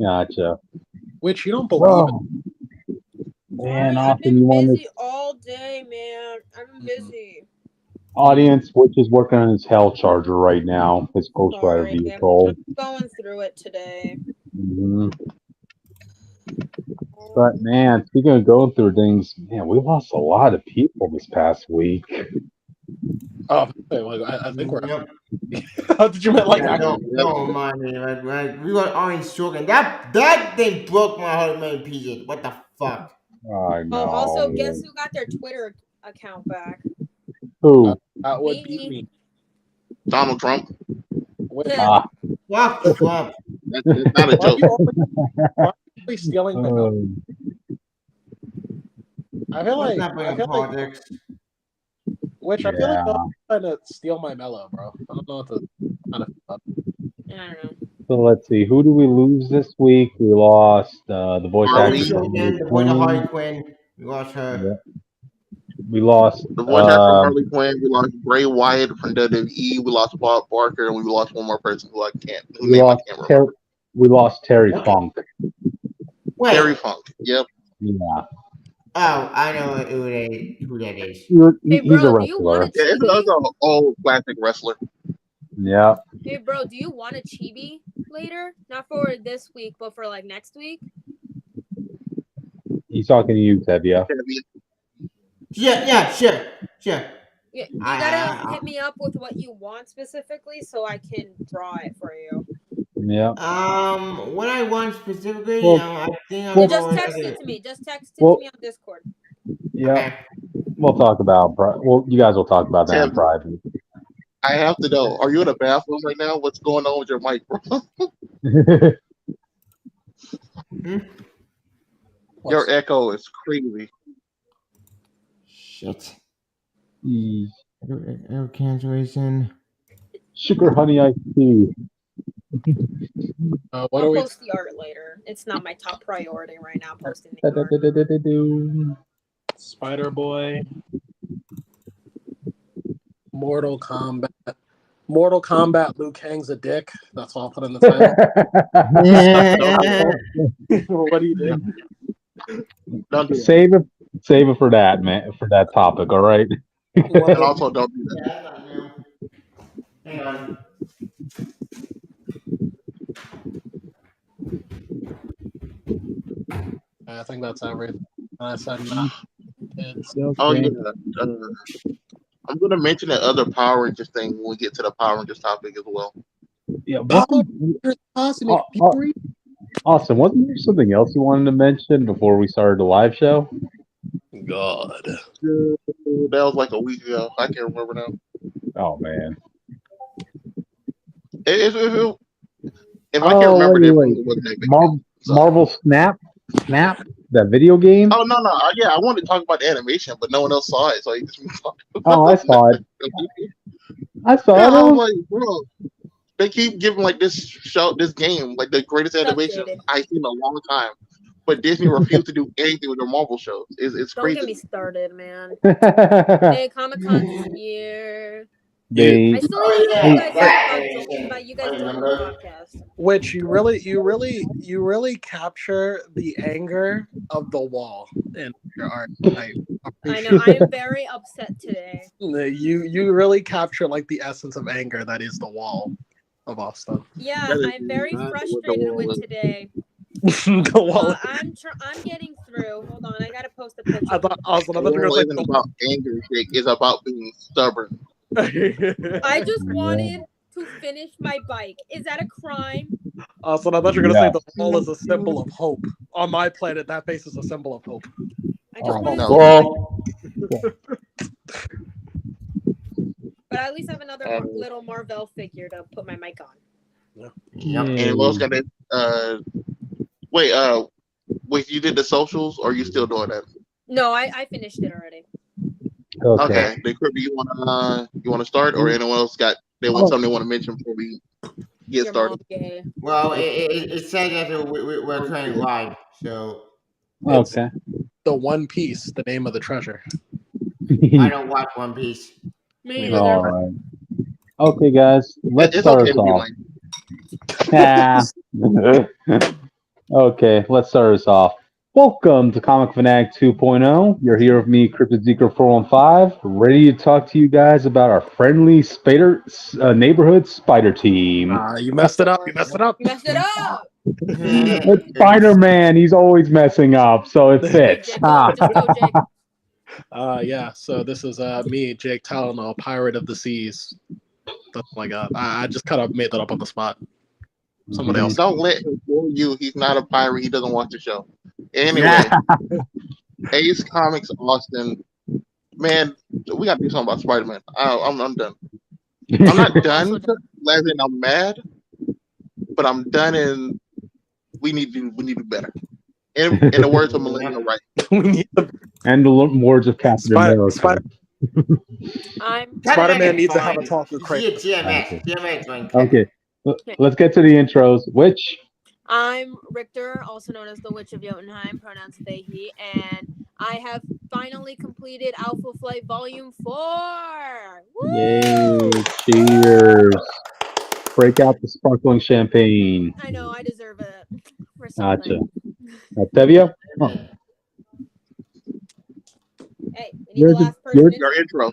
Gotcha. Which you don't believe Oh, man, I've Austin, you been want busy to all day, man. I've been busy. audience, which is working on his hell charger right now, his Ghost Rider Sorry. vehicle. I'm going through it today. hmm But man, speaking of going through things, man, we lost a lot of people this past week. Oh, I think we're. Yep. Did you mean like Yeah, actually? don't mind me. We got orange choking. That thing broke my heart, man, pieces. What the fuck? I know. Oh, also, man. guess who got their Twitter account back? Who? That would be me. Donald Trump. Which, Ah, Fuck Trump. That's not a why are joke. you always stealing my milk? I feel Let's like not bring up politics. I feel like Yeah. they're trying to steal my mellow, bro. I don't know what to kind of. I don't know. So let's see. Who do we lose this week? We lost the voice Harley. actor. Again, the voice of Harley Quinn. We lost her. Yeah. We lost. The voice actor from Harley Quinn. We lost Bray Wyatt from WWE. We lost Bob Barker, and we lost one more person who I can't. Who name I can't remember. We lost Terry Funk. Wait. Terry Funk. Yep. Yeah. Oh, I know who that is. He's a bro, do you want wrestler. a Yeah, it's chibi? an old classic wrestler. Yeah. Hey, bro, do you want a chibi later? Not for this week, but for like next week? He's talking to you, Tevia. Yeah, sure. Yeah, you gotta hit me up with what you want specifically so I can draw it for you. Yeah. What I want specifically, Well, I think I'm Well, just going text to- it to me. Just text it to me on Discord. Yeah. Okay. We'll talk about. Well, you guys will talk about that in private. I have to know. Are you in a bathroom right now? What's going on with your mic, bro? Your echo is crazy. Shit. Error cancellation. Sugar honey iced tea. I'll What are we? post the art later. It's not my top priority right now, posting the art. Spider Boy. Mortal Kombat. Mortal Kombat. Liu Kang's a dick. That's all I'll put in the title. What do you think? Save it for that, man. For that topic, all right. And also, don't do that. Yeah, that's not new. Hang on. I think that's everything. I said no. Oh yeah. I'm gonna mention that other Power Rangers thing when we get to the Power Rangers topic as well. Yeah. Awesome. Austin, wasn't there something else you wanted to mention before we started the live show? God. That was like a week ago. I can't remember now. Oh man. If I can't remember, it wasn't that big. Marvel Snap, that video game. Oh no, yeah, I wanted to talk about the animation, but no one else saw it, so I just talked about Oh, I saw it. I saw yeah, it. I was like, bro, they keep giving like this game, like the greatest animation I've seen in a long time. But Disney refused to do anything with their Marvel shows. It's Don't crazy. get me started, man. Hey, Comic-Con's here. I still need to hear you guys join the podcast. Which you really capture the anger of the wall in your art. I know. I am very upset today. You really capture like the essence of anger that is the wall of Austin. Yeah, I'm very frustrated with today. The wall. I'm getting through. Hold on, I gotta post a picture. I thought Austin. I thought you were isn't about anger. It's about being stubborn. I just wanted to finish my bike. Is that a crime? Austin, I thought you were gonna say the wall is a symbol of hope. On my planet, that face is a symbol of hope. I just wanted no. But I at least have another little Marvel figure to put my mic on. Yeah. And Lowe's got it. Wait, you did the socials, or are you still doing that? No, I finished it already. Okay. Then Kirby, you wanna start, or anyone else something they want to mention before we get started? Well, it said that we're trying live, so okay. The One Piece, the name of the treasure. I don't watch One Piece. Me All either. right. Okay, guys, let's It's start okay us to be off. like. Yeah. Okay, let's start this off. Welcome to Comic Fanatic 2.0. You're here with me, Cryptid Zeker 415, ready to talk to you guys about our friendly spider neighborhood spider team. You messed it up. You messed it up. You messed it up. It's Spider-Man. He's always messing up, so it fits. Jake, go. Just go, Jake. Yeah. So this is me, Jake Talonal, Pirate of the Seas. That's my god. I just kind of made that up on the spot. Somebody else. Don't let him fool you. He's not a pirate. He doesn't watch the show. Anyway, Ace Comics Austin. Man, we got to do something about Spider-Man. I'm done. I'm not done. As in, I'm mad, but I'm done. And we need to do better. In the words of Melania Wright. And the words of Captain America. Spider-Man needs to have a talk with Craig. Okay, let's get to the intros. Which? I'm Richter, also known as the Witch of Jotunheim, pronouns they, he, and I have finally completed Alpha Flight Volume 4! Woo! Yay, cheers. Break out the sparkling champagne. I know, I deserve it. For Gotcha. something. Tevia? Oh. Hey, we need the last person. Your intro.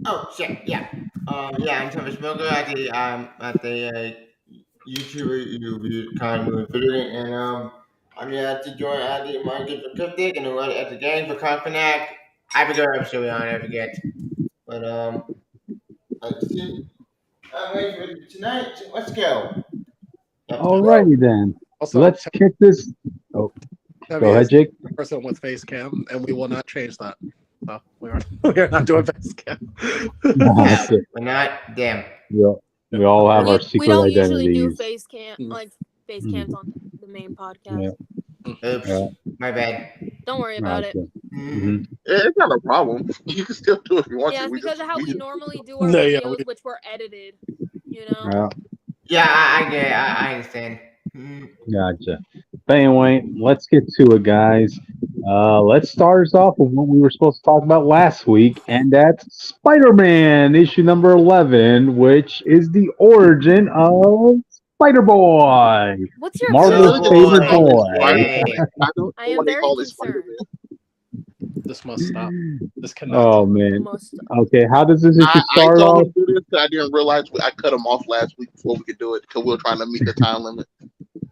Oh shit! Yeah. Yeah. I'm Thomas Smoker at the YouTube review kind of video, and I'm here to join the Market for Cryptic and at the game for Confinac. I forget what episode we're on. I forget. But let's see. I'm ready for tonight. Let's go. Alrighty then. Also, let's kick this. Oh, go ahead, Jake. The person with face cam, and we will not change that. So we are not doing face cam. Yeah, we're not. Damn. Yeah. We all have our secret we don't identities. usually do face cams on the main podcast. Oops, my bad. Don't worry about it. Mm-hmm. It's not a problem. You can still do it if you want Yeah, to. it's because of how we normally do our videos, which were edited. You know. Yeah, I get it. I understand. Gotcha. But anyway, let's get to it, guys. Let's start us off with what we were supposed to talk about last week, and that's Spider-Man issue number 11, which is the origin of Spider-Boy. What's your Marvel's favorite boy? I am very concerned. This must stop. This cannot. Oh man. Okay, how does this issue start I off? do this. I didn't realize I cut him off last week before we could do it because we were trying to meet the time limit.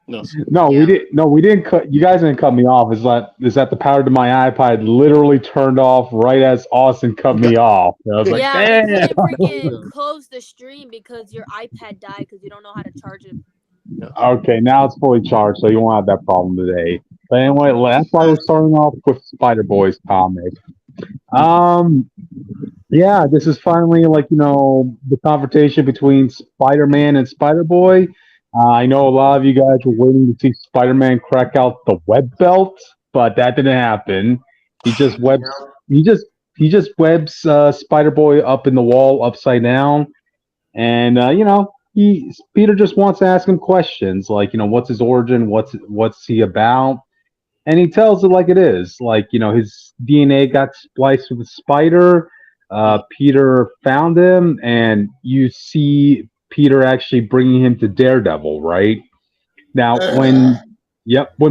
No, we didn't. No, we didn't cut. You guys didn't cut me off. Is that the power to my iPad literally turned off right as Austin cut me off? I was like, yeah, damn. you couldn't freaking close the stream because your iPad died because you don't know how to charge it. Okay, now it's fully charged, so you won't have that problem today. But anyway, that's why we're starting off with Spider-Boy's comic. Yeah, this is finally the confrontation between Spider-Man and Spider-Boy. I know a lot of you guys were waiting to see Spider-Man crack out the web belt, but that didn't happen. He just webs. He just webs Spider-Boy up in the wall upside down, and Peter just wants to ask him questions like what's his origin, what's he about, and he tells it like it is. Like his DNA got spliced with a spider. Peter found him, and you see Peter actually bringing him to Daredevil, right? Now, when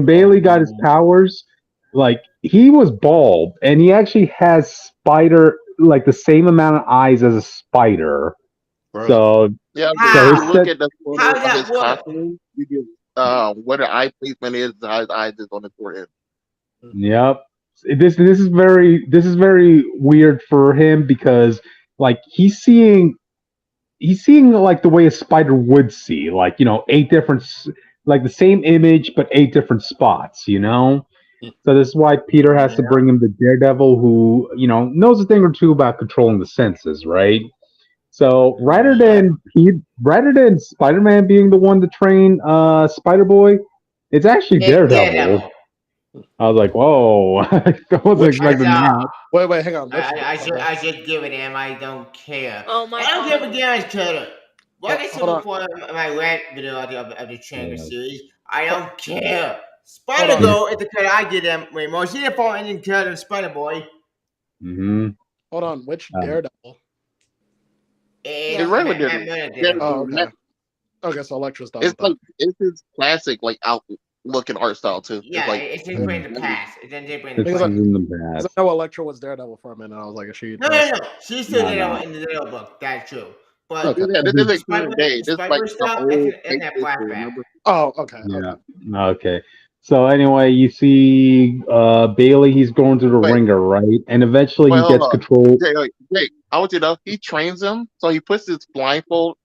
Bailey got his powers, like he was bald, and he actually has spider like the same amount of eyes as a spider. So yeah, so if you look at the photo of his costume, you get what the eye placement is, his eyes is on his forehead. Yep. This is very weird for him because like he's seeing like the way a spider would see, like 8 different, like the same image but 8 different spots, So this is why Peter has to bring him to Daredevil, who knows a thing or two about controlling the senses, right? So rather than Spider-Man being the one to train Spider-Boy, it's actually Daredevil. I was like, whoa! I wasn't expecting that. Wait, hang on. I should give it him. I don't care. Oh my I don't God. give a damn cutter. Like I said before in my rant video of the Chandler series, I don't care. Spider-Girl is the cutter I give them way more. She didn't fall in cutter than Spider-Boy. Mm-hmm. Hold on, which Daredevil? The regular Daredevil. Oh, okay. Okay, so Electra's done. It's like it's his classic look and art style too. Yeah, It's like it's just put in the past. It's just put in the It's Because past. in the I past. know Electra was Daredevil for a minute. And I was like, is she? No. She still No, did no. it in the little book. That's true. But Okay. yeah, this isn't Spider current day. This is like the stuff, whole isn't fake that history. flashback? Remember? Oh, okay. Yeah. Okay. Okay. So anyway, you see Bailey, he's going through the Wait, ringer, right? And eventually wait, he hold gets on. control. Jake, I want you to know he trains him, so he puts his blindfold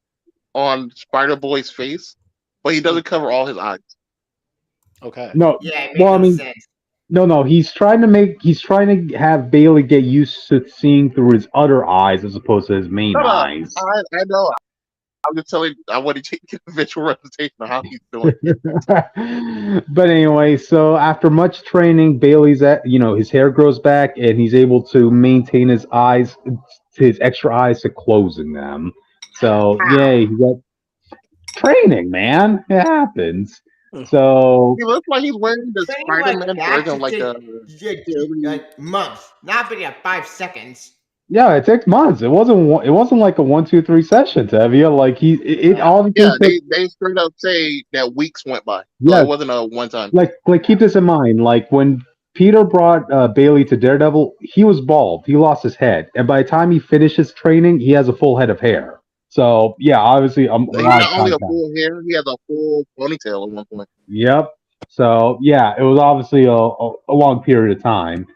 on Spider Boy's face, but he doesn't cover all his eyes. Okay. No, Yeah, it makes well, I no mean, sense. no. He's trying to have Bailey get used to seeing through his other eyes as opposed to his main Shut up. eyes. I know. I'm just telling. I want to get a visual representation of how he's doing. But anyway, so after much training, his hair grows back and he's able to maintain his extra eyes to closing them. So How? yay, he got training, man. It happens. So He looks like he's wearing the Training like Spider-Man that version, should like take the like months, not but 5 seconds. yeah, it takes months. It wasn't like a 1, 2, 3 session, Tevia. Like it Yeah. obviously yeah. took. They straight up say that weeks went by, so Yeah, it wasn't a one time. like keep this in mind. Like when Peter brought Bailey to Daredevil, he was bald. He lost his head, and by the time he finishes training, he has a full head of hair. So yeah, obviously a He's lot of not only time a passed. full hair, he has a full ponytail at one point. Yep. So yeah, it was obviously a long period of time.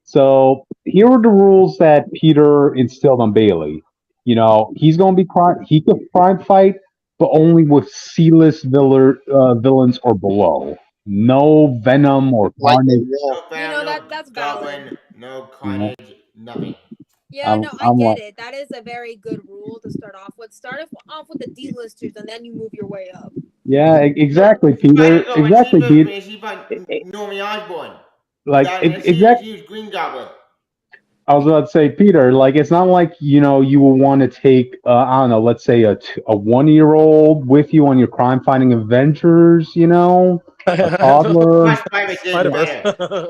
So here are the rules that Peter instilled on Bailey. He's going to be he can crime fight, but only with C-list villains or below. No Venom or Like the Carnage. wall. No Venom, You know, no that's Goblin, valid. no You know, Carnage, nothing. Yeah, no, I I'm get like, it. That is a very good rule to start off with. Off with the D-listers, and then you move your way up. yeah, exactly, When Peter. Exactly, Peter. she fought Normie Osborn. Like, She used Green Goblin. I was about to say, Peter, like it's not like you will want to take I don't know, let's say a 1-year-old with you on your crime fighting adventures, a toddler. Spider did Spider-Verse. better.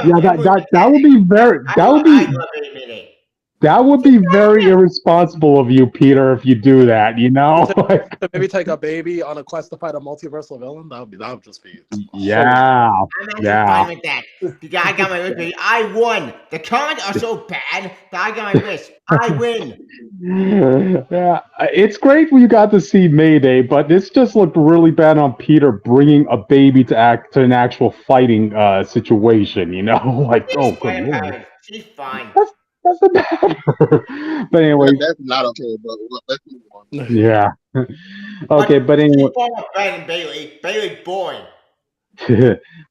Yeah, that would be very I love Mayday. that would be very irresponsible of you, Peter, if you do that. Like, To maybe take a baby on a quest to fight a multiversal villain. That would just be. yeah, I'm actually fine with that. Because I got my wish, baby. I won. The comments are so bad that I got my wish. I win. Yeah, it's great when you got to see Mayday, but this just looked really bad on Peter bringing a baby to an actual fighting situation. Like, oh, good lord, She's fine. that's the matter. But anyway, That's not okay, but let's move on. yeah. Okay, but anyway. She's far better than Bailey. Bailey's boring.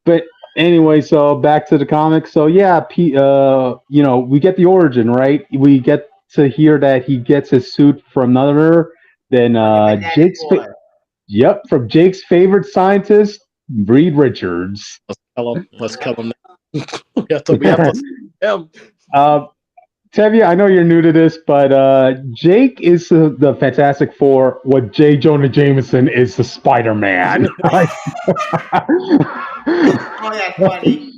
But anyway, so back to the comics. So yeah, we get the origin, right? We get to hear that he gets his suit from none other than from Jake's favorite scientist, Reed Richards. Let's kill him. we have to see him. Tevye, I know you're new to this, but Jake is the Fantastic Four. What J. Jonah Jameson is the Spider-Man. Oh, that's funny.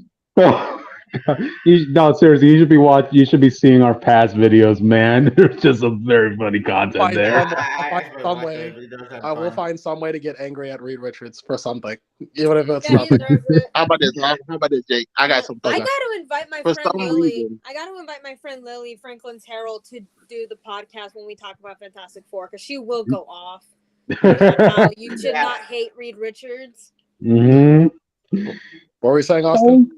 No, seriously, you should be seeing our past videos, man. There's just some very funny content there. I will find some way to get angry at Reed Richards for something, even if it's Yeah, he nothing. deserves it. How about this? How about this, Jake? I got some. I got to invite my For friend some Lily. reason. I got to invite my friend Lily Franklin's Herald to do the podcast when we talk about Fantastic Four because she will go off. How you should not hate Reed Richards. Mm-hmm. What were you saying, Austin?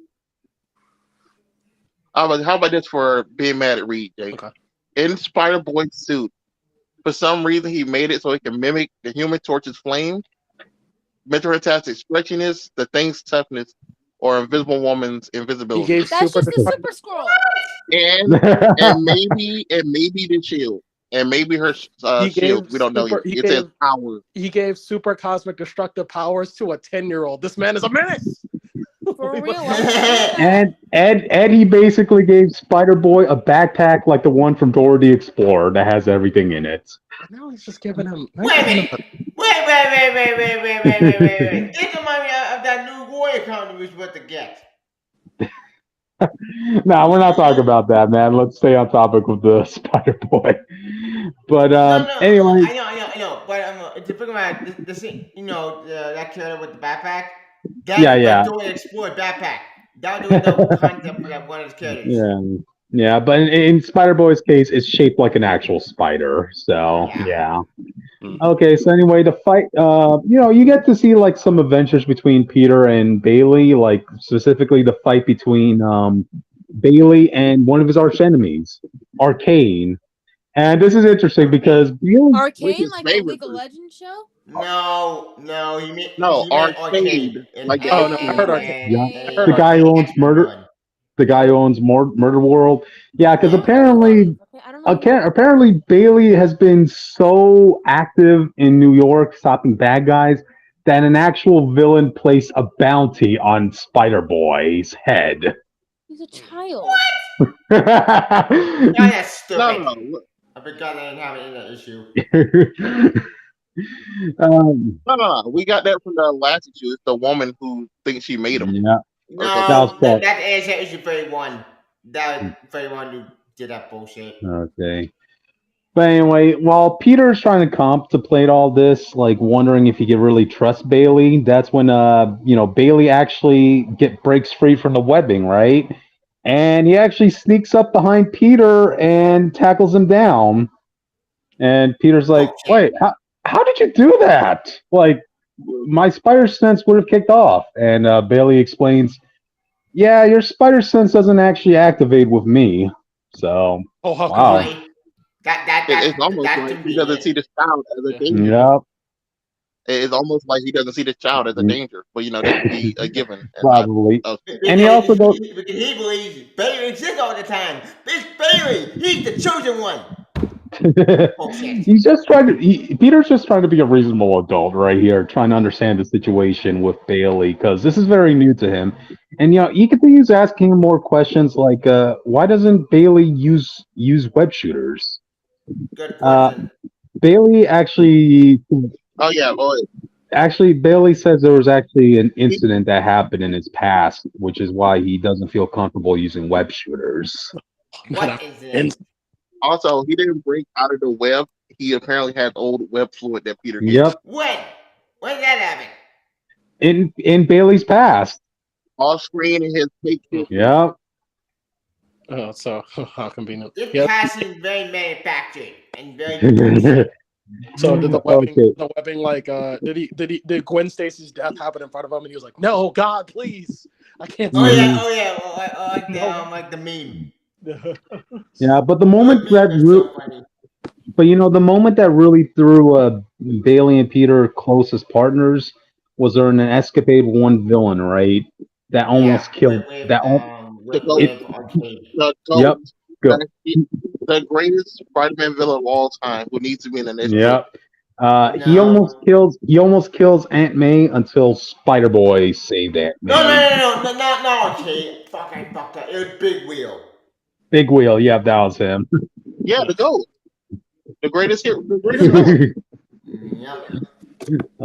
How about this for being mad at Reed, Jake? Okay. In Spider-Boy's suit, for some reason he made it so he can mimic the Human Torch's flame, Mr. Fantastic's stretchiness, the Thing's toughness, or Invisible Woman's invisibility. That's just a Super Scroll. And maybe the shield. And maybe her shield. We don't know yet. It says powers. He gave super cosmic destructive powers to a 10-year-old. This man is a menace. For real. and he basically gave Spider-Boy a backpack like the one from Dora the Explorer that has everything in it. Now he's just giving him. Wait a minute. Wait. This reminds me of that new Warrior comic we was about to get. No, we're not talking about that, man. Let's stay on topic with the Spider-Boy. But No, no, anyway, I know. But to think about this, that character with the backpack, yeah, that is yeah, the Dora Explorer backpack. That was the concept for that one of the characters. yeah, yeah. But in Spider Boy's case, it's shaped like an actual spider. So Yeah. yeah. Mm. Okay, so anyway, the fight, you get to see like some adventures between Peter and Bailey, like specifically the fight between Bailey and one of his arch enemies, Arcane. And this is interesting because Bailey, Which Arcane, is like the favorite League of person. Legends show? No, No, he meant arcade. arcade. And Like the Oh no, I heard arcade. Arcane. yeah, I A heard the guy Arcane. who owns the guy who owns Murder World. Yeah, because Yeah. apparently, Okay, I don't know. apparently Bailey has been so active in New York stopping bad guys that an actual villain placed a bounty on Spider Boy's head. He's a child. Yeah, that's No, stupid. no, no. I forgot I didn't have it in that issue. No. We got that from the last issue. It's the woman who thinks she made him. Yeah, Or that was No, false. that is issue 31. That 31 who did that bullshit. Okay. But anyway, while Peter's trying to contemplate all this, like wondering if he could really trust Bailey, that's when Bailey actually breaks free from the webbing, right? And he actually sneaks up behind Peter and tackles him down. And Peter's like, Bullshit. "Wait, how did you do that? Like, my spider sense would have kicked off." And Bailey explains, "Yeah, your spider sense doesn't actually activate with me." So, Oh, how wow. convenient. It's almost That's like he doesn't see convenient. the child as a Yeah. danger. Yep, It's almost like he doesn't see the child as a danger. But that could be a given and not probably. a And he also goes. Because he believes Bailey exists all the time. This Bailey, he's the chosen one. Bullshit. He's just trying to. Peter's just trying to be a reasonable adult right here, trying to understand the situation with Bailey because this is very new to him. And he continues asking him more questions like, "Why doesn't Bailey use web shooters?" Good question. Bailey actually Bailey says there was actually an incident that happened in his past, which is why he doesn't feel comfortable using web shooters. What is it? Also, he didn't break out of the web. He apparently had old web fluid that Peter gave. Yep, When? When did that happen? in Bailey's past. Off screen in his picture. Yep. Oh, so how convenient. This Yep. past is very manufactured and very. So did the webbing? Okay. The webbing, like, did Gwen Stacy's death happen in front of him, and he was like, "No, God, please, I can't." Oh see yeah, it." like the meme. Yeah, but the moment That meme is so funny. the moment that really threw Bailey and Peter close as partners was during an escapade with one villain, right? That almost killed. with The Yep. Go. The greatest Spider-Man villain of all time, who needs to be in an issue. Yep. He No. almost kills Aunt May until Spider Boy saved Aunt May. No, okay. Fuck, I fucked up. It was Big Wheel. Big Wheel, yeah, that was him. Yeah, the GOAT. The greatest villain. Yep.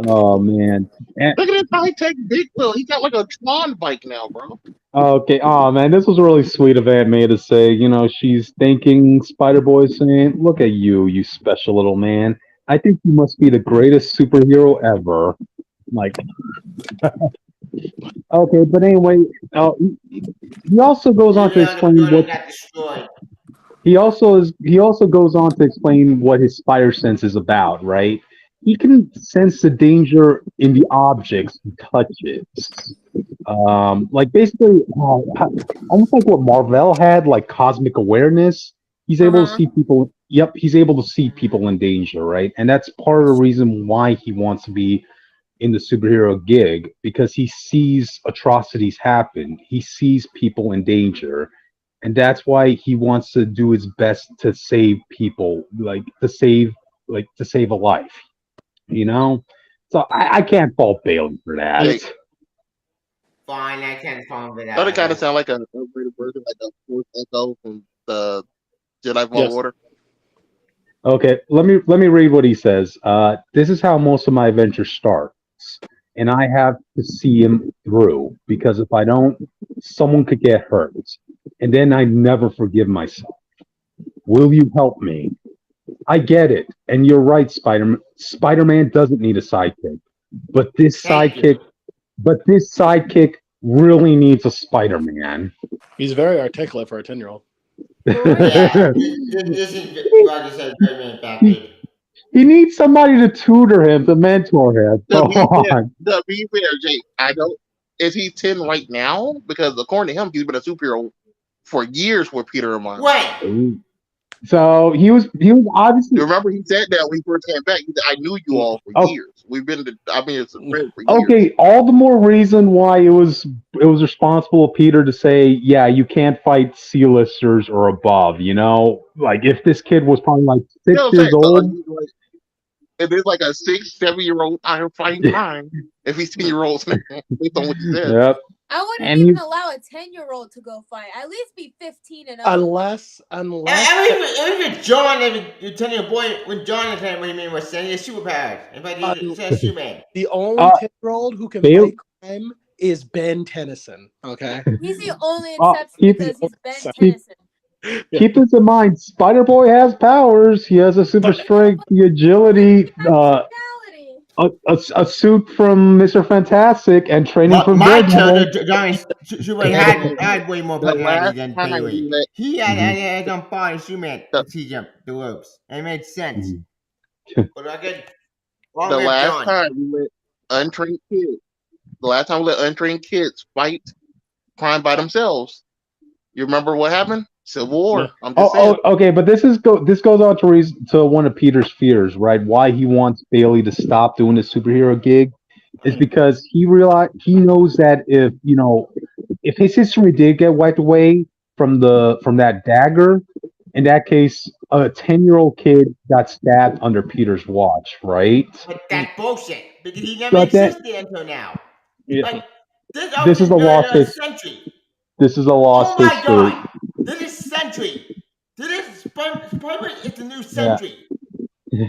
Oh man. Look at this high-tech big wheel. He got like a Tron bike now, bro. Okay. Oh man, this was really sweet of Aunt May to say. She's thanking Spider Boy, saying, "Look at you, you special little man. I think you must be the greatest superhero ever." Like, okay, but anyway, he also goes on to explain what got destroyed. he also goes on to explain what his spider sense is about, right? He can sense the danger in the objects he touches. Like basically, almost like what Marvel had, like cosmic awareness. He's able to see people. Yep, he's able to see people in danger, right? And that's part of the reason why he wants to be in the superhero gig, because he sees atrocities happen. He sees people in danger, and that's why he wants to do his best to save people, to save a life. So I can't fault Bailey for that. Hey. Fine, I can't find it out. Doesn't it kind of sound like an upgraded version, like a Force Echo from the Jedi Fallen Yes. Order? Okay, let me read what he says. This is how most of my adventures starts, and I have to see him through, because if I don't, someone could get hurt, and then I never forgive myself. Will you help me? I get it, and you're right, Spider-Man doesn't need a sidekick, but Thank you. this sidekick really needs a Spider-Man. He's very articulate for a 10-year-old. Yeah, this is Roger said Spider-Man he, backwards. he needs somebody to tutor him, to mentor him. To Come be fair, on. Jake, I don't. Is he 10 right now? Because according to him, he's been a superhero for years with Peter and Miles. When? So he was obviously You remember he said that when he first came back. He said, "I knew you all for oh, years. I've been friends for years." okay. All the more reason why it was responsible of Peter to say, yeah, you can't fight C-listers or above. You know, like if this kid was probably like You 6 know what I'm years saying? So, old. if there's like a 6, 7-year-old iron fighting crime, if he's 10-year-olds now, based on what you said. Yep. I wouldn't And even allow a 10-year-old to go fight. At least be 15 and up. Unless Even John, you tell your boy when John is when he made was saying his superpowers. In fact, he said Superman. the only 10-year-old who can fight crime is Ben Tennyson. Okay, He's the only exception because he's Ben Tennyson. Keep this in mind. Spider-Boy has powers. He has a super strength, the agility, a suit from Mr. Fantastic, and training from My Daredevil. Superman had way more personality than Bailey. He had on fire Superman to teach him the ropes. And it made sense. But I get The last time we let untrained kids fight crime by themselves. You remember what happened? Civil War. I'm just saying. Okay, but this goes out to one of Peter's fears, right? Why he wants Bailey to stop doing his superhero gig is because he knows that if his history did get wiped away from that dagger, in that case, a 10-year-old kid got stabbed under Peter's watch, right? But that's bullshit because he never existed until now. Yeah. Like This is a lost century. This is a lost history. Oh my god! This is century. This is Spider-Man is the new century. Yeah.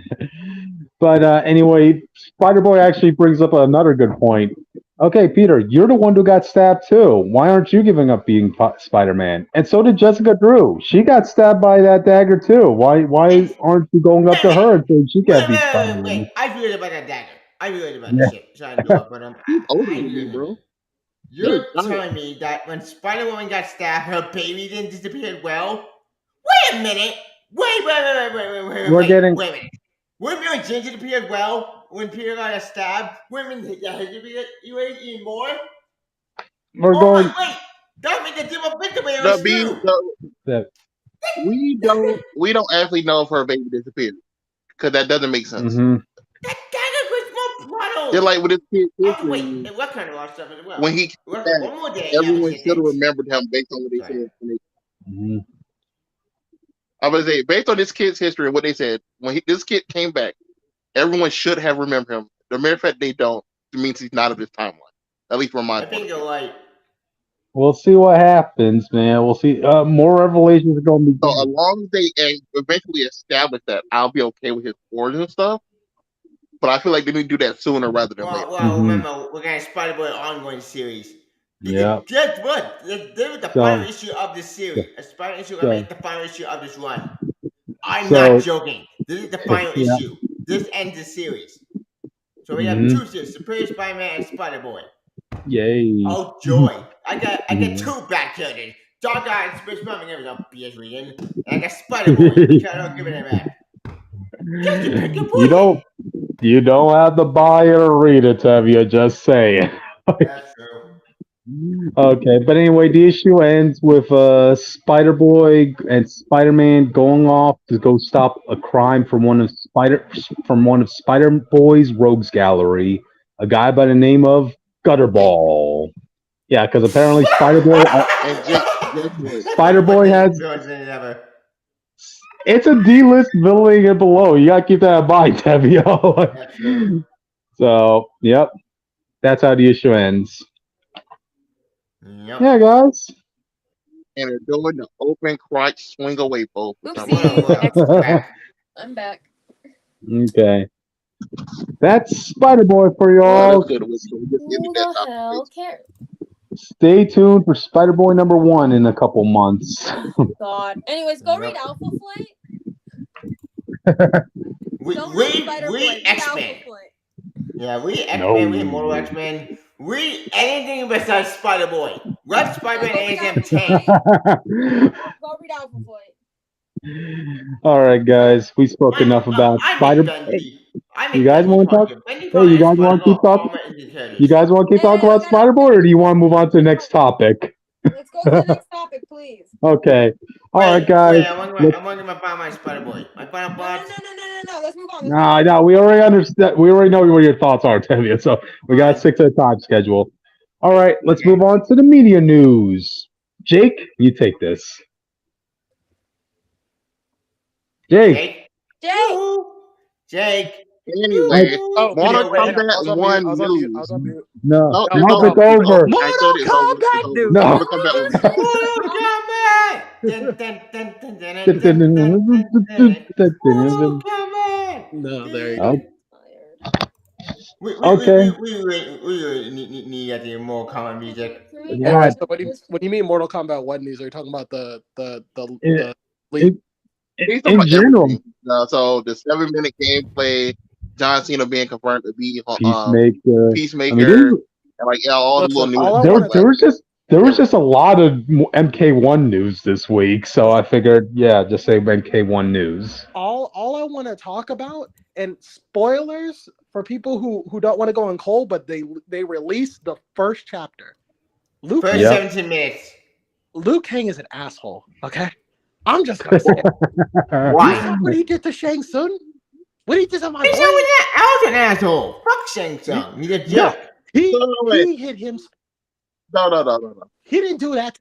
But anyway, Spider-Boy actually brings up another good point. Okay, Peter, you're the one who got stabbed too. Why aren't you giving up being Spider-Man? And so did Jessica Drew. She got stabbed by that dagger too. Why aren't you going up to her and saying she can't be Spider-Man? Wait, I read about that dagger. I read about the shit. Trying to do it, but bro. You're telling me that when Spider-Woman got stabbed, her baby didn't disappear well? Wait a minute. Wait a minute. Wouldn't your ginger disappear well when Peter got stabbed? Women you ate even more? We're going. Wait. That means the different victim we don't actually know if her baby disappeared because that doesn't make sense. Mm-hmm. That dagger was more brutal. Just like with his kid. Wait, what kind of lost stuff as well? When he everyone should have remembered him based on what they said. Mm-hmm. I was say based on this kid's history and what they said when this kid came back, everyone should have remembered him. The mere fact they don't means he's not of this timeline. At least from my I think you're right. We'll see what happens, man. We'll see. More revelations are going to be. So as long as they eventually establish that, I'll be okay with his origin stuff. But I feel like they need to do that sooner rather than later. Well, remember, we're going to Spider-Boy ongoing series. Yeah. Guess what? This is the final issue of this series. A Spider issue. The final issue of this run. I'm not joking. This is the final issue. This ends the series. So we have two series: Superior Spider-Man and Spider-Boy. Yay! Oh joy! I get two back characters. Dark Eye and Space Mom and a BS reading. And I got Spider-Boy. Which I don't give it back. You don't have to buy it or read it, Tevia. Just saying. That's true. Okay, but anyway, the issue ends with Spider-Boy and Spider-Man going off to go stop a crime from one of Spider-Boy's rogues gallery, a guy by the name of Gutterball. Yeah, because apparently Spider-Boy has. It's a D-list villain and below. You gotta keep that in mind, Tevio. So, yep, that's how the issue ends. Yep. Yeah, guys. And they're doing the open crotch swing away pose. I'm back. Okay. That's Spider-Boy for y'all. Who the hell cares? Stay tuned for Spider-Boy #1 in a couple months. God. Anyways, go read Alpha Flight. Don't let Spider Boy be Alpha X-Men. Flight. Yeah, we X-Men, we Immortal X-Men. We anything besides Spider-Boy. Let Spider-Man ASM tank. Go read Alpha Flight. All right, guys, we spoke enough about Spider. You guys want to talk? Hey, you guys want to keep talking? You guys want to keep talking about Spider Boy, or do you want to move on to the next topic? Let's go to the next topic, please. Okay. All right, guys. Wait, I want to buy my Spider Boy. My Final Bots. No. Let's move on. No, we already understand. We already know what your thoughts are, Tevia. So we got to stick to the time schedule. All right, let's move on to the media news. Jake, you take this. Jake. Anyway, Oh, Mortal wait, Kombat 1 I was news. on mute. No, No, it's over. Mortal Kombat news. No. Mortal Kombat. No, there you go. Okay. We need more common music. Anyway, so when you mean Mortal Kombat 1 news, are you talking about the leak? He's talking about everything. So the 7-minute gameplay, John Cena being confirmed to be Peacemaker, and like all the little news. There was just a lot of MK1 news this week, so I figured, just say MK1 news. All I want to talk about, and spoilers for people who don't want to go in cold, but they released the first chapter. First 17 minutes. Liu Kang is an asshole. Okay, I'm just gonna say it. Why? You saw what he did to Shang Tsung? What he did to my boy? I was an asshole. Fuck Shang Tsung. He's a jerk. He hit him. No. He didn't do that.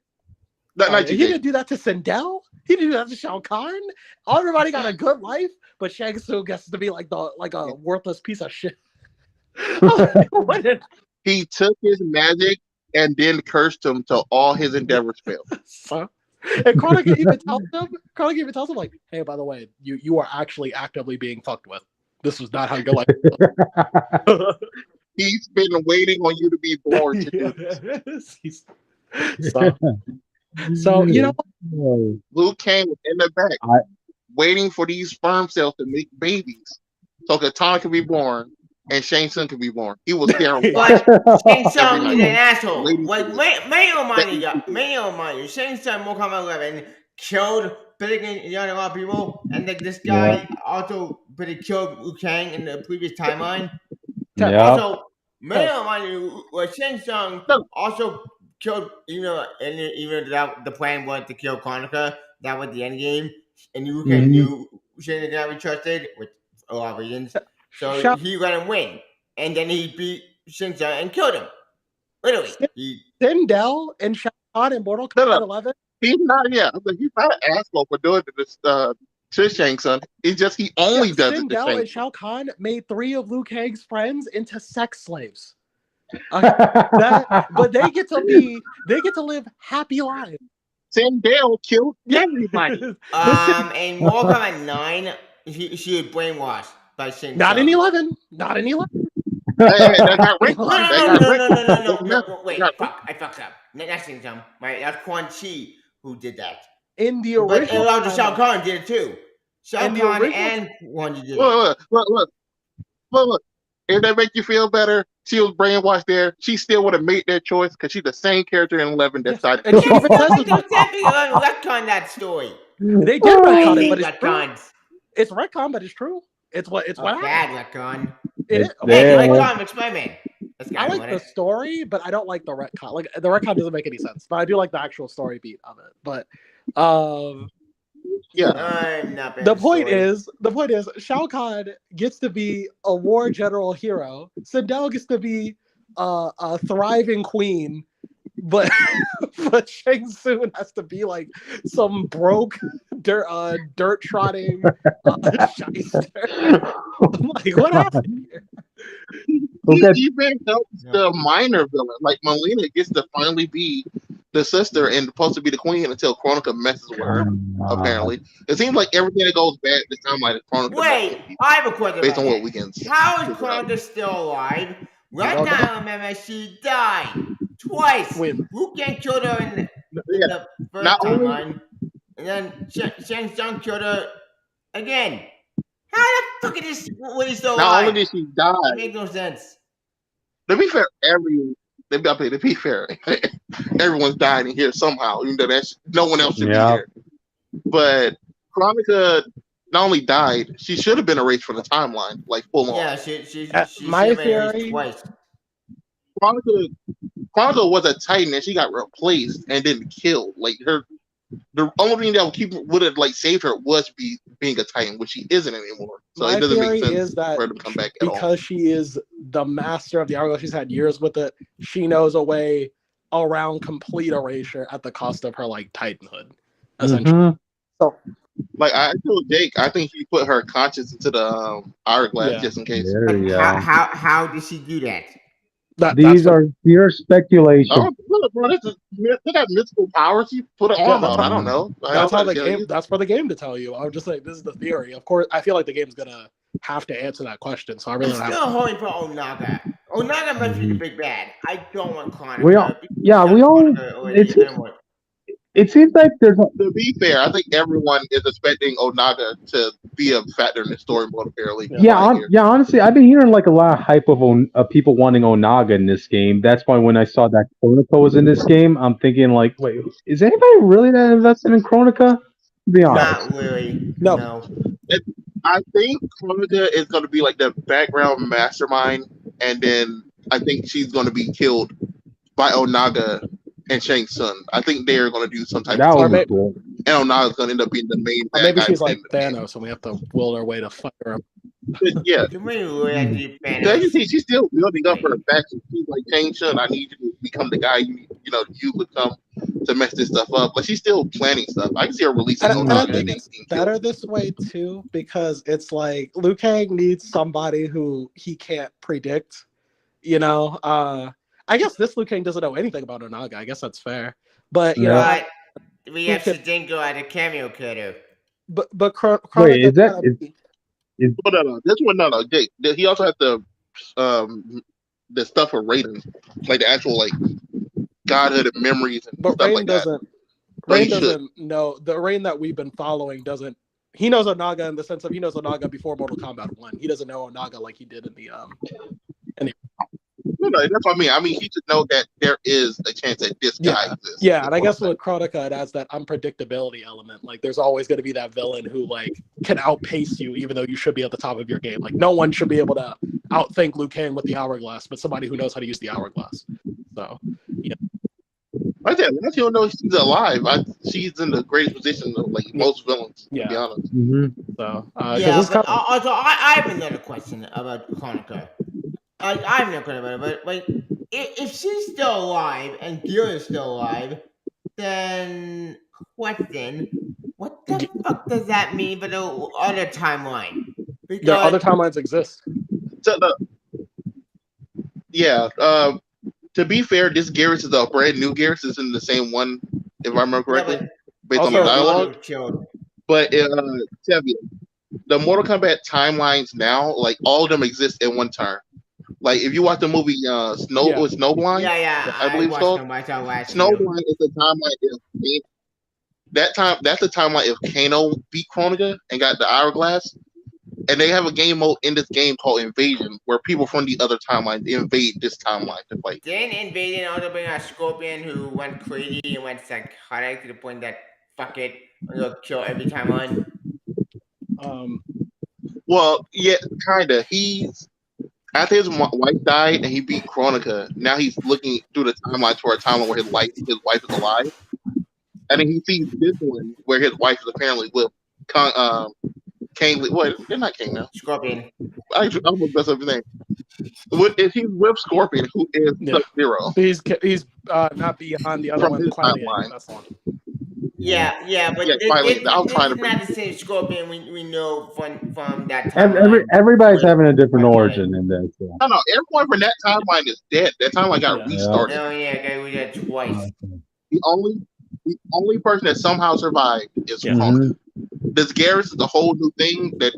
He didn't do that to Sindel. He didn't do that to Shao Kahn. Everybody got a good life, but Shang Tsung gets to be like a worthless piece of shit. He took his magic and then cursed him till all his endeavors failed. And Kronika even tells him, like, hey, by the way, you are actually actively being fucked with. This is not how your life is. He's been waiting on you to be born to do this. So you know, Liu Kang was in the back waiting for these sperm cells to make babies so Katana could be born and Shang Tsung could be born. He was there. Shang Tsung is an asshole. Like, many of Shang Tsung, Mortal Kombat 11, killed a lot of people, and like this guy also pretty killed Liu Kang in the previous timeline. Also, many of Shang Tsung also killed, and even that the plan was to kill Kronika. That was the end game, and Liu Kang knew Shang Tsung not be trusted, with a lot of reasons. So he let him win, and then he beat Shang Tsung and killed him. Literally, Sindel and Shao Kahn in Mortal Kombat 11. He's not. Yeah, he's not an asshole for doing this to Shang Tsung. It's just he only does it to Shang Sindel and Shao Kahn made 3 of Liu Kang's friends into sex slaves. But they get to live happy lives. Sindel killed everybody. In Mortal Kombat 9, she was brainwashed by Shang Tsung. Not in 11. Not in 11. That's not right. No. Wait, fuck. I fucked up. That's Shang Tsung. Right? That's Quan Chi who did that. In the original. But Shao Kahn did it too. Shao Kahn and Quan Chi did it. Look. If that make you feel better, she was brainwashed there. She still would have made that choice because she's the same character in 11 that decided. And she definitely retcon that story. They did retcon it, but it's true. It's retcon, but it's true. It's what bad retcon. Retcon experiment. I like the story, but I don't like the retcon. Like the retcon doesn't make any sense, but I do like the actual story beat of it. But the point is, Shao Kahn gets to be a war general hero. Sindel gets to be a thriving queen, but Shang Tsung has to be like some broke dirt trotting shyster. I'm like, what happened here? He even helps the minor villain. Like Melina gets to finally be the sister and supposed to be the queen until Kronika messes with her. Apparently, it seems like everything that goes bad this time, like Kronika. Wait, I have a question. Based on what we can see. How is Kronika still alive? Right now, I remember she died twice. Who can kill her in the first timeline, and then Shang Tsung killed her again. How the fuck is this when he's still Not alive? only did she die, It makes no sense. to be fair, everyone's died in here somehow, even though that's no one else should be here. But Chronica not only died, she should have been erased from the timeline, like full on. Yeah, she my should have been theory erased Chronica was a Titan and she got replaced and then killed. Like the only thing that would have like saved her was being a Titan, which she isn't anymore. So my it doesn't theory make sense is that for her to come back at all. because she is the master of the hourglass, she's had years with it. She knows a way around complete erasure at the cost of her like Titanhood, essentially. So, like I told Jake, I think he put her conscience into the hourglass just in case. How did she do that? These are pure speculation. Oh, look, bro, they got mystical powers. You put an arm on. I don't know. That's how the game. That's for the game to tell you. I'm just like, this is the theory. Of course, I feel like the game's gonna have to answer that question. So I really don't have. Still holding for Onaga. Onaga must be the big bad. I don't want Chronica. It seems like there's. To be fair, I think everyone is expecting Onaga to be a factor in the story mode. Apparently, honestly, I've been hearing like a lot of hype of people wanting Onaga in this game. That's why when I saw that Chronica was in this game, I'm thinking like, wait, is anybody really that invested in Chronica? To be honest, not really. No. I think Chronica is going to be like the background mastermind, and then I think she's going to be killed by Onaga and Shang Tsung. I think they're going to do some type of thing. Cool. And Onaga's going to end up being the main. Maybe she's like Thanos, and we have to will our way to fuck her up. Yeah. She's still building up her faction. She's like, Shang Tsung, I need you to become the guy you become to mess this stuff up. Like, she's still planning stuff. I can see her releasing Onaga. I think it's better this way too, because it's like Liu Kang needs somebody who he can't predict. I guess this Liu Kang doesn't know anything about Onaga. I guess that's fair. But you know, we have Shingo at a cameo kiddo. But wait, is that? No. This one, no. Jake, he also has the stuff for Raiden, like the actual like godhood and memories and but stuff Raiden like doesn't. that. Raiden doesn't know the Raiden that we've been following. Doesn't he knows Onaga in the sense of he knows Onaga before Mortal Kombat 1. He doesn't know Onaga like he did in the No, that's what I mean. I mean, he should know that there is a chance that this guy exists. Yeah, and I guess with Chronica, it has that unpredictability element. Like, there's always going to be that villain who, like, can outpace you, even though you should be at the top of your game. Like, no one should be able to outthink Liu Kang with the hourglass, but somebody who knows how to use the hourglass. So, yeah. I said, once you don't know she's alive, she's in the greatest position of, like, most villains, to be honest. So, also, I have another question about Chronica. I'm not gonna about it, but like, if she's still alive and Gear is still alive, then what the fuck does that mean for the other timeline? Because the other timelines exist. So to be fair, this Garrus is a brand new Garrus. Is in the same one, if I remember correctly, based on the dialogue. But the Mortal Kombat timelines now, like all of them exist in one turn. Like if you watch the movie Snowblind, I believe it's called. Snowblind is the timeline that's the timeline if Kano beat Chronica and got the hourglass. And they have a game mode in this game called Invasion, where people from the other timelines invade this timeline to fight. Didn't Invasion also bring a Scorpion who went crazy and went psychotic to the point that fuck it, I'm gonna kill every timeline? Well, yeah, kinda. After his wife died and he beat Chronica, now he's looking through the timeline for a timeline where his wife is alive. And then he sees this one where his wife is apparently with Kang. What? They're not Kang now. Scorpion. I almost messed up his name. He's with Scorpion, who is Sub-Zero. He's not beyond the other one. That's one. Yeah, but I'm trying to not the same Scorpion we know from that time. Everybody's having a different origin in this. No, everyone from that timeline is dead. That timeline got restarted. Oh yeah, we did twice. The only person that somehow survived is Chronica. This Garrus is a whole new thing that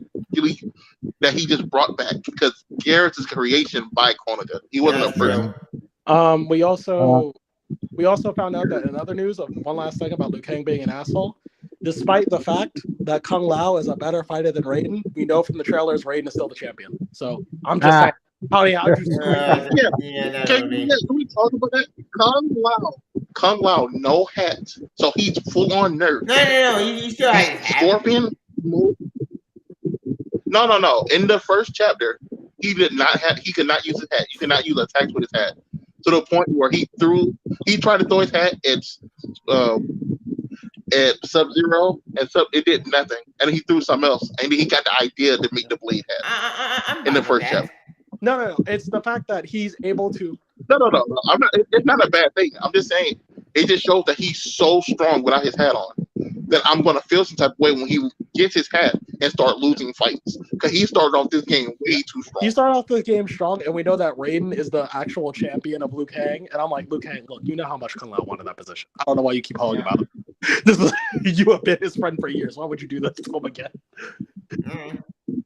he just brought back because Garrus is creation by Chronica. He wasn't a person. We also found out that in other news of one last thing about Liu Kang being an asshole, despite the fact that Kung Lao is a better fighter than Raiden, we know from the trailers Raiden is still the champion. So I'm just saying. How you screw that? Can we talk about that? Kung Lao, no hat, so he's full on nerd. No. He still has his hat. Scorpion. No. In the first chapter, he did not have. He could not use his hat. You could not use attacks with his hat. To the point where he tried to throw his hat at Sub-Zero, and it did nothing. And he threw something else, and he got the idea to make the blade hat in the first chapter. No. It's the fact that he's able to. No. I'm not. It's not a bad thing. I'm just saying it just shows that he's so strong without his hat on that I'm gonna feel some type of way when he gets his hat and start losing fights because he started off this game way too strong. He started off this game strong, and we know that Raiden is the actual champion of Liu Kang. And I'm like, Liu Kang, look, you know how much Kung Lao wanted that position. I don't know why you keep calling about it. You have been his friend for years. Why would you do this to him again?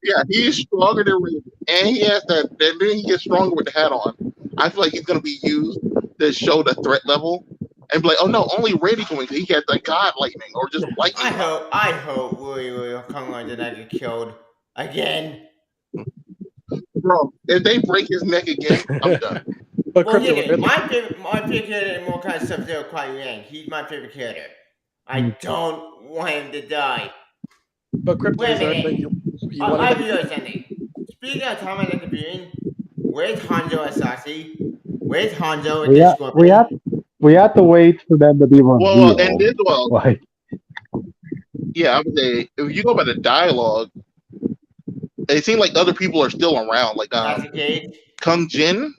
Yeah, he's stronger than Raiden, and he has that. And then he gets stronger with the hat on. I feel like he's gonna be used to show the threat level. And be like, oh no, only Raiden can win because he has the God lightning or just lightning. I hope Kung Lao did not get killed again. Bro, if they break his neck again, I'm done. But my favorite character in Mortal Kombat Sub-Zero, Kuai Liang. He's my favorite character. I don't want him to die. But Crypto, is there anything you want to do something? Speaking of time at the beginning, where's Hanzo Asasi? Where's Hanzo and the Scorpion? We have to wait for them to be revealed. Yeah, I would say if you go by the dialogue, it seems like other people are still around. Like Kung Jin.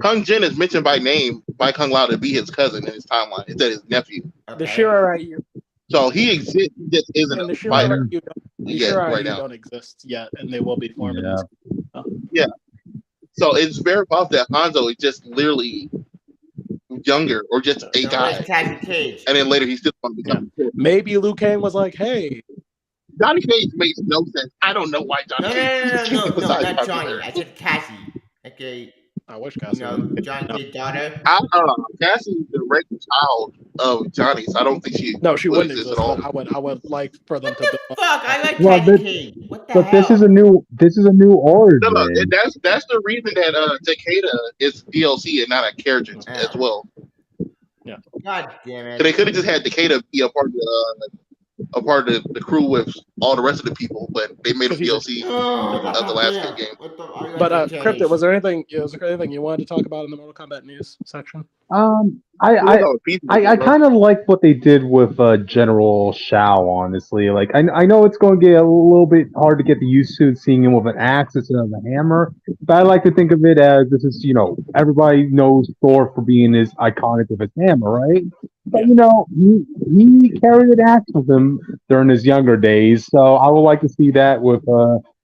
Kung Jin is mentioned by name by Kung Lao to be his cousin in his timeline. It's his nephew. The Shira right here. So he exists. He just isn't a fighter. The Shira right now don't exist yet, and they will be forming. Yeah. So it's very possible that Hanzo is just literally younger or just a guy, and then later he's still going to become. Maybe Liu Kang was like, "Hey, Johnny Cage makes no sense. I don't know why Johnny Cage. No, not Johnny. I said Cassie. Okay. I wish Cassie. Johnny Cage's daughter. Cassie's the direct child of Johnny, so I don't think she. No, she wouldn't exist at all. I would like for them to. Fuck! I like Cassie Cage. What the hell? But this is a new origin. No, that's the reason that Takeda is DLC and not a character as well. Yeah. God damn it! So they could have just had Takeda be a part of the crew with all the rest of the people, but they made a DLC of the last game. But Crypto, was there anything you wanted to talk about in the Mortal Kombat news section? I kind of like what they did with General Shao. Honestly, like I know it's going to get a little bit hard to get used to seeing him with an axe instead of a hammer, but I like to think of it as this is everybody knows Thor for being as iconic with his hammer, right? But he carried an axe with him during his younger days, so I would like to see that with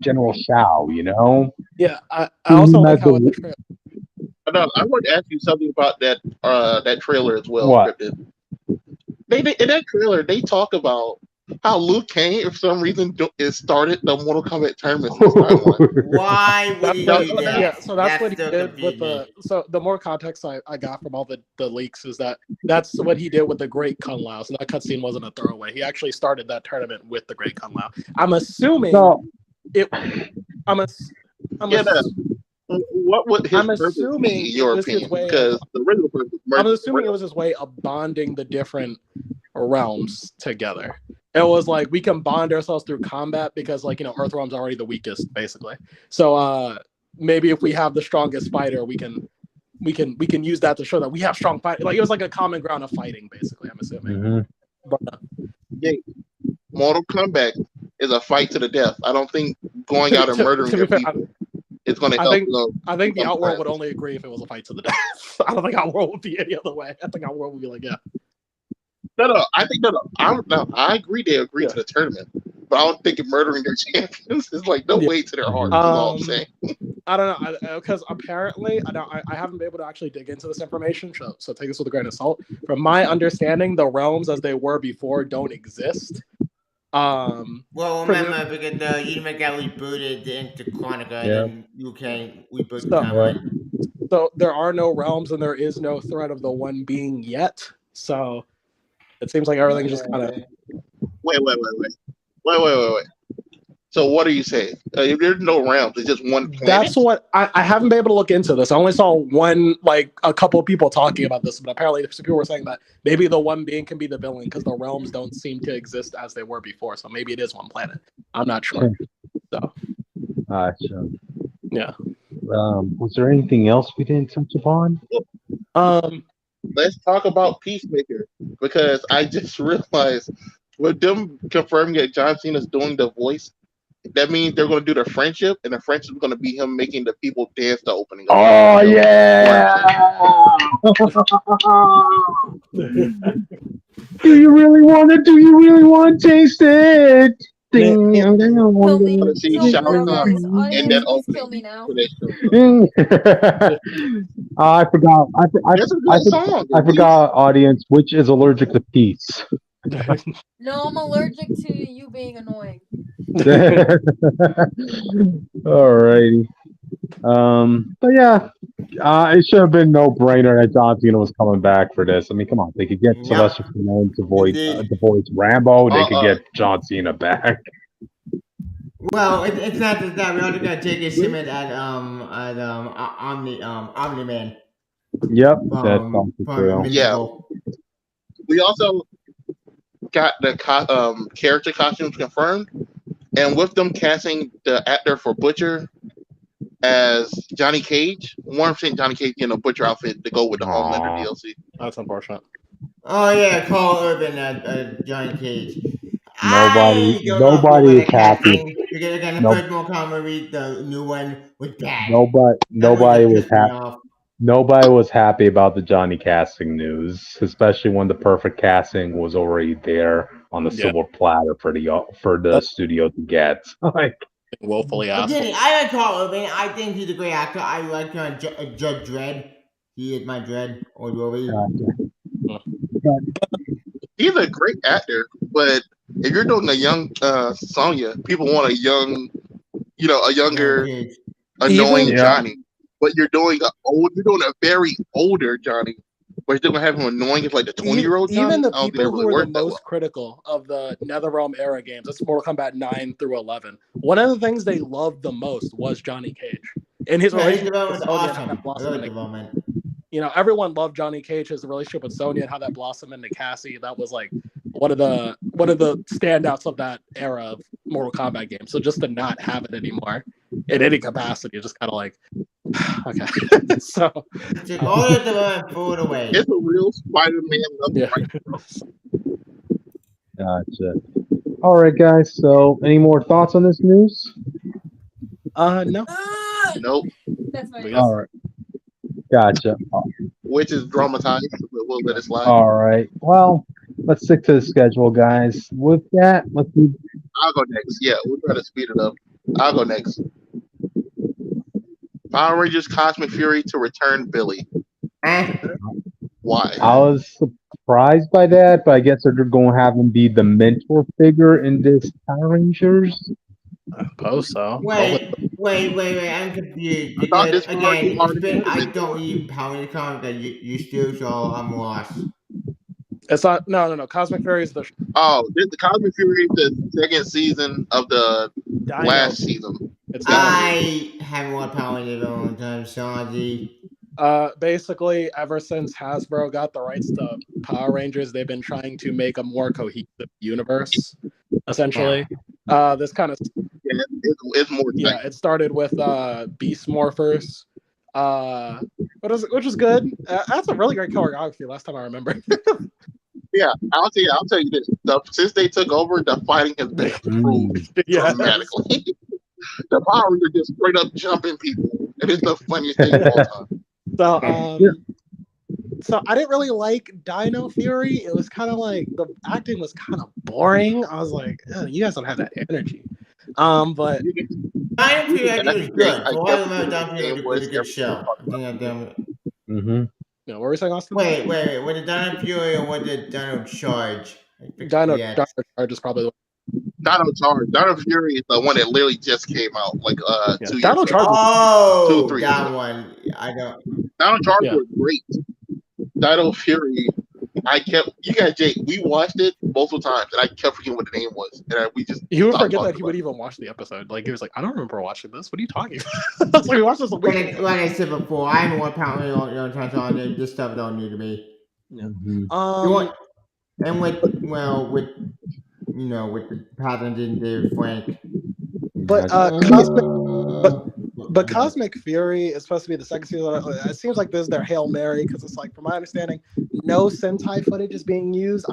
General Shao. Yeah, I also like how in the trailer. I want to ask you something about that trailer as well. What? In that trailer, they talk about how Liu Kang, for some reason, started the Mortal Kombat tournament. Why would he do that? Yeah, so that's what he did with the. So the more context I got from all the leaks is that's what he did with the Great Kung Lao. So that cutscene wasn't a throwaway. He actually started that tournament with the Great Kung Lao. I'm assuming What would his purpose be, in your opinion? Because the original purpose. I'm assuming it was his way of bonding the different realms together. It was like we can bond ourselves through combat because, Earthrealm's already the weakest, basically. So maybe if we have the strongest fighter, we can use that to show that we have strong fight. Like it was like a common ground of fighting, basically. I'm assuming. Mortal Kombat is a fight to the death. I don't think going out and murdering your people. It's going to help. I think the Outworld would only agree if it was a fight to the death. I don't think Outworld would be any other way. I think Outworld would be like, yeah. No. I think I agree. They agree to the tournament, but I don't think murdering their champions is like no way to their heart. That's all I'm saying. I don't know because apparently I haven't been able to actually dig into this information. So take this with a grain of salt. From my understanding, the realms as they were before don't exist. Well, remember because the Unimate got rebooted into Chronica and you can reboot the timeline. So there are no realms and there is no threat of the one being yet. So it seems like everything's just kind of. Wait. So what are you saying? If there's no realms, it's just one planet. That's what I haven't been able to look into this. I only saw a couple of people talking about this, but apparently some people were saying that maybe the one being can be the villain because the realms don't seem to exist as they were before. So maybe it is one planet. I'm not sure. So, Gotcha. Yeah. Was there anything else we didn't touch upon? Let's talk about Peacemaker, because I just realized with them confirming that John Cena's doing the voice, that means they're going to do the friendship, and the friendship is going to be him making the people dance to opening. Oh yeah! Do you really want to? Do you really want to taste it? Ding, Kill me. See Kill me Shao now, Kahn guys. in that Audience, please opening kill me now. for that show. I forgot. That's a good song. I forgot, audience, which is allergic to peace. No, I'm allergic to you being annoying. Alrighty. But yeah, it should have been no brainer that John Cena was coming back for this. I mean, come on, they could get Sylvester Stallone to voice Rambo. They could get John Cena back. Well, it's not just that. We also got J.K. Simmons at Omni-Man. Yep, that's also true. Yeah. We also got the character costumes confirmed, and with them casting the actor for Butcher as Johnny Cage, 100% Johnny Cage in a Butcher outfit to go with the Homelander DLC. That's unfortunate. Oh yeah, Carl Urban, Johnny Cage. Nobody is happy. Because again, the first Mortal Kombat movie, the new one, was bad. Nobody was happy. Nobody was happy about the Johnny casting news, especially when the perfect casting was already there on the silver platter for the studio to get. Like, woefully asked. I like Carl Urban. I think he's a great actor. I like Judge Dredd. He is my Dredd or Rory. He's a great actor, but if you're doing a young Sonya, people want a younger, annoying Johnny. But you're doing a very older Johnny. But you're still gonna have him annoying as like the 20-year-old Johnny. Even the people who were the most critical of the NetherRealm era games, that's Mortal Kombat 9 through 11. One of the things they loved the most was Johnny Cage. And his relationship with Sonya awesome. You know, everyone loved Johnny Cage, his relationship with Sonya and how that blossomed into Cassie. That was like one of the standouts of that era of Mortal Kombat games. So just to not have it anymore in any capacity, just kind of like, okay. So all of them throw it away. It's a real Spider-Man love. Yeah. Gotcha. All right, guys. So, any more thoughts on this news? No. Nope. That's fine. All right. Gotcha. Which is dramatized, but we'll let it slide. All right. Well, let's stick to the schedule, guys. With that, let's do. I'll go next. Yeah, we'll try to speed it up. I'll go next. Power Rangers Cosmic Fury to return Billy. Why? I was surprised by that, but I guess they're going to have him be the mentor figure in this Power Rangers. I suppose so. Wait. I'm confused. Because, again, I don't read Power Rangers comics that you still, so I'm lost. It's not. No. Cosmic Fury is the. The Cosmic Fury is the second season of the last season. I haven't watched Power Rangers in a long time. Sorry. Basically, ever since Hasbro got the rights to Power Rangers, they've been trying to make a more cohesive universe. Essentially, this kind of it's more. Yeah, it started with Beast Morphers, which is good. That's a really great choreography. Last time I remember. Yeah, I'll tell you this. Since they took over, the fighting has been improved dramatically. The Power Rangers just straight up jumping people. It is the funniest thing of all time. So I didn't really like Dino Fury. It was kind of like the acting was kind of boring. I was like, you guys don't have that energy. But Dino Fury I think was good. For all I remember, Dino Fury was a good show. Mm-hmm. No, what were we saying, Austin? Wait. Was it Dino Fury or was it Dino Charge? Dino Charge is probably the Dino Charge. Dino Fury is the one that literally just came out, like 2 years Dino ago. Charge. 2 or 3 that years one. I don't. Dino Charge was great. Dino Fury You guys, Jake, we watched it multiple times, and I kept forgetting what the name was, and we just. You would forget that he would even watch the episode. Like he was like, I don't remember watching this. What are you talking about? So we watched this a week ago. Like I said before, I haven't watched Power Rangers on this stuff don't need to be. Yeah. And with with Paladin and Dave Frank. But Cosmic Fury is supposed to be the second season. It seems like this is their Hail Mary because it's like, from my understanding, no Sentai footage is being used.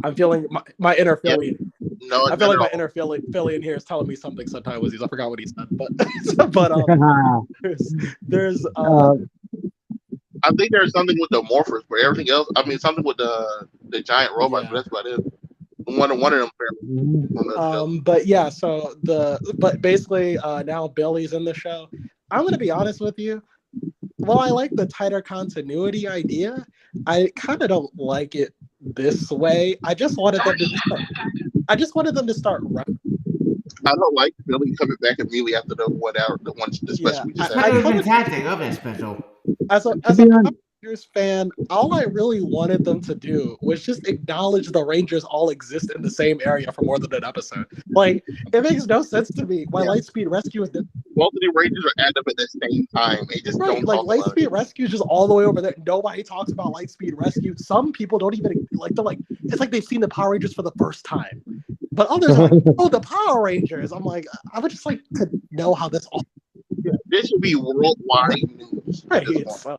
I'm feeling my inner Philly. No, I feel like my inner Philly in here is telling me something Sentai was used. I forgot what he said, but there's I think there's something with the morphers, but everything else. I mean, something with the giant robots. But that's about it. One of them. But yeah, but basically now Billy's in the show. I'm gonna be honest with you. While I like the tighter continuity idea, I kind of don't like it this way. I just wanted them to start running. I don't like Billy coming back immediately after the special we just had. I love that special. As a Rangers fan, all I really wanted them to do was just acknowledge the Rangers all exist in the same area for more than an episode. Like, it makes no sense to me why Lightspeed Rescue is both of the Rangers are at them at the same time. They just don't like talk Lightspeed Rescue is just all the way over there. Nobody talks about Lightspeed Rescue. Some people don't even it's like they've seen the Power Rangers for the first time. But others are like, oh, the Power Rangers. I'm like, I would just like to know how this all. This should be worldwide news. Right. So,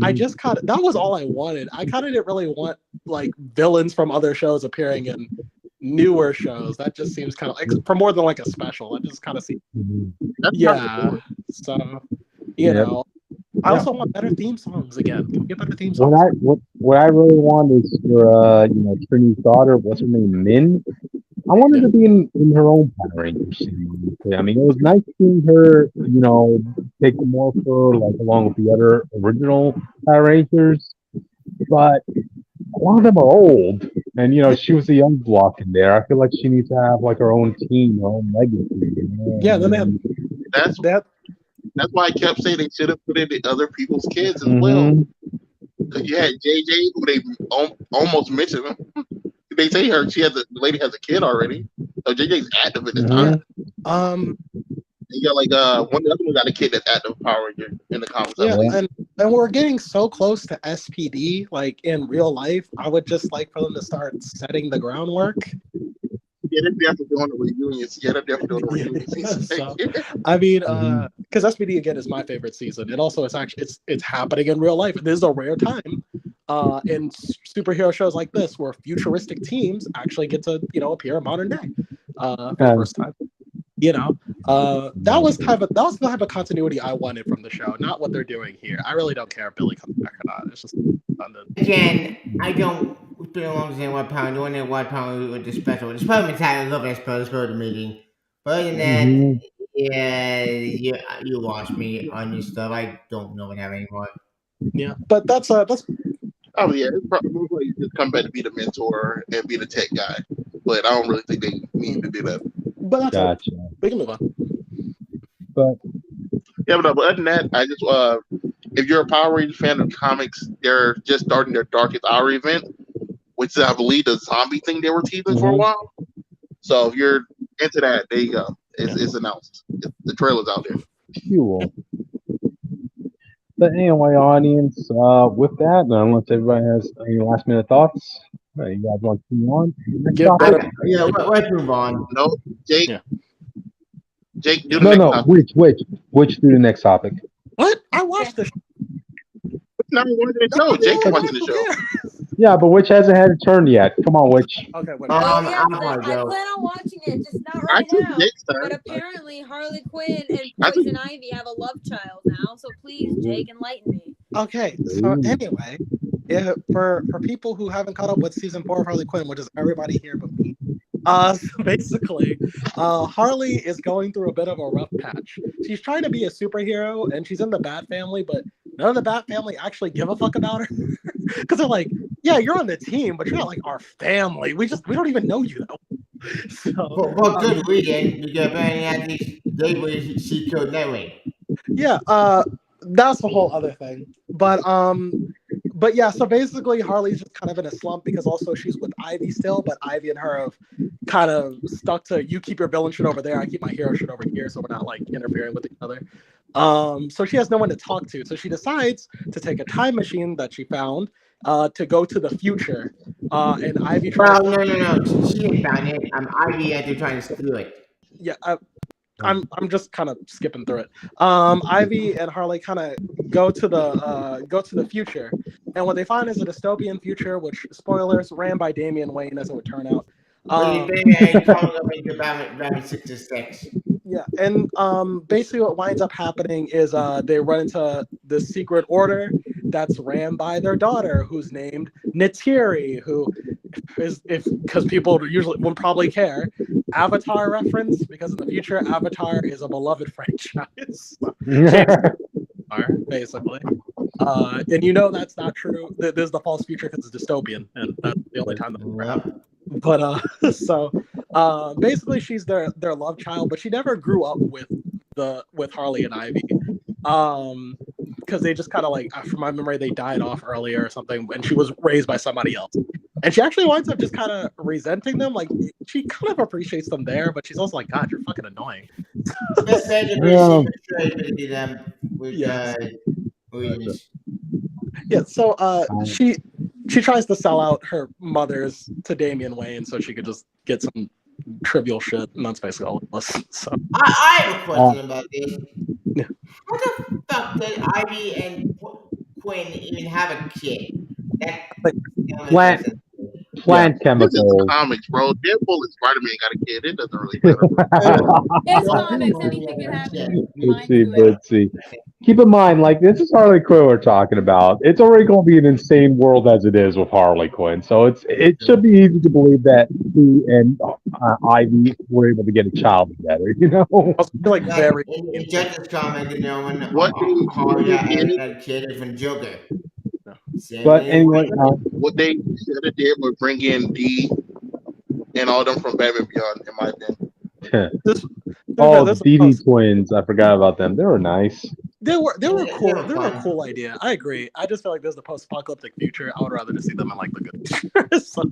I just that was all I wanted. I kind of didn't really want like villains from other shows appearing in newer shows. That just seems kind of like, for more than like a special. That just kind of seems. So you know, I also want better theme songs again. Can we get better theme songs? What I really want is for Trini's daughter. What's her name? Min. I wanted to be in her own Power Rangers scene. I mean, it was nice seeing her, take the morpher along with the other original Power Rangers, but a lot of them are old, and she was the young block in there. I feel like she needs to have her own team, her own legacy. Yeah, then they have That's why I kept saying they should have put in the other people's kids as well. Because you had JJ, who they almost mentioned him. They say the lady has a kid already, so JJ's active at this time. You got one of the other ones got a kid that's active Power Ranger in the comics. Yeah, and we're getting so close to SPD, like in real life. I would just like for them to start setting the groundwork. Yeah, they're definitely doing the reunions. So, I mean, because SPD again is my favorite season. It also it's happening in real life. This is a rare time in superhero shows like this where futuristic teams actually get to appear in modern day for the first time. That was the type of continuity I wanted from the show, not what they're doing here. I really don't care if Billy comes back or not. It's just again, I don't feel understand what Power doing and what Power with the special. The special mentality, I love that special the meeting. But other than that, you lost me on your stuff. I don't know what happened anymore. Yeah, but that's. Oh yeah, it's probably just come back to be the mentor and be the tech guy, but I don't really think they need to do that. But that's gotcha. We can move on. But other than that, I just if you're a Power Rangers fan of comics, they're just starting their Darkest Hour event, which is, I believe, the zombie thing they were teasing for a while. So if you're into that, there you go. It's announced. The trailer's out there. Cool. But anyway, audience, with that, unless everybody has any last minute thoughts, you guys want to move on? Let's move on. No, Jake. Yeah. Jake, do the next topic. Which do the next topic? What? I watched the No, watching the show. Jake watching the show. Yeah, but Witch hasn't had a turn yet. Come on, Witch. Okay, whatever. I plan on watching it, just not right now. But apparently, Harley Quinn and Poison Ivy have a love child now. So please, Jake, enlighten me. Okay, so anyway, for people who haven't caught up with season 4 of Harley Quinn, which is everybody here but me, so basically, Harley is going through a bit of a rough patch. She's trying to be a superhero, and she's in the Bat family, but none of the Bat family actually give a fuck about her. Because they're like, yeah, you're on the team, but you're not like our family. We don't even know you though. So, well, good reason, because apparently she killed that way. Yeah, that's a whole other thing. But but yeah, so basically Harley's just kind of in a slump because also she's with Ivy still, but Ivy and her have kind of stuck to you keep your villain shit over there, I keep my hero shit over here, so we're not like interfering with each other. So she has no one to talk to, so she decides to take a time machine that she found to go to the future. And Ivy tries. Well, no. She ain't found it. Ivy had to try to steal it. Yeah, I'm just kind of skipping through it. Ivy and Harley kind of go to the future, and what they find is a dystopian future, which spoilers ran by Damian Wayne, as it would turn out. What do you think? Coming up into Batman 66. Yeah, and basically what winds up happening is they run into the secret order that's ran by their daughter, who's named Neytiri, who is because people usually wouldn't probably care. Avatar reference, because in the future Avatar is a beloved franchise. Basically. And you know that's not true. There's the false future because it's dystopian, and that's the only time that will happen. But so basically she's their love child, but she never grew up with Harley and Ivy. Because they just kind of like, from my memory, they died off earlier or something, and she was raised by somebody else. And she actually winds up just kind of resenting them. Like, she kind of appreciates them there, but she's also like, God, you're fucking annoying. Yeah, so she tries to sell out her mother's to Damian Wayne so she could just get some trivial shit, and that's basically all it was. So I have a question about this. Yeah. How the fuck did Ivy and Quinn even have a kid? Plant chemicals. Comics, bro. Deadpool and Spider-Man got a kid. It doesn't really matter. It's comics. Anything can happen. Let's see. Keep in mind, like, this is Harley Quinn we're talking about. It's already going to be an insane world as it is with Harley Quinn, so it should be easy to believe that he and Ivy were able to get a child together. You know, like very. In Justice comic, you know, when Harley had a kid from Joker. But anyway, what they should have did was bring in D and all them from Batman Beyond, in my opinion. The DD twins, I forgot about them. They were nice. They were cool. They were a cool idea. I agree. I just feel like this is the post-apocalyptic future. I would rather just see them in like the good future. So,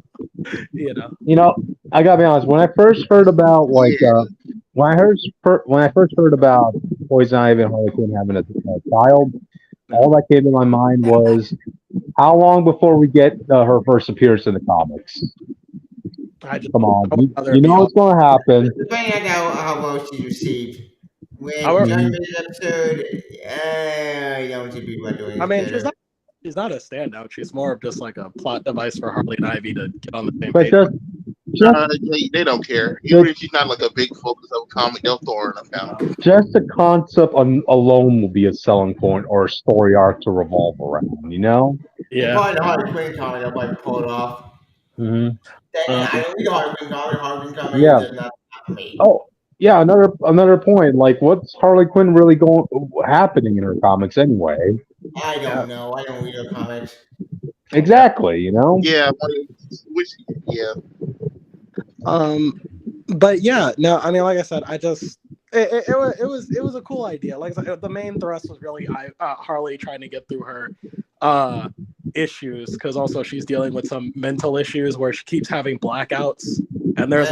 you know, I gotta be honest. When I first heard about when I first heard about Poison Ivy and Harley Quinn having a child, all that came to my mind was, how long before we get her first appearance in the comics? Come on, you know what's going to happen. Depending on how well she received. When during this episode, I don't see people doing. I mean, she's not a standout. She's more of just like a plot device for Harley and Ivy to get on the same page. They don't care. Even if she's not like a big focus of a comic, they'll throw her in a panel. Just the concept alone will be a selling point or a story arc to revolve around, you know? Yeah. Probably the Harley Quinn comic, they'll probably pull it off. Mm-hmm. I don't read Harley Quinn comic. Yeah. Does not for me. Oh, yeah. Another point. Like, what's Harley Quinn really happening in her comics anyway? I don't know. I don't read her comics. Exactly. You know. Yeah. But yeah, no. I mean, like I said, it was a cool idea. Like I said, the main thrust was really Harley trying to get through her issues, because also she's dealing with some mental issues where she keeps having blackouts, and there's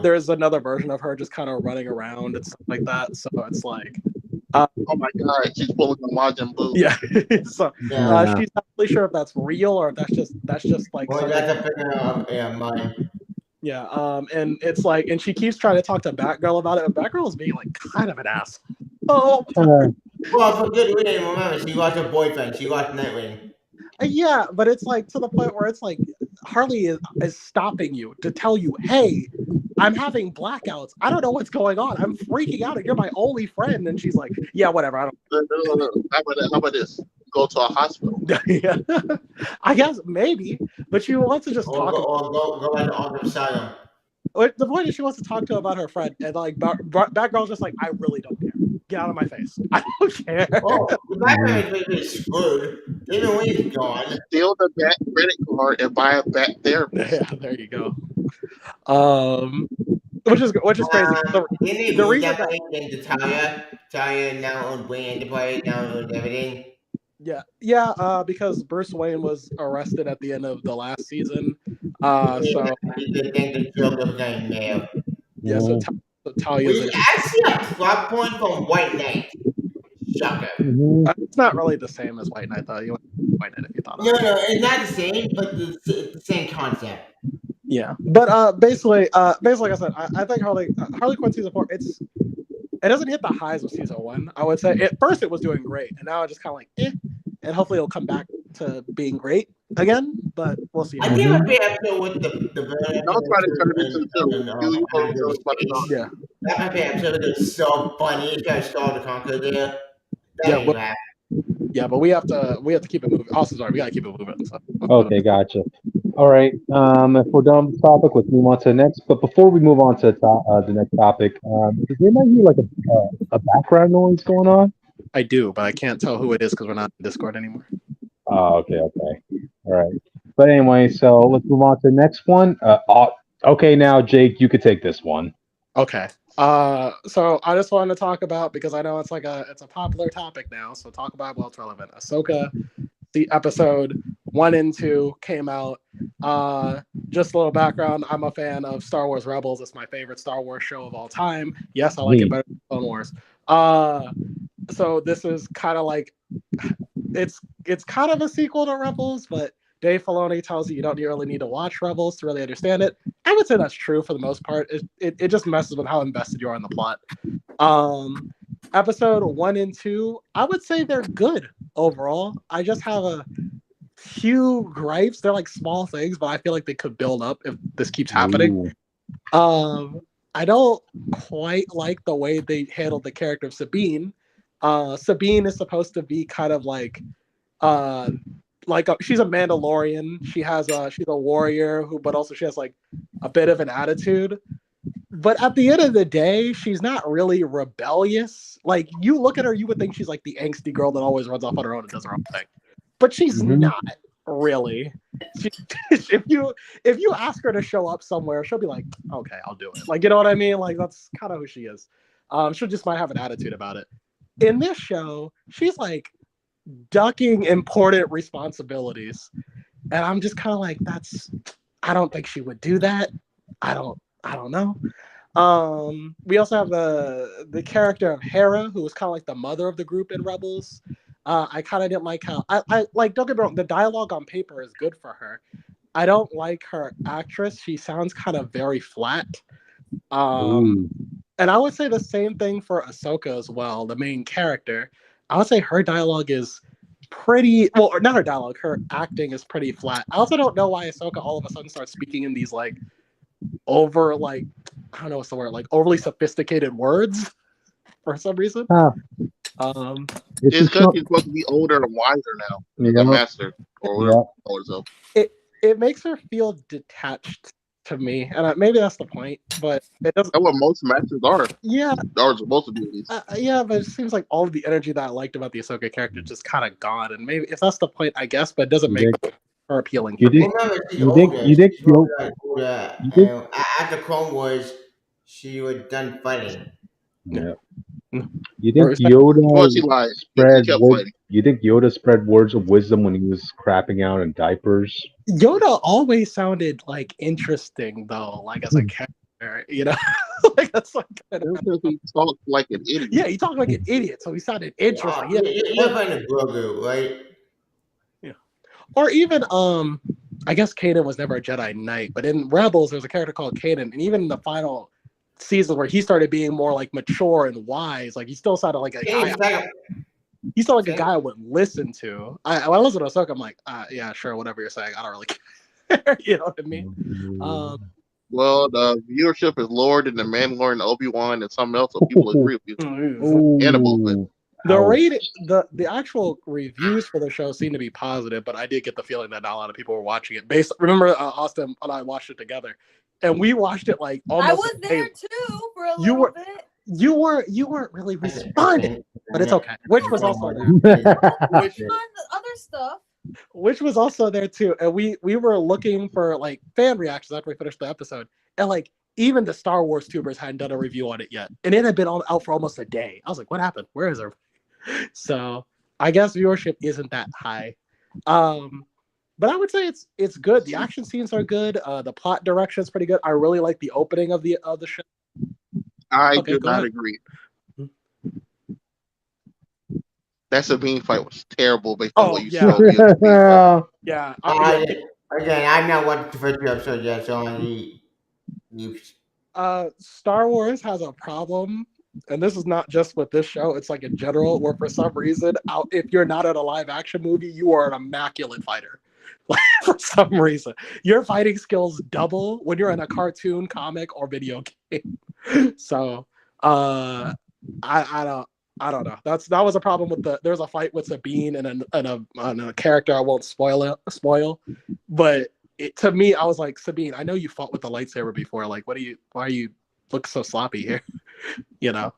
there's another version of her just kind of running around and stuff like that. So it's like, oh my God, she's pulling the Majin Buu. Yeah. So she's not really sure if that's real or if that's just like. Well, that's mine. Yeah, and it's like, and she keeps trying to talk to Batgirl about it, and Batgirl is being like kind of an ass. Oh. Well, for good reason. Remember, she lost her boyfriend. She lost Nightwing. Yeah, but it's like to the point where it's like Harley is stopping you to tell you, hey, I'm having blackouts. I don't know what's going on. I'm freaking out. You're my only friend. And she's like, yeah, whatever. I don't. No. How about this? Go to a hospital. Yeah. I guess maybe, but she wants to just talk. Go back to Arkham Asylum. The point is, she wants to talk to him about her friend, and like Batgirl's just like, I really don't care. Get out of my face. I don't care. Oh, the Batman is screwed. Even when he's gone. Steal the Bat credit card and buy a Bat therapy. Yeah, there you go. which is crazy. The reason that Talia now owns Wayne Enterprise, now owns everything. Yeah, because Bruce Wayne was arrested at the end of the last season. So Talia's we actually a plot point from White Knight. Shocker. It's not really the same as White Knight, though. You White Knight if you thought. No, it's not the same, but it's the same concept. Yeah, but basically, like I said, I think Harley Quinn season 4, it doesn't hit the highs of season 1. I would say at first it was doing great, and now it's just kind of like and hopefully it'll come back to being great again. But we'll see. I think it'll be episode with the I'll try to turn it into the yeah. That episode is so funny. It's got Star the Conqueror there. Yeah, but we have to keep it moving. Also, sorry, we gotta keep it moving. So. Okay, gotcha. All right. If we're done with the topic, let's move on to the next. But before we move on to the next topic, does anybody hear like a background noise going on? I do, but I can't tell who it is because we're not in Discord anymore. Oh, okay. All right. But anyway, so let's move on to the next one. Okay, now Jake, you could take this one. Okay. So I just wanted to talk about, because I know it's a popular topic now, so talk about while it's relevant. Ahsoka, the episode 1 and 2 came out. Just a little background. I'm a fan of Star Wars Rebels. It's my favorite Star Wars show of all time. Yes, I like it better than Clone Wars. So this is kind of like it's kind of a sequel to Rebels, but Dave Filoni tells you don't really need to watch Rebels to really understand it. I would say that's true for the most part. It just messes with how invested you are in the plot. Episode 1 and 2, I would say they're good overall. I just have a few gripes. They're like small things, but I feel like they could build up if this keeps happening. I don't quite like the way they handled the character of Sabine. Sabine is supposed to be kind of like she's a Mandalorian. She's a warrior but also she has like a bit of an attitude. But at the end of the day, she's not really rebellious. Like, you look at her, you would think she's like the angsty girl that always runs off on her own and does her own thing. But she's not really. If you ask her to show up somewhere, she'll be like, okay, I'll do it. Like, you know what I mean? Like, that's kind of who she is. She'll just might have an attitude about it. In this show, she's like ducking important responsibilities. And I'm just kind of like, I don't think she would do that. I don't know. We also have the character of Hera, who was kind of like the mother of the group in Rebels. I kind of didn't like how I like, don't get me wrong, the dialogue on paper is good for her. I don't like her actress. She sounds kind of very flat. And I would say the same thing for Ahsoka as well, the main character. I would say her dialogue is pretty, well, not her dialogue, her acting is pretty flat. I also don't know why Ahsoka all of a sudden starts speaking in these like over, like, I don't know what's the word, like overly sophisticated words for some reason. It's because he's supposed to be older and wiser now. The master or whatever. So it makes her feel detached to me, and maybe that's the point, but it doesn't. That's what most masters are. Yeah, are supposed to be at least. Yeah, but it seems like all of the energy that I liked about the Ahsoka character is just kind of gone, and maybe if that's the point, I guess, but it doesn't make her appealing. You think after Clone Wars, she was done fighting. Yeah. You think Yoda spread words of wisdom when he was crapping out in diapers? Yoda always sounded like interesting though, like as a character, you know. Like that's like he talked like an idiot. Yeah, he talked like an idiot, so he sounded interesting. You're playing a Grogu, right? Yeah. Or even I guess Kanan was never a Jedi Knight, but in Rebels there's a character called Kanan, and even in the final season where he started being more like mature and wise, like he still sounded like a guy. He sounded like a guy I would listen to. When I listen to Ahsoka, I'm like, yeah, sure, whatever you're saying. I don't really care. You know what I mean? Well, the viewership is lower than the Mandalorian, Obi-Wan, and something else, so people agree with you. And about the actual reviews for the show seem to be positive, but I did get the feeling that not a lot of people were watching it. Remember, Austin and I watched it together, and we watched it like almost. I was there too for a little bit. You weren't really responding, but it's okay. Which was also there. Which other stuff. Which was also there too, and we were looking for like fan reactions after we finished the episode, and like even the Star Wars tubers hadn't done a review on it yet, and it had been out for almost a day. I was like, what happened? Where is everybody? So I guess viewership isn't that high. But I would say it's good. The action scenes are good. The plot direction is pretty good. I really like the opening of the show. I do not agree. That Sabine fight was terrible based on what you showed me. Yeah. Again, I'm not watching the first episode yet, so Star Wars has a problem, and this is not just with this show, it's like in general, where for some reason, if you're not in a live action movie, you are an immaculate fighter. Like, for some reason, your fighting skills double when you're in a cartoon, comic, or video game. So, I don't know. That was a problem with there's a fight with Sabine and a character I won't spoil, but to me, I was like, Sabine, I know you fought with the lightsaber before. Like, why are you look so sloppy here? You know.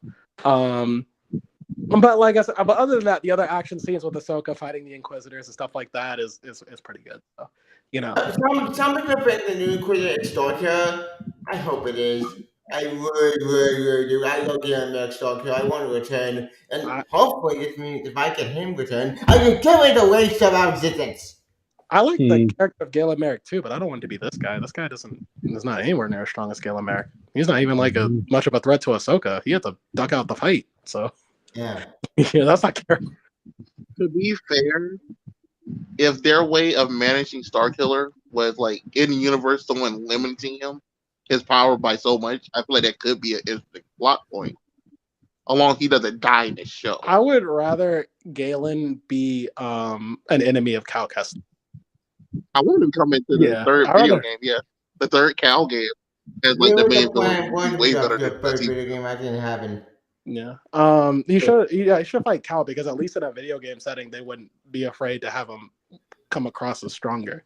But like I said, but other than that, the other action scenes with Ahsoka fighting the Inquisitors and stuff like that is pretty good. So, you know. Some people think the new Inquisitor is Stalker. I hope it is. I really do. I love Galen Merrick Stalker. I want to return, and hopefully this means if I get him return, I can kill it away from our existence. I like the character of Galen Merrick too, but I don't want to be this guy. This guy is not anywhere near as strong as Galen Merrick. He's not even like much of a threat to Ahsoka. He had to duck out the fight. So yeah, that's not character. To be fair, if their way of managing Starkiller was like in the universe, someone limiting his power by so much, I feel like that could be an interesting plot point. Along he doesn't die in this show. I would rather Galen be an enemy of Cal Kestis. I want him to come into the third video game, the third Cal game as like the main villain. Way better than the video game. I didn't happen. Yeah. He should fight Cal because at least in a video game setting, they wouldn't be afraid to have him come across as stronger.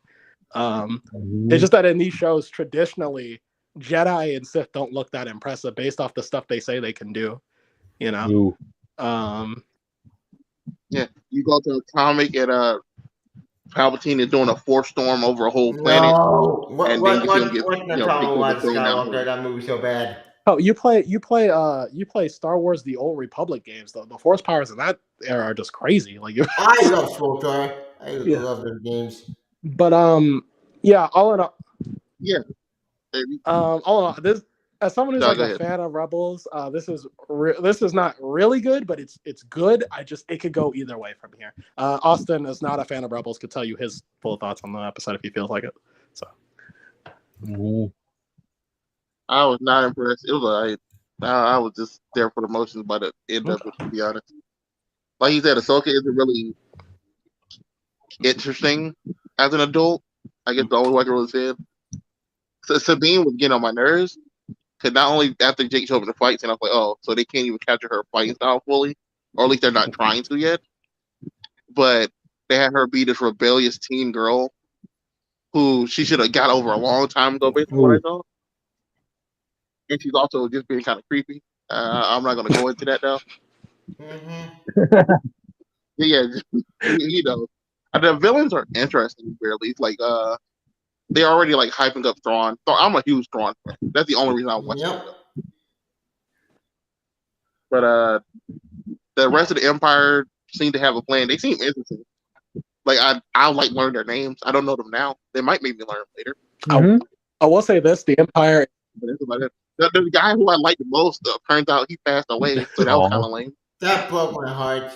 It's just that in these shows, traditionally, Jedi and Sith don't look that impressive based off the stuff they say they can do. You know. Yeah, you go to a comic and Palpatine is doing a force storm over a whole planet. No. That movie so bad. Oh, you play Star Wars: The Old Republic games though. The force powers in that era are just crazy. Like I love SWTOR. I love those games. But yeah, all in all, all in all, this as someone who's a fan of Rebels, this is not really good, but it's good. It could go either way from here. Austin is not a fan of Rebels. Could tell you his full thoughts on the episode if he feels like it. So. I was not impressed. It was I was just there for the motions by the end of it, to be honest. Like you said, Ahsoka isn't really interesting as an adult. I guess the only way I can really say it. So Sabine was getting on my nerves. Because not only after Jake showed up in the fights, and I was like, oh, so they can't even capture her fighting style fully, or at least they're not trying to yet. But they had her be this rebellious teen girl who she should have got over a long time ago, based on what I saw. And she's also just being kind of creepy. I'm not going to go into that now. Yeah, you know, the villains are interesting, at least. Like, they're already like hyping up Thrawn. So I'm a huge Thrawn fan. That's the only reason I watch it. But the rest of the Empire seem to have a plan. They seem interesting. Like I like learn their names. I don't know them now. They might make me learn them later. I will say this: the Empire. The guy who I like the most turns out he passed away, so that was kind of lame. That broke my heart.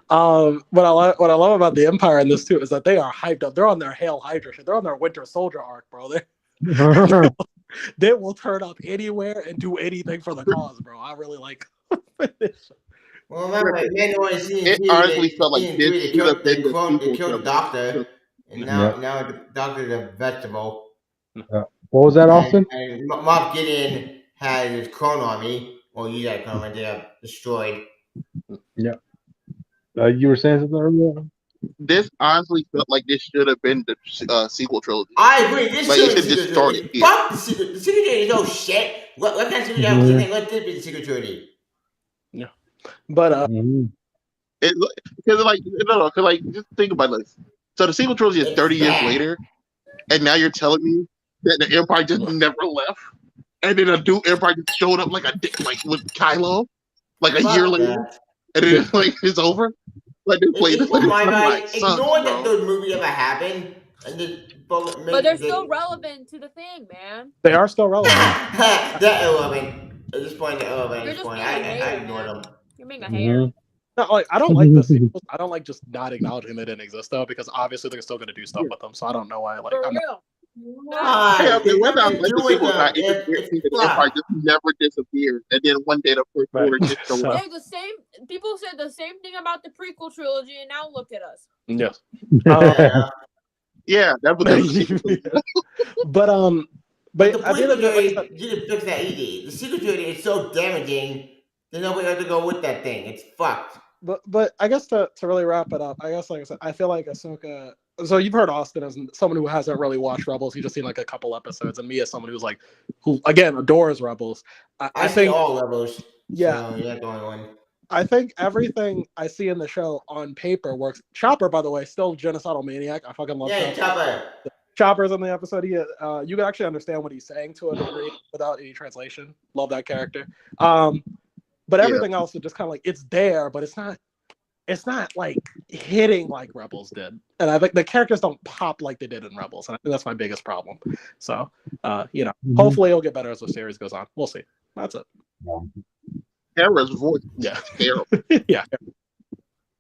What I love about the Empire in this too is that they are hyped up. They're on their Hail Hydra shit. They're on their Winter Soldier arc, bro. They will turn up anywhere and do anything for the cause, bro. I really like this. Well, remember, it honestly felt like they killed the Doctor, and now the Doctor's a vegetable. What was that, Austin? And Moff Gideon had his clone army. Well, you got a clone army. They got destroyed. Yeah. You were saying something earlier? This honestly felt like this should have been the sequel trilogy. I agree. This should have just started here. Fuck the sequel. The sequel trilogy is no shit. Let that sequel trilogy. Let this be the sequel trilogy. Yeah, but because just think about this. So the sequel trilogy is 30 years later, and now you're telling me that the Empire just never left, and then a dude Empire just showed up like with Kylo, like a year later, and then it's over. Like they played this like ignore that bro. those movies ever happened, and just but they're still relevant to the thing, man. They are still relevant. They're irrelevant. At this point, they're irrelevant. You're At this just point, being a hater, I ignore man. them. You're being a hater. No, like I don't like the sequels. I don't like just not acknowledging they didn't exist though, because obviously they're still going to do stuff with them. So I don't know why. Like, For I'm not, real. Whether I like the sequel or not, it's just weird It's that Empire just never disappears, and then one day the First Order just shows up. Hey, the same people said the same thing about the prequel trilogy, and now look at us. yes. Yeah, that's what they But the prequel trilogy didn't fix that either. The sequel trilogy is so damaging that nobody has to go with that thing. It's fucked. But I guess to really wrap it up, I guess like I said, I feel like Ahsoka. So you've heard Austin as someone who hasn't really watched Rebels. He's just seen like a couple episodes, and me as someone who again adores Rebels. I think all Rebels. Yeah, so the only one. I think everything I see in the show on paper works. Chopper, by the way, still genocidal maniac. I fucking love Chopper. Chopper's in the episode. You can actually understand what he's saying to a degree without any translation. Love that character. But everything else is just kind of like it's there, but it's not like hitting like Rebels did. And I think the characters don't pop like they did in Rebels. And I think that's my biggest problem. So, hopefully it'll get better as the series goes on. We'll see. That's it. Hera's voice is terrible. Yeah.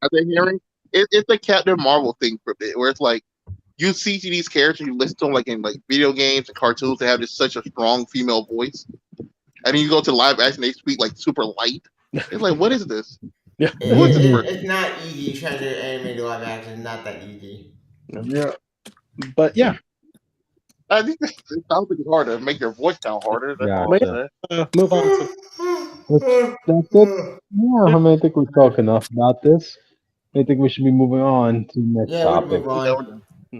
Are they hearing? It's a Captain Marvel thing for a bit, where it's like you see these characters, you listen to them like in like video games and cartoons, they have just such a strong female voice. And then you go to live action, they speak like super light. It's like, what is this? Yeah, it's not easy trying to animate live action. It's not that easy. Yeah, but yeah, I think it sounds like it's hard to make your voice sound harder. Move on. That's it. Yeah, I think we've talked enough about this. I think we should be moving on to the next topic.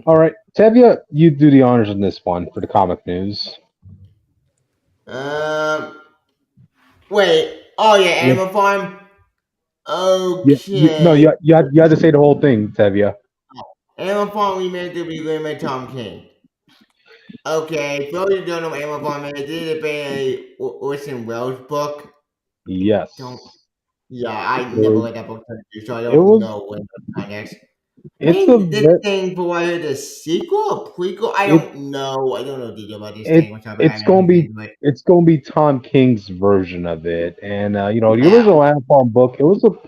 All right, Tevya, you do the honors on this one for the comic news. Wait. Oh yeah, Animal Farm. Okay. You had to say the whole thing, Tevya. Animal Farm remake to be written by Tom King. Okay, for those who don't know Animal Farm, it did a Orson Welles book. Yes. I never read that book, so I don't know what the context. This thing provided a sequel, a prequel. I don't know. I don't know detail about this thing. It's gonna be Tom King's version of it, and the original Animal Farm book. It was one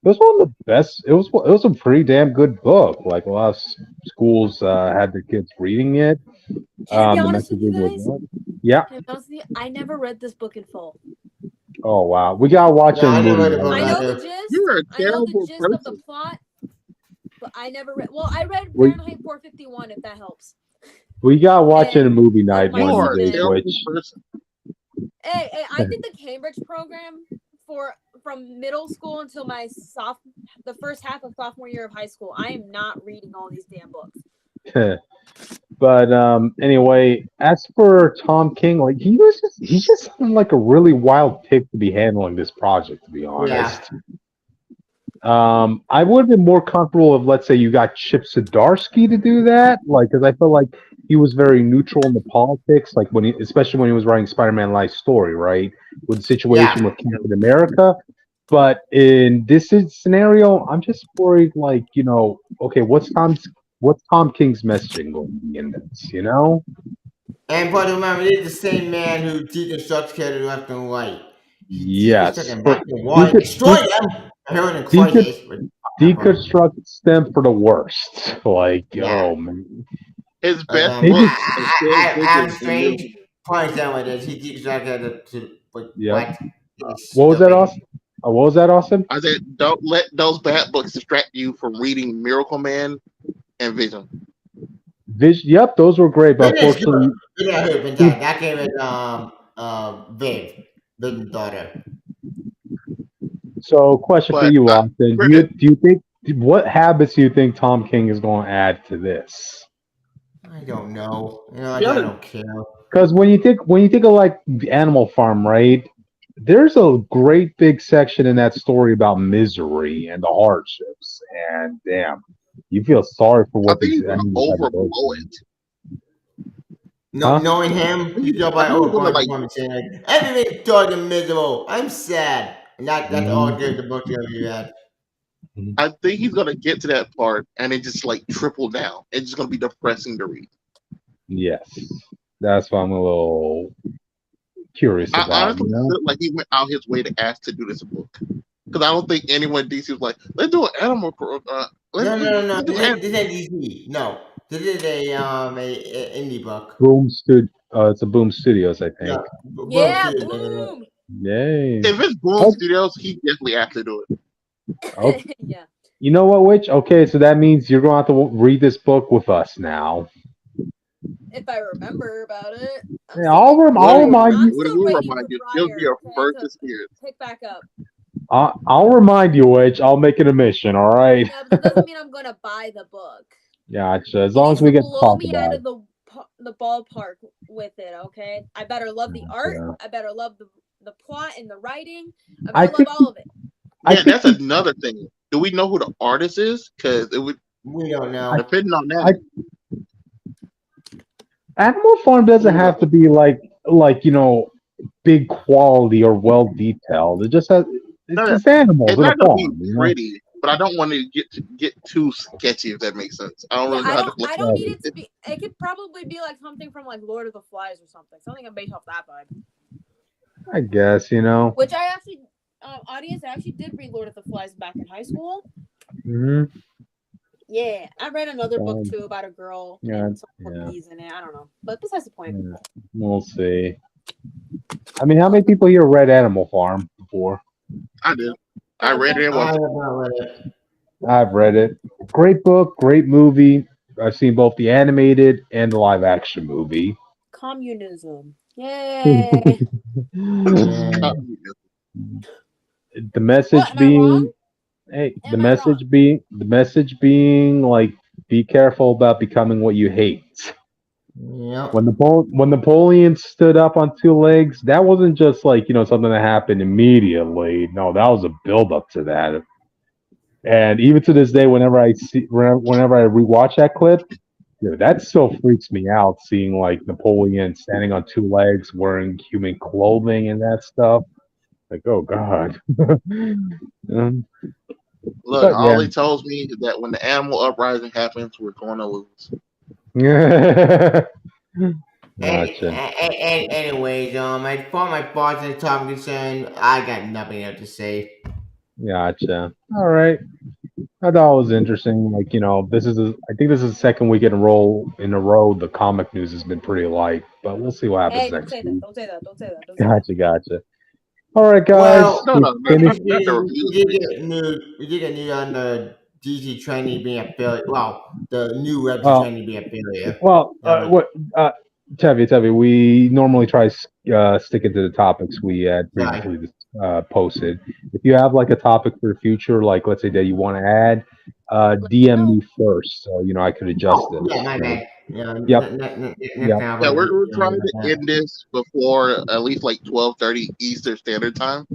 of the best. It was a pretty damn good book. Like a lot of schools had their kids reading it. Can I be honest with you guys? Yeah. I never read this book in full. Oh wow, we gotta watch it. I know the gist. You're a terrible I know the gist person. of the plot, but I never read. Well, I read Fahrenheit 451, if that helps. We gotta watch it in a movie night one of these days. Hey, I did the Cambridge program from middle school until the first half of sophomore year of high school. I am not reading all these damn books. But anyway, as for Tom King, like he's just sounding like a really wild pick to be handling this project, to be honest. Yeah. I would have been more comfortable if, let's say, you got Chip Zdarsky to do that, like, because I feel like he was very neutral in the politics, like especially when he was writing Spider-Man Life Story, right, with the situation with Captain America. But in this scenario, I'm just worried, like, okay, what's Tom King's messaging going to be in this, And but remember, it is the same man who deconstructs characters left and right. Yes. Destroy them. Deconstructs them for the worst. Like, oh man. His best Adam Strange points down with this. He deconstructed to what? What was that, Austin? What was that, Austin? I said, don't let those bad books distract you from reading Miracle Man and Vision. Yep, those were great, but unfortunately, that came with Viv, Vivian's daughter. So, question for you, Austin: do you think what habits do you think Tom King is going to add to this? I don't know. I don't care. Because when you think of like Animal Farm, right? There's a great big section in that story about misery and the hardships, and damn. You feel sorry for what I think he's gonna overblow it. Knowing him, he's just I like, think he's oh, gonna going to like. come and say, like, everything's dark and miserable. I'm sad. And that's all Mhm. good the book's going to be at. I think he's gonna get to that part and it just like triple down. It's just gonna be depressing to read. Yes, that's what I'm a little curious I about. honestly You know? feel like he went out his way to ask to do this book because I don't think anyone in DC was like, let's do an animal. Let's No. do This animal. ain't DC. No. This is a indie book. It's a Boom Studios, I Yeah. think. Yeah, Studios making it. boom. Yay. If it's Boom Oh, Studios, he definitely has to do it. okay. Yeah. You know what, Witch? Okay, so that means you're going to have to read this book with us now. If I remember about it. Yeah, I'll remind I'm you. still We'll waiting remind for you. It'll be Briar, your okay, first to experience. pick back up. I'll remind you, Witch. I'll make it a mission. All right. Yeah, but that doesn't mean I'm gonna buy the book. Gotcha. As He long needs as we to get to blow talk me about out it. of the ballpark with it, okay? I better love the art. Yeah. I better love the plot and the writing. I I better love think. all of it. I Yeah, think. that's another thing. Do we know who the artist is? Because it would We don't know. depending on that. Animal Farm doesn't have to be like big quality or well detailed. It just has it's No, just animals it's in a not gonna be farm. pretty, but I don't want to get too sketchy if that makes sense. I don't Yeah, really know how to I look. don't need it to be. It could probably be like something from like Lord of the Flies or something. Something based off that vibe. I guess Which I actually, audience, I actually did read Lord of the Flies back in high school. hmm Yeah, I read another book too about a girl and some yeah. bees in it. I don't know, but besides the point. Yeah. We'll see. I mean, how many people here read Animal Farm before? I did. I read it I once. have not read it. I've read it. Great book, great movie. I've seen both the animated and the live action movie. Communism. Yay. Yeah. The message What, am I wrong? the Am I wrong? message being like, be careful about becoming what you hate. Yep. When Napoleon stood up on two legs, that wasn't just like something that happened immediately. No, that was a build up to that. And even to this day, whenever I rewatch that clip, that still freaks me out. Seeing like Napoleon standing on two legs, wearing human clothing and that stuff. Like, oh god. Look, But all yeah. he tells me is that when the animal uprising happens, we're going to lose. Gotcha. Anyways, as far as my thoughts on the topic concerned, I got nothing else to say. Gotcha. All right. I thought it was interesting. Like, I think this is the second week in a row the comic news has been pretty light, but we'll see what happens Hey, don't next say week. that. Don't say that. Don't say that. Don't say that. Gotcha. All right, guys. Well, No, no, we not Finished. the reviews. did get news on the DC training being a failure. Well, the new website Well, training being a failure. well, That was what, Tevi, we normally try sticking to the topics we had right. previously posted. If you have like a topic for the future, like let's say that you want to add, DM me first, so I could adjust Oh, it. yeah, my bad. Yeah, Yep. next time Yeah, I'm we're gonna trying do to that. end this before at least like 12:30 Eastern Standard Time.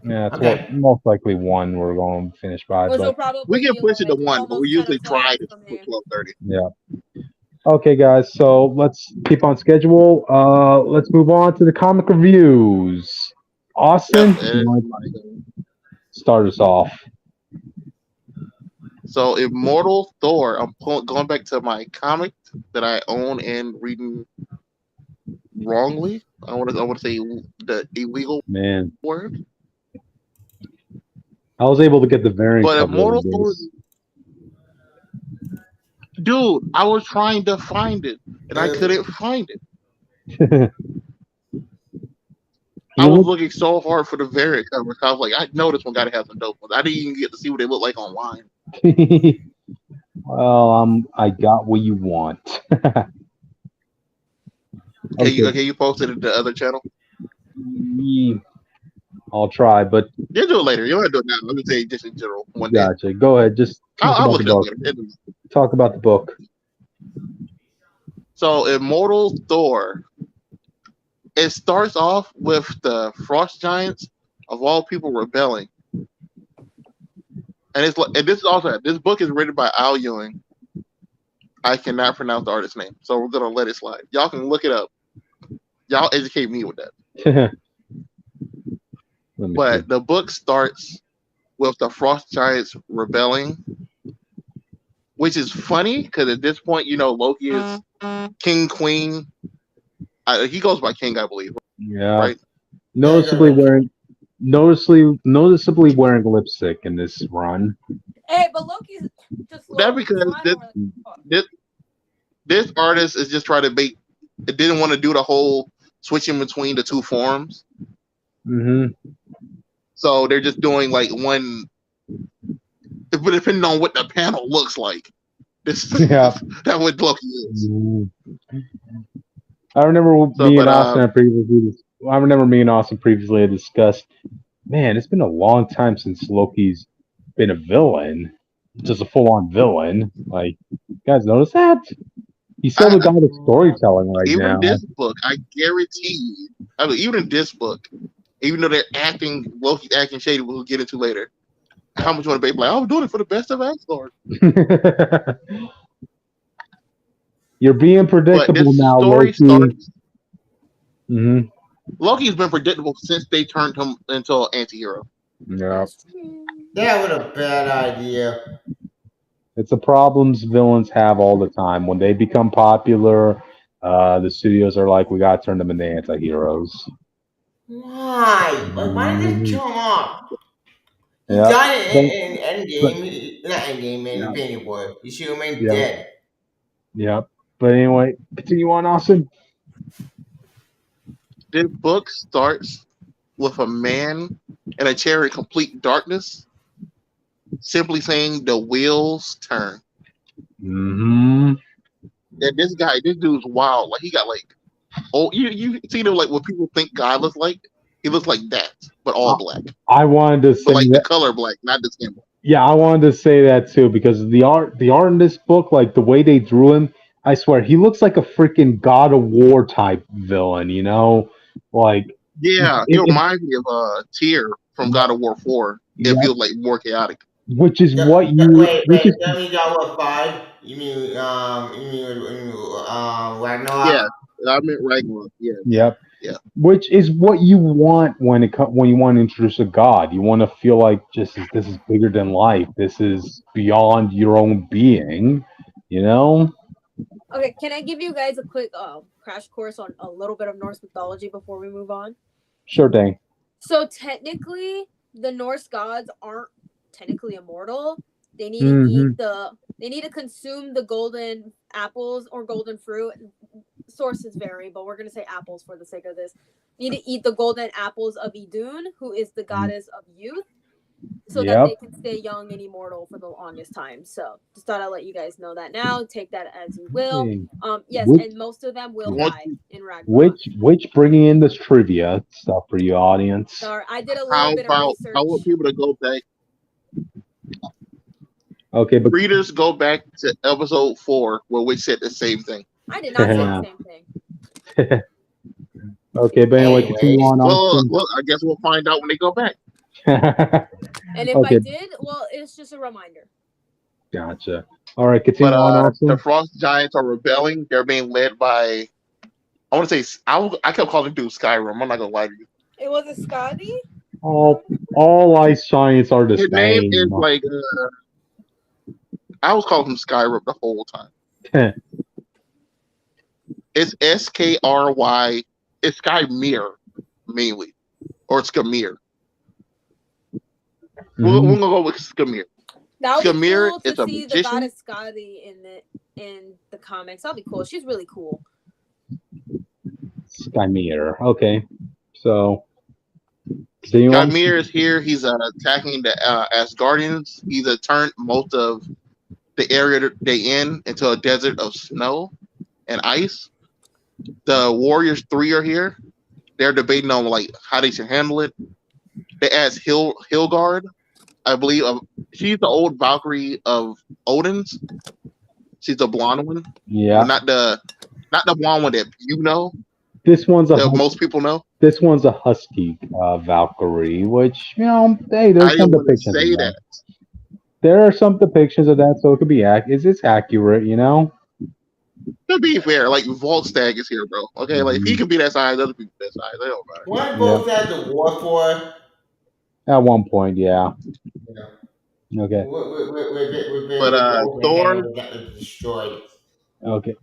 Yeah, that's what Okay. most likely one we're going to finish by, Which will but We probably can be push it to like 1, but we almost 10 usually try o'clock it for for me. 12:30. yeah. Okay, guys. So let's keep on schedule. Let's move on to the comic reviews. Austin, Yep. you want to start us off? So Immortal Thor. I'm going back to my comic that I own and reading wrongly. I want to say the illegal Man, word. I was able to get the variant But cover of Immortal Thor, this. dude, I was trying to find it and I couldn't find it. I was looking so hard for the variant cover. I was like, I know this one got to have some dope ones. I didn't even get to see what they look like online. Well, I got what you want. Okay, Okay. you posted it to the other channel. I'll try, but You do it later. You don't have to do it now. I'm just saying, just in general, one day. gotcha. Go ahead. Just talk I'll about the look it up book. later. Talk about the book. So, Immortal Thor. It starts off with the Frost Giants of all people rebelling, and this is also this book is written by Al Ewing. I cannot pronounce the artist's name, so we're gonna let it slide. Y'all can look it up. Y'all educate me with that. But the book starts with the Frost Giants rebelling, which is funny because at this point, Loki is King Queen. He goes by King, I believe. Yeah. Right. Noticeably wearing lipstick in this run. Hey, but Loki's just that because this artist is just trying to make. It didn't want to do the whole switching between the two forms. Mm-hmm. So they're just doing like one, but depending on what the panel looks like, that's what Loki is. I remember me and Austin previously had discussed. Man, it's been a long time since Loki's been a villain, just a full-on villain. Like, you guys notice that? He's still the guy of storytelling right now. Even this book, I guarantee you. I mean, even in this book, even though Loki's acting shady, we'll get into later. How much you want to be like? I'm doing it for the best of Asgard. You're being predictable now, Loki. Mm-hmm. Loki's been predictable since they turned him into an anti-hero. Yeah. That was a bad idea. It's the problems villains have all the time. When they become popular, the studios are like, we gotta turn them into anti-heroes. Why? Why did they kill him off? He Yeah. died in Endgame. Not Endgame, in Infinity War. You should have made dead. Yeah. But anyway, continue on, Austin. This book starts with a man in a chair in complete darkness, simply saying the wheels turn. Mm-hmm. And this dude's wild. Like he got you see them like what people think God looks like. He looks like that, but all black. I wanted to say but like the color black, not the skin black. Yeah, I wanted to say that too because the art in this book, like the way they drew him, I swear he looks like a freaking God of War type villain. Like he reminds me of Tyr from God of War 4. It feels like more chaotic. Which is what you wait. That means God of War 5. You mean Ragnarok? Yeah, I meant Ragnarok. Yeah. Yep. Yeah. Which is what you want when you want to introduce a god. You want to feel like this is bigger than life. This is beyond your own being. Okay, can I give you guys a quick crash course on a little bit of Norse mythology before we move on? Sure thing. So technically, the Norse gods aren't technically immortal. They need to eat they need to consume the golden apples or golden fruit. Sources vary, but we're gonna say apples for the sake of this. Need to eat the golden apples of Idun, who is the goddess of youth, so that they can stay young and immortal for the longest time. So just thought I'd let you guys know that now. Take that as you will. Yes, and most of them will die in Ragnarok. Which bringing in this trivia stuff for you audience. Sorry, I did a little bit of research. I want people to go back. Okay, but readers go back to episode 4 where we said the same thing. I did not say the same thing. Okay, but anyway, continue on. Well, I guess we'll find out when they go back. And if I did, well, it's just a reminder. Gotcha. All right, continue on. The Frost Giants are rebelling. They're being led by. I want to say I kept calling dude Skyrim. I'm not gonna lie to you. It was a Scotty. All ice giants are the same. His name is like. I was calling him Skyrim the whole time. It's Skry. It's Skymir mainly, or Skymir. We're gonna go with Skymir. That would Skymir be cool to is a see magician. the goddess Skadi in the comics. That'll be cool. She's really cool. Skymir. Okay, so Skymir is here. He's attacking the Asgardians. He's turned most of the area that they in into a desert of snow and ice. The Warriors 3 are here. They're debating on how they should handle it. They asked Hilgard, I believe. She's the old Valkyrie of Odin's. She's the blonde one. Yeah. Not the blonde one that you know. This one's most people know. This one's a husky Valkyrie, which hey, there's some depictions of that. There are some depictions of that, so it could be it's accurate, to be fair, like Volstagg is here, bro. Okay, like if he can be that size, other people that size. They don't matter. One Volstagg the war for. At one point, yeah. Yeah. Okay. But Thor, got destroyed. Okay.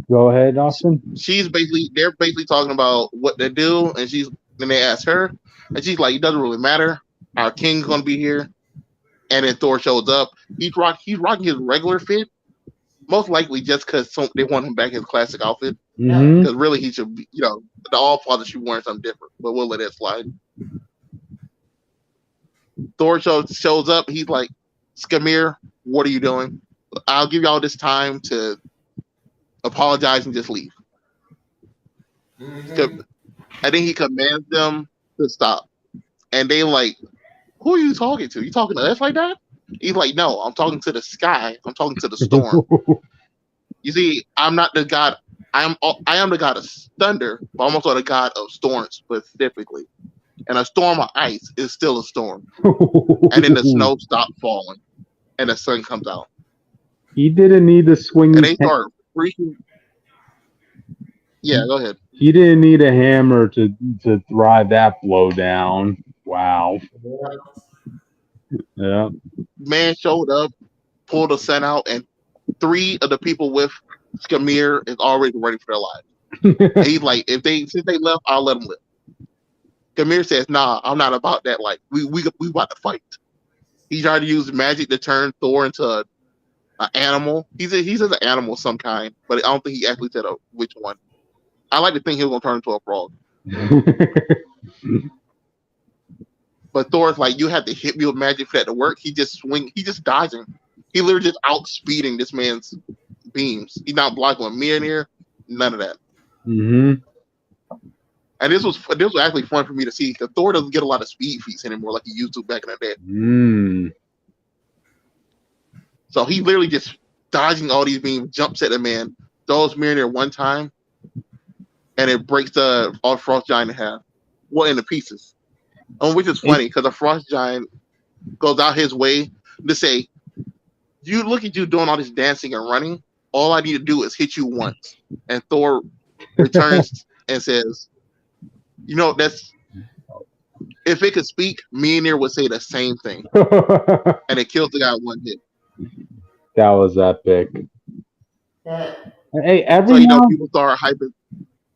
Go ahead, Austin. they're basically talking about what they do, and then they ask her, and she's like, it doesn't really matter. Our king's gonna be here, and then Thor shows up. He's rocking his regular fit, most likely just because they want him back in his classic outfit. Because really, he should be, the All Father should be wearing something different. But we'll let that slide. Thor shows up. He's like, Skimir, what are you doing? I'll give y'all this time to apologize and just leave. And then he commands them to stop. And they like, who are you talking to? You talking to us like that? He's like, no, I'm talking to the sky. I'm talking to the storm. You see, I'm not the god. I am the god of thunder, but I'm also the god of storms specifically. And a storm of ice is still a storm. And then the snow stops falling, and the sun comes out. He didn't need to swing. And they start freaking. Yeah, go ahead. He didn't need a hammer to drive that blow down. Wow. Yeah. Man showed up, pulled the sun out, and 3 of the people with Skimir is already ready for their lives. And he's like, since they left, I'll let them live. Skimir says, nah, I'm not about that. Like, we about to fight. He tried to use magic to turn Thor into an animal. He says an animal of some kind, but I don't think he actually said which one. I like to think he was gonna turn into a frog. But Thor's like, you have to hit me with magic for that to work. He just dodging. He literally just outspeeding this man's beams. He's not blocking with Mjolnir, none of that. And this was actually fun for me to see because Thor doesn't get a lot of speed feats anymore like he used to back in the day. So he literally just dodging all these beams, jumps at the man, throws Mjolnir one time, and it breaks the Frost Giant in half. Well, into pieces. Which is funny because the Frost Giant goes out his way to say, you look at you doing all this dancing and running. All I need to do is hit you once. And Thor returns and says, that's if it could speak, Mjolnir would say the same thing. And it kills the guy with one hit. That was epic. Hey, people start hyping.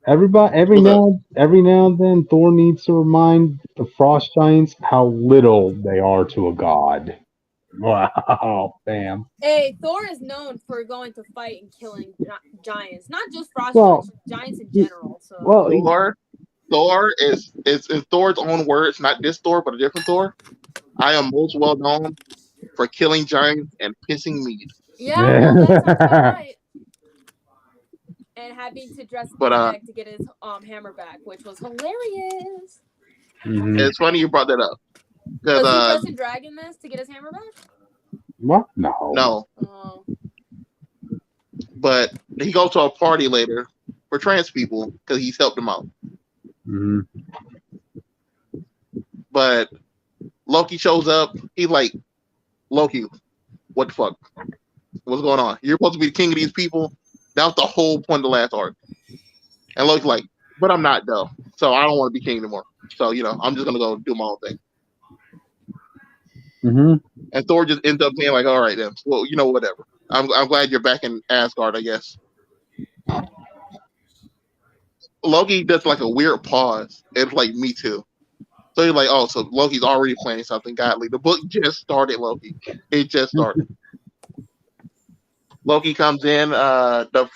Every now and then, Thor needs to remind the Frost Giants how little they are to a god. Wow, bam. Hey, Thor is known for going to fight and killing giants, not just Frost giants in general. So. Well, Thor is in Thor's own words, not this Thor, but a different Thor. I am most well known for killing giants and pissing meat. Yeah, well, that's right. And having to dress back to get his hammer back, which was hilarious. It's funny you brought that up. Was he dressed in dragon this to get his hammer back? What? No. Oh. But he goes to a party later for trans people because he's helped them out. But Loki shows up. He's like, Loki, what the fuck? What's going on? You're supposed to be the king of these people. That was the whole point of the last arc. And Loki's like, but I'm not though. So I don't want to be king anymore. So, I'm just gonna go do my own thing. And Thor just ends up being like, all right then. Well, whatever. I'm glad you're back in Asgard, I guess. Loki does like a weird pause. It's like, me too. So you're like, oh, so Loki's already planning something godly. The book just started, Loki. It just started. Loki comes in. The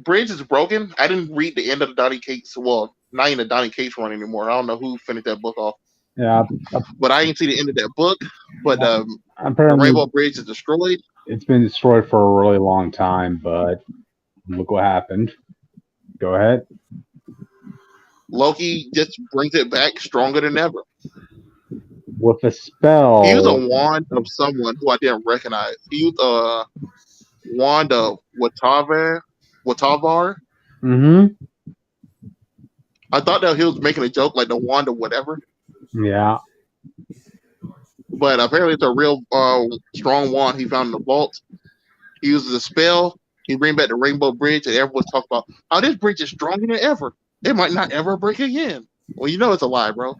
bridge is broken. I didn't read the end of the Donny Cates. Well, not even the Donny Cates run anymore. I don't know who finished that book off. Yeah. But I didn't see the end of that book. But the Rainbow Bridge is destroyed. It's been destroyed for a really long time, but look what happened. Go ahead. Loki just brings it back stronger than ever. With a spell. He used a wand of someone who I didn't recognize. He used a wand of Watavar. I thought that he was making a joke like the wand of whatever. Yeah. But apparently it's a real strong wand he found in the vault. He uses a spell. He bring back the Rainbow Bridge, and everyone's talking about how this bridge is stronger than ever. It might not ever break again. Well, you know it's a lie, bro.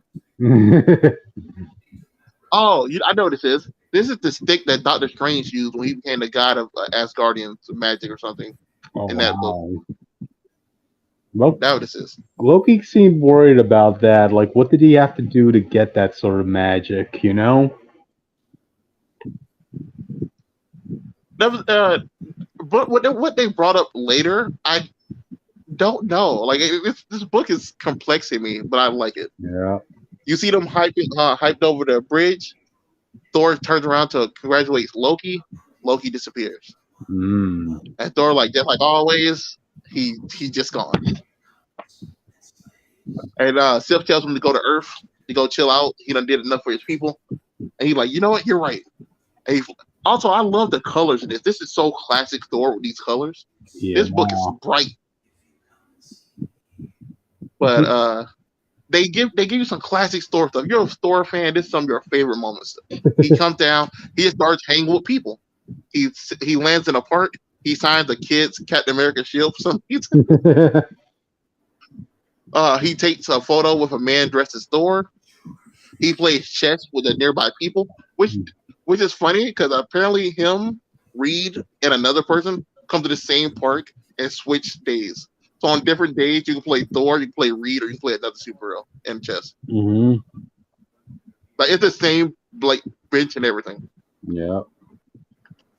Oh, I know what this is. This is the stick that Doctor Strange used when he became the god of Asgardian magic or something in that book. Well, that's what this is. Loki seemed worried about that. Like, what did he have to do to get that sort of magic, you know? That was, but what they brought up later, I don't know. Like, this book is complexing me, but I like it. Yeah. You see them hyped over the bridge. Thor turns around to congratulate Loki. Loki disappears. And Thor, just like always, he's just gone. And Sif tells him to go to Earth to go chill out. He done did enough for his people. And he's like, you know what? You're right. And also, I love the colors of this. This is so classic Thor with these colors. Yeah. This book is bright. But they give you some classic Thor stuff. If you're a Thor fan, this is some of your favorite moments. He comes down, he starts hanging with people. He lands in a park, he signs the kids Captain America shield for some reason. He takes a photo with a man dressed as Thor. He plays chess with the nearby people, which is funny because apparently him, Reed, and another person come to the same park and switch days. So on different days, you can play Thor, you can play Reed, or you can play another superhero in chess. Like, it's the same bench and everything. Yeah.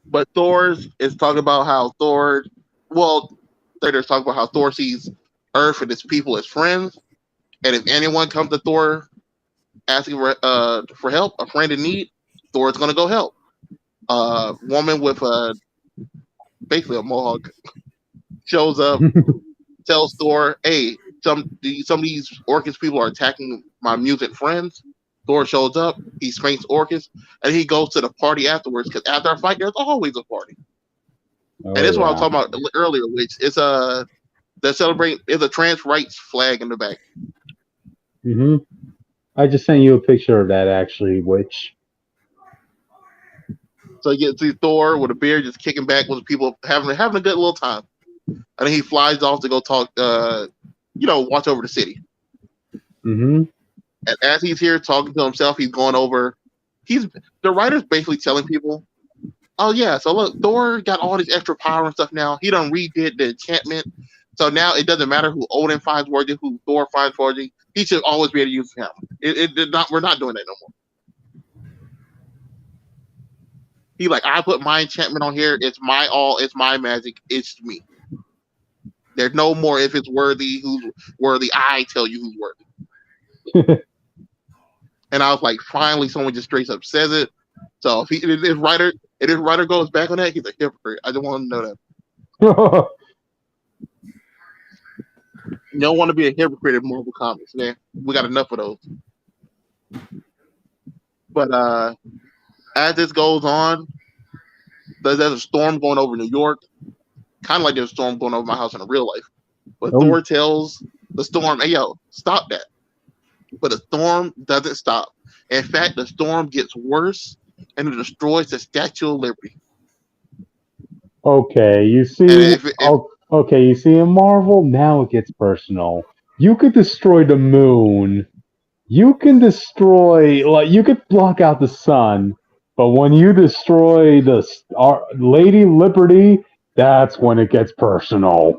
But Thor's is talking about how Thor sees Earth and his people as friends. And if anyone comes to Thor asking for help, a friend in need, Thor's going to go help. A woman with basically a mohawk shows up, tells Thor, hey, some of these Orcus people are attacking my mutant friends. Thor shows up, he spanks Orcus, and he goes to the party afterwards, because after a fight, there's always a party. And this is what I was talking about earlier, which is they're celebrating, is a trans rights flag in the back. I just sent you a picture of that, actually, which... So you get to see Thor with a beard just kicking back with people having a good little time. And then he flies off to go talk, watch over the city. And as he's here talking to himself, he's going over. The writer's basically telling people, oh yeah, so look, Thor got all this extra power and stuff now. He done redid the enchantment. So now it doesn't matter who Odin finds worthy, who Thor finds worthy. He should always be able to use him. We're not doing that no more. He I put my enchantment on here. It's my all. It's my magic. It's me. There's no more if it's worthy, who's worthy. I tell you who's worthy. And I was like, finally, someone just straight up says it. So if his writer goes back on that, he's a hypocrite. I just want to know that. You don't want to be a hypocrite in Marvel Comics, man. We got enough of those. But as this goes on, there's a storm going over New York. Kind of like there's a storm going over my house in real life. But Thor tells the storm, hey, yo, stop that. But the storm doesn't stop. In fact, the storm gets worse and it destroys the Statue of Liberty. Okay, you see, you see in Marvel, now it gets personal. You could destroy the moon. You can destroy, you could block out the sun. But when you destroy the Lady Liberty, that's when it gets personal.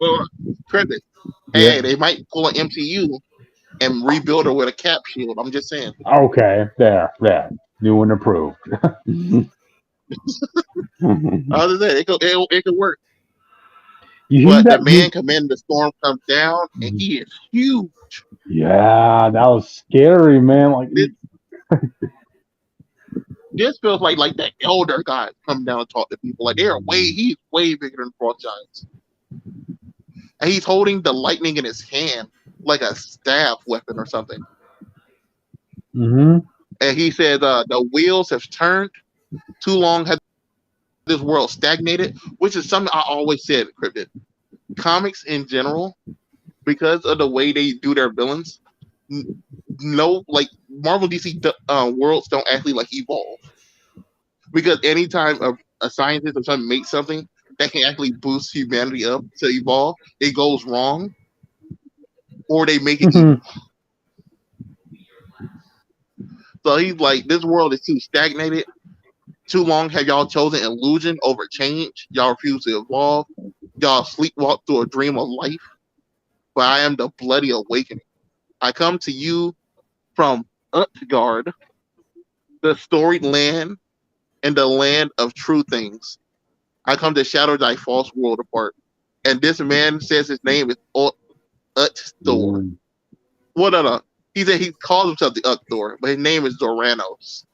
Well, credit. Hey, they might pull an MCU and rebuild her with a cap shield. I'm just saying. Okay, there. New and approved. Other than that, it could work. But the man commanding the storm comes down, and he is huge. Yeah, that was scary, man. This feels like the elder guy come down and talk to people. He's way bigger than Frost Giants. And he's holding the lightning in his hand like a staff weapon or something. And he said the wheels have turned. Too long has this world stagnated, which is something I always said, Cryptid. Comics in general, because of the way they do their villains, Marvel DC worlds don't actually evolve. Because anytime a scientist or something makes something, that can actually boost humanity up to evolve, it goes wrong, or they make it evil. So he's like, this world is too stagnated. Too long have y'all chosen illusion over change. Y'all refuse to evolve. Y'all sleepwalk through a dream of life. But I am the bloody awakening. I come to you from Utgard, the storied land and the land of true things. I come to shatter thy false world apart. And this man says his name is Utthor. What no. He said he calls himself the Utthor, but his name is Zoranos.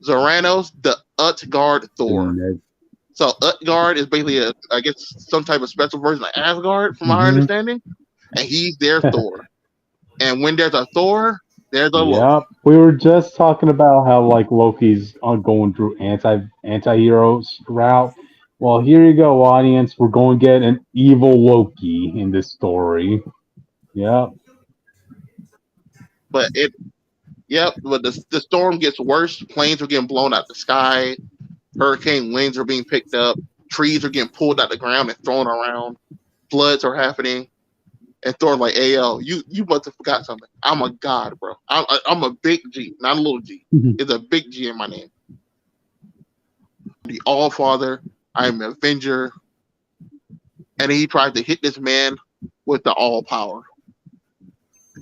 Zoranos, the Utgard Thor. So Utgard is basically I guess some type of special version of Asgard, from my understanding. And he's their Thor. And when there's a Thor, there's a Loki. Yep. We were just talking about how like Loki's going through anti-heroes route. Well, here you go, audience. We're going to get an evil Loki in this story. Yep. But the storm gets worse. Planes are getting blown out the sky. Hurricane winds are being picked up. Trees are getting pulled out the ground and thrown around. Floods are happening. And Thor's like, "Hey, yo, you must have forgot something. I'm a god, bro. I'm a big G, not a little G. It's a big G in my name. The All Father. I'm an Avenger." And he tries to hit this man with the All Power.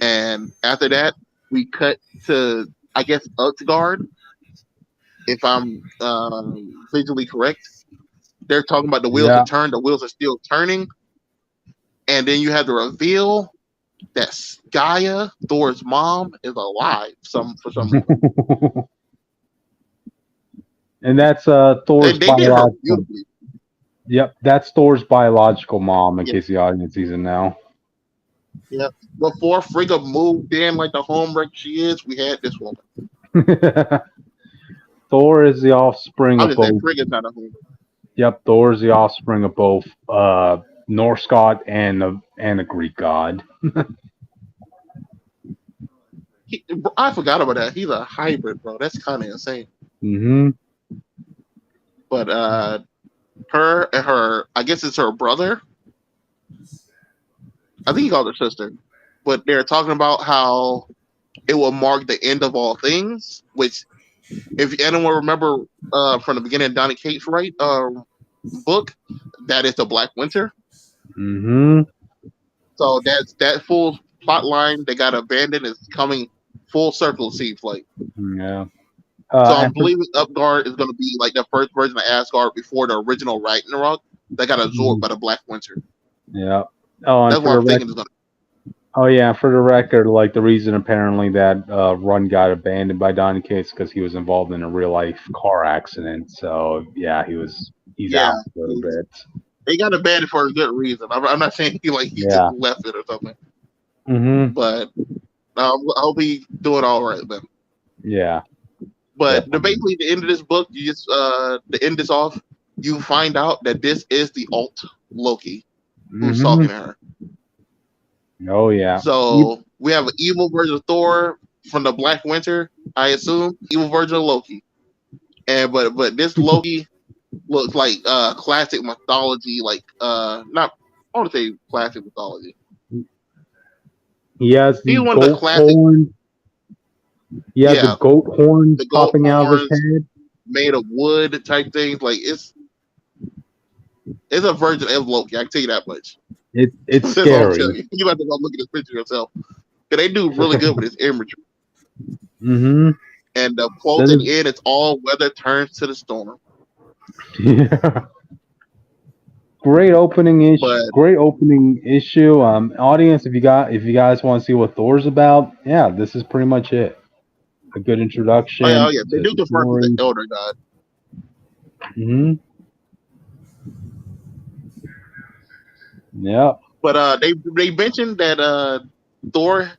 And after that, we cut to, I guess, Utgard, if I'm visually correct. They're talking about the wheels have turned. The wheels are still turning. And then you have the reveal that Gaia, Thor's mom, is alive for some reason. And that's Thor's biological. Yep, that's Thor's biological mom, in case the audience sees it now. Yep. Before Frigga moved in like the homewreck she is, we had this woman. Thor is the offspring of both. Frigga's not a home. Yep, Thor is the offspring of both Norse god and a Greek god. I forgot about that. He's a hybrid, bro. That's kind of insane. But her and her, I guess it's her brother. I think he called her sister. But they're talking about how it will mark the end of all things, which, if anyone remember from the beginning of Donny Cates' book, that is the Black Winter. So that full plot line that got abandoned is coming full circle, seems like. Yeah. So I'm believing Utgard is going to be like the first version of Asgard before the original Ragnarok that got absorbed by the Black Winter. Yeah. Oh, that's what I'm thinking is going to. Oh yeah, for the record, like the reason apparently that run got abandoned by Donny Cates because he was involved in a real life car accident. So yeah, he's out for a bit. They got abandoned for a good reason. I'm not saying he just left it or something. But I hope he's doing all right then. Yeah. But basically, the end of this book, you just to end this off, you find out that this is the alt Loki who's talking to her. Oh yeah. So we have an evil version of Thor from the Black Winter, I assume. Evil version of Loki. And but this Loki looks like classic mythology, like not I want to say classic mythology. He has the goat horn. He has the goat horns popping out of his head. Made of wood type things. Like it's a version of Loki, I can tell you that much. It's scary. You have to go look at this picture yourself. Because they do really good with this imagery. And the quote at the end, it's all weather turns to the storm. Yeah. Great opening issue. Audience, if you guys want to see what Thor's about, yeah, this is pretty much it. A good introduction. Oh yeah. They do confirm the elder god. Yeah. But they mentioned that Thor,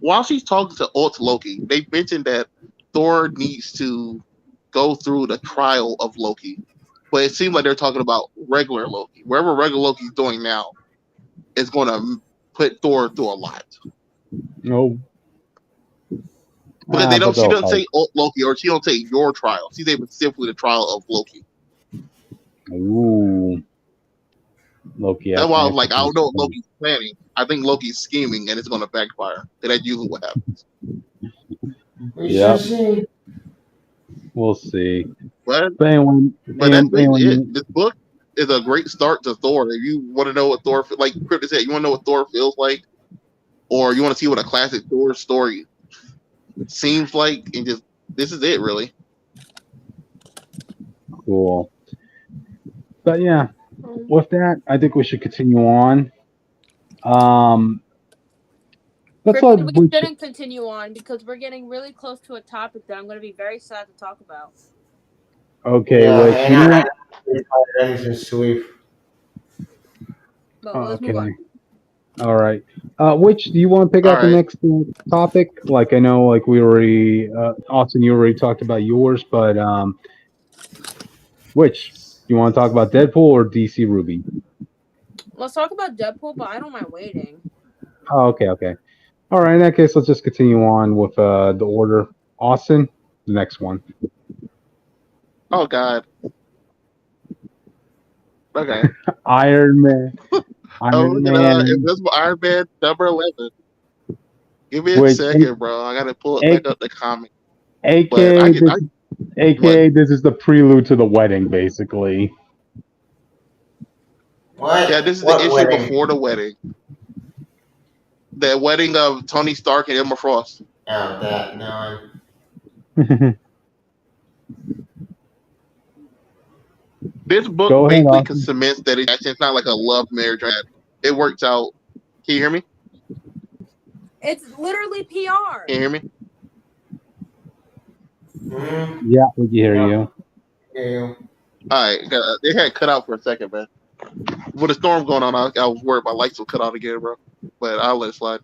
while she's talking to Alt Loki, they mentioned that Thor needs to go through the trial of Loki. But it seems like they're talking about regular Loki. Wherever regular Loki's doing now is going to put Thor through a lot. No. Because she doesn't say Alt Loki, or she don't say your trial. She's able simply the trial of Loki. Ooh. Loki. That's why I was like, I don't know what Loki's planning. I think Loki's scheming, and it's going to backfire. And that's usually what happens. We shall see. We'll see. But anyway, that's basically it. This book is a great start to Thor. If you want to know what Thor, like Crypto said, you want to know what Thor feels like, or you want to see what a classic Thor story seems like, and just this is it, really. Cool. But yeah, with that, I think we should continue on. We shouldn't continue on because we're getting really close to a topic that I'm going to be very sad to talk about. Okay, yeah, let's move on. All right. Which do you want to pick out the next topic? Like I know, like we already, Austin, you already talked about yours, but which you want to talk about, Deadpool or DC Ruby? Let's talk about Deadpool, but I don't mind waiting. Oh, okay. All right. In that case, let's just continue on with the order. Austin, the next one. Oh God. Okay. Iron Man. Invisible Iron Man number 11. Give me a second, bro. I gotta pull it back up the comic. AKA, this is the prelude to the wedding, basically. What? Yeah, this is the issue before the wedding. The wedding of Tony Stark and Emma Frost. Oh, that no. This book basically cements that it's not like a love marriage. It works out. Can you hear me? It's literally PR. Can you hear me? Mm-hmm. Yeah, we can hear you. Yeah. All right, it had cut out for a second, man. With the storm going on, I was worried my lights would cut out again, bro. But I'll let it slide.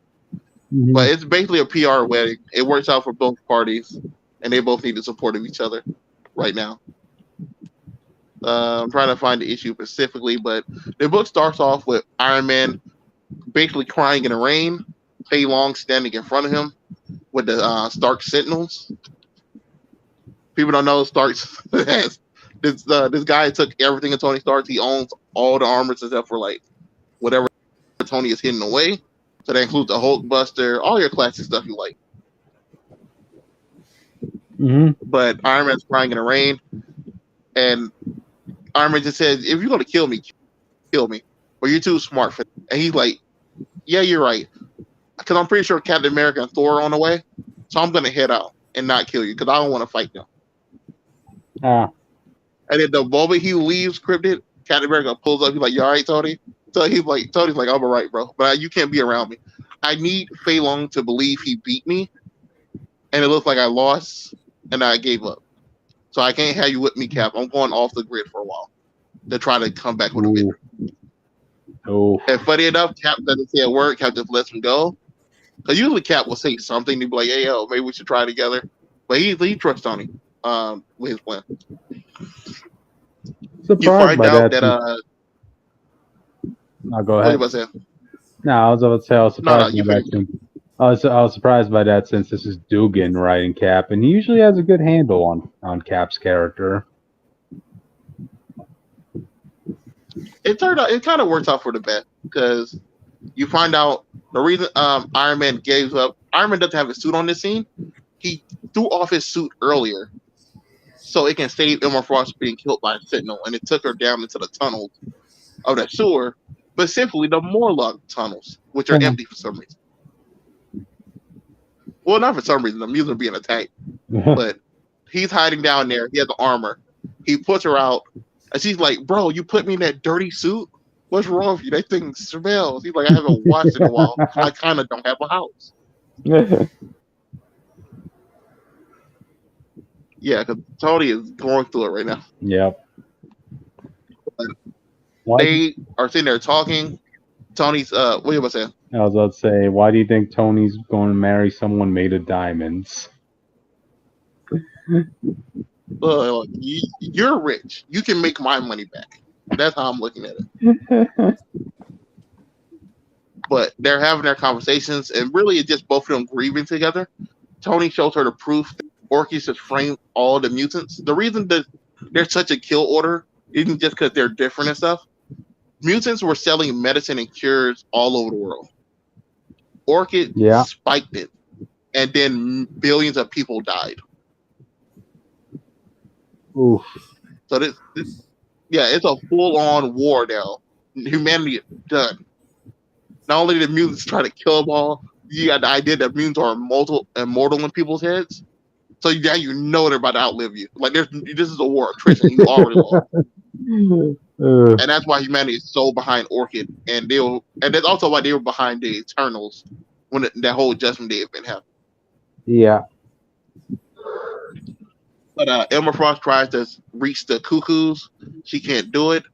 Mm-hmm. But it's basically a PR wedding. It works out for both parties, and they both need the support of each other right now. I'm trying to find the issue specifically, but the book starts off with Iron Man basically crying in the rain, Fei Long standing in front of him with the Stark Sentinels. People don't know Stark's has this guy took everything in Tony Stark. He owns all the armors except for like whatever Tony is hidden away. So that includes the Hulkbuster, all your classic stuff you like. Mm-hmm. But Iron Man's crying in the rain, and Iron Man just says, "If you're gonna kill me, kill me. But you're too smart for it." And he's like, "Yeah, you're right. Because I'm pretty sure Captain America and Thor are on the way, so I'm gonna head out and not kill you because I don't want to fight them." And then the moment he leaves Cryptid, Captain America pulls up. He's like, "You all right, Tony?" So Tony's like, "I'm all right, bro, but you can't be around me. I need Fei Long to believe he beat me, and it looks like I lost and I gave up. So I can't have you with me, Cap. I'm going off the grid for a while to try to come back with a victory." Oh. And funny enough, Cap doesn't say a word. Cap just lets him go. Because usually Cap will say something. He'll be like, "Hey, yo, maybe we should try together." But he trusts Tony with his plan. Surprised you find by out that. No, go ahead. What you No, I was about to say I was surprised by that. I was surprised by that since this is Dugan writing Cap, and he usually has a good handle on Cap's character. It turned out it kind of works out for the best because you find out the reason Iron Man gave up. Iron Man doesn't have a suit on this scene. He threw off his suit earlier so it can save Emma Frost being killed by a Sentinel, and it took her down into the tunnels of the sewer, specifically the Morlock tunnels, which are empty for some reason. Well, not for some reason. The mutants are being attacked, but he's hiding down there. He has the armor. He puts her out, and she's like, "Bro, you put me in that dirty suit? What's wrong with you? That thing smells." He's like, "I haven't washed in a while. I kind of don't have a house." Yeah, because Tony is going through it right now. Yep. They are sitting there talking. Tony's what you about to say? I was about to say, why do you think Tony's going to marry someone made of diamonds? You're rich. You can make my money back. That's how I'm looking at it. But they're having their conversations, and really it's just both of them grieving together. Tony shows her the proof that Orchis has framed all the mutants. The reason that there's such a kill order isn't just because they're different and stuff. mutants were selling medicine and cures all over the world. Orchid spiked it, and then billions of people died. Oof. So it's a full-on war now. Humanity is done. Not only did mutants try to kill them all, you got the idea that mutants are immortal in people's heads. So now you know they're about to outlive you. Like this is a war of attrition. You already lost. And that's why humanity is so behind Orchid, and that's also why they were behind the Eternals when that whole Judgment Day event happened. Yeah. But Emma Frost tries to reach the Cuckoos. She can't do it,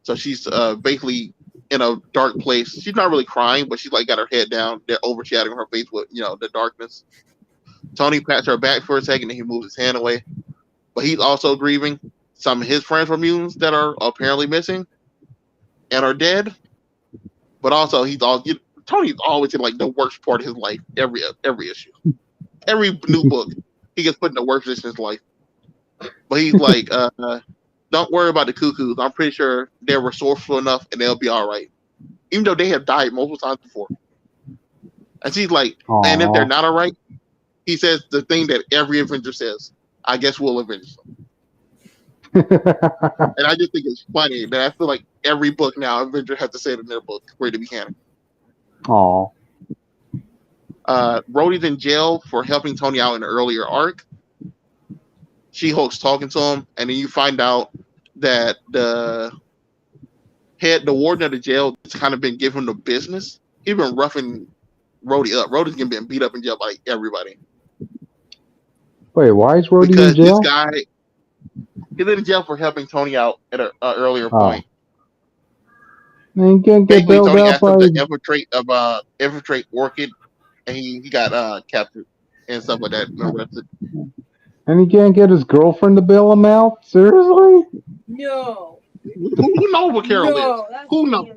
so she's basically in a dark place. She's not really crying, but she's like got her head down. They're overshadowing her face with the darkness. Tony pats her back for a second, and he moves his hand away. But he's also grieving. Some of his friends were mutants that are apparently missing and are dead. But also, Tony's always in like the worst part of his life. Every issue, every new book, he gets put in the worst position in his life. But he's like, don't worry about the Cuckoos. I'm pretty sure they're resourceful enough and they'll be all right. Even though they have died multiple times before. And she's like, and if they're not all right, he says the thing that every Avenger says, I guess we'll avenge them. And I just think it's funny that I feel like every book now, Avenger has to say it in their book for it to be canon. Aww. Rhodey's in jail for helping Tony out in an earlier arc. She-Hulk's talking to him, and then you find out that the warden of the jail has kind of been giving him the business. He's been roughing Rhodey up. Rhodey's getting beat up in jail by everybody. Wait, why is Rhodey in jail? This guy, he's in jail for helping Tony out at an earlier point. Man, can't get Basically, Tony up asked him to infiltrate Orchid, and he got captured and stuff like that and arrested. And he can't get his girlfriend to bail him out? Seriously? No. Who knows what Carol is? Who knows?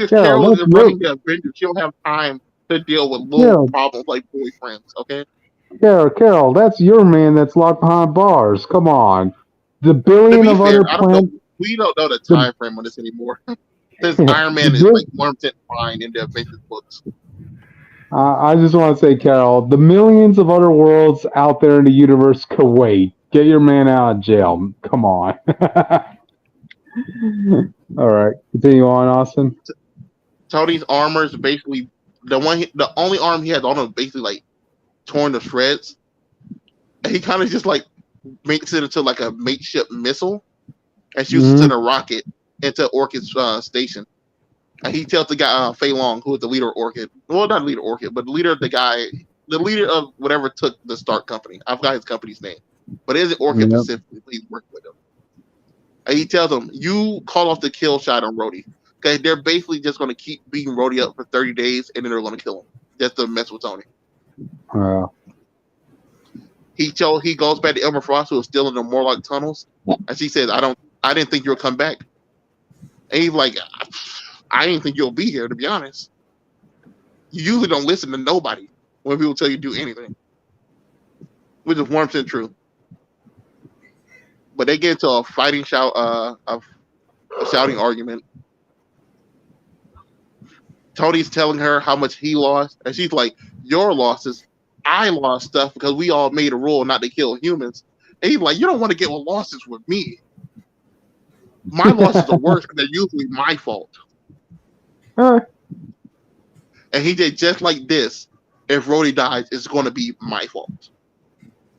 Carol is running the Avengers. She don't have time to deal with little problems like boyfriends, okay? Carol, that's your man that's locked behind bars. Come on. The billion of other planets. We don't know the time frame on this anymore. Since Iron Man is like 1% fine in the Avengers books. I just want to say, Carol, the millions of other worlds out there in the universe could wait. Get your man out of jail. Come on. All right. Continue on, Austin. Tony's armor is basically the only arm he has on him is basically like torn to shreds. And he kind of just like makes it into like a makeshift missile and shoots it to the rocket into Orchid's station. And he tells the guy, Fei Long, who is the leader of Orchid. Well, not the leader of Orchid, but the leader of whatever took the Stark company. I forgot his company's name. But it isn't Orchid specifically. He's working with him. And he tells him, you call off the kill shot on Rhodey. Okay, they're basically just going to keep beating Rhodey up for 30 days, and then they're going to kill him. Just to mess with Tony. He goes back to Emma Frost, who is still in the Morlock tunnels. And she says, I didn't think you'll come back. And he's like, I didn't think you'll be here, to be honest. You usually don't listen to nobody when people tell you to do anything. Which is 1% true. But they get into a shouting argument. Tony's telling her how much he lost, and she's like, your losses, I lost stuff because we all made a rule not to kill humans. And he's like, you don't want to get losses with me. My losses are worse because they're usually my fault. And he did just like this. If Rhodey dies, it's going to be my fault.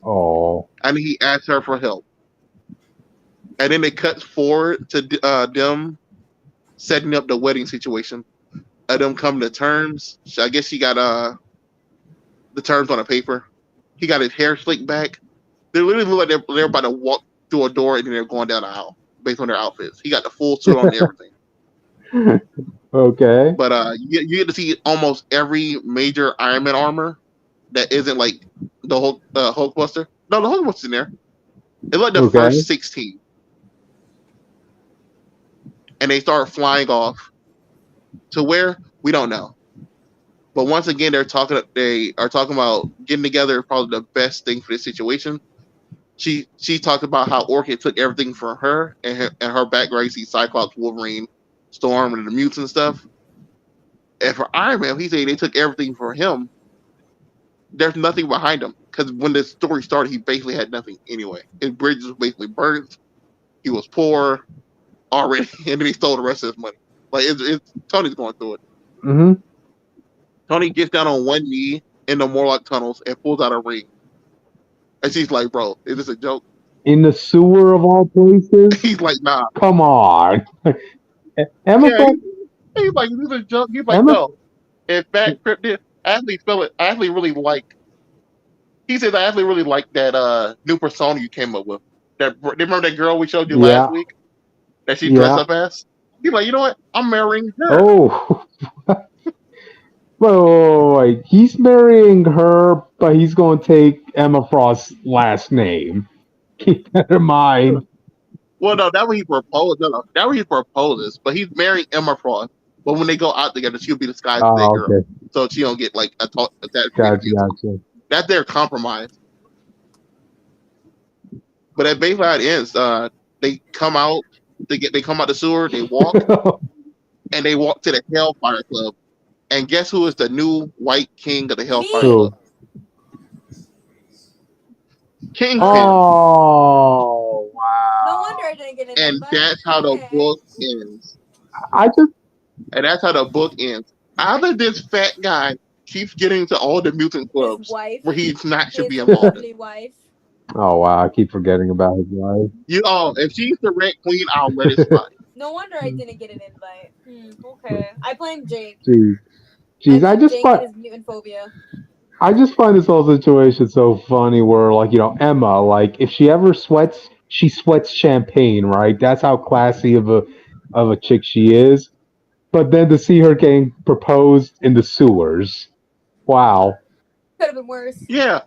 Oh. And he asks her for help. And then it cuts forward to them setting up the wedding situation. Them coming to terms. I guess she got the terms on a paper. He got his hair slicked back. They literally look like they're about to walk through a door and then they're going down the aisle based on their outfits. He got the full suit on and everything. Okay. But you get to see almost every major Iron Man armor that isn't like the Hulkbuster. No, the Hulkbuster's in there. It's like the first 16. And they start flying off to where we don't know. But once again, they are talking about getting together, probably the best thing for this situation. she talked about how Orchid took everything from her and her background. You see Cyclops, Wolverine, Storm, and the mutants and stuff. And for Iron Man, he said they took everything from him. There's nothing behind him because when the story started, he basically had nothing anyway. His bridge was basically burnt. He was poor already, and then he stole the rest of his money. Like it's Tony's going through it. Mm-hmm. Tony gets down on one knee in the Morlock tunnels and pulls out a ring. And she's like, "Bro, is this a joke?" In the sewer of all places? He's like, "Nah." Come on. Emma Yeah, he's like, "Is this a joke?" He's like, Emma? "No." In fact, I actually feel it. I actually really like. He says, "I actually really like that new persona you came up with. That remember that girl we showed you last week that she dressed up as." He's like, "You know what? I'm marrying her." Oh. Wait. He's marrying her, but he's going to take Emma Frost's last name. Keep that in mind. Well, no, that way he proposed. No, that way he proposes. But he's marrying Emma Frost. But when they go out together, she'll be disguised as that girl, Okay. so she don't get like attacked. Gotcha. That's their compromise. But at basically how it ends, they come out. They come out the sewer. They walk and they walk to the Hellfire Club. And guess who is the new White King of the Hellfire Club? Kingpin. Oh, wow. No wonder I didn't get an And invite. that's how the book ends. And that's how the book ends. Either this fat guy keeps getting to all the mutant clubs where he's not should be involved in. Wife. Oh, wow. I keep forgetting about his wife. If she's the Red Queen, I'll let it slide. No wonder I didn't get an invite. Okay. I blame Jake. Jeez, I just Jake and his mutant phobia. I just find this whole situation so funny where, like, Emma, like, if she ever sweats, she sweats champagne, right? That's how classy of a chick she is. But then to see her getting proposed in the sewers, wow. Could have been worse. Yeah,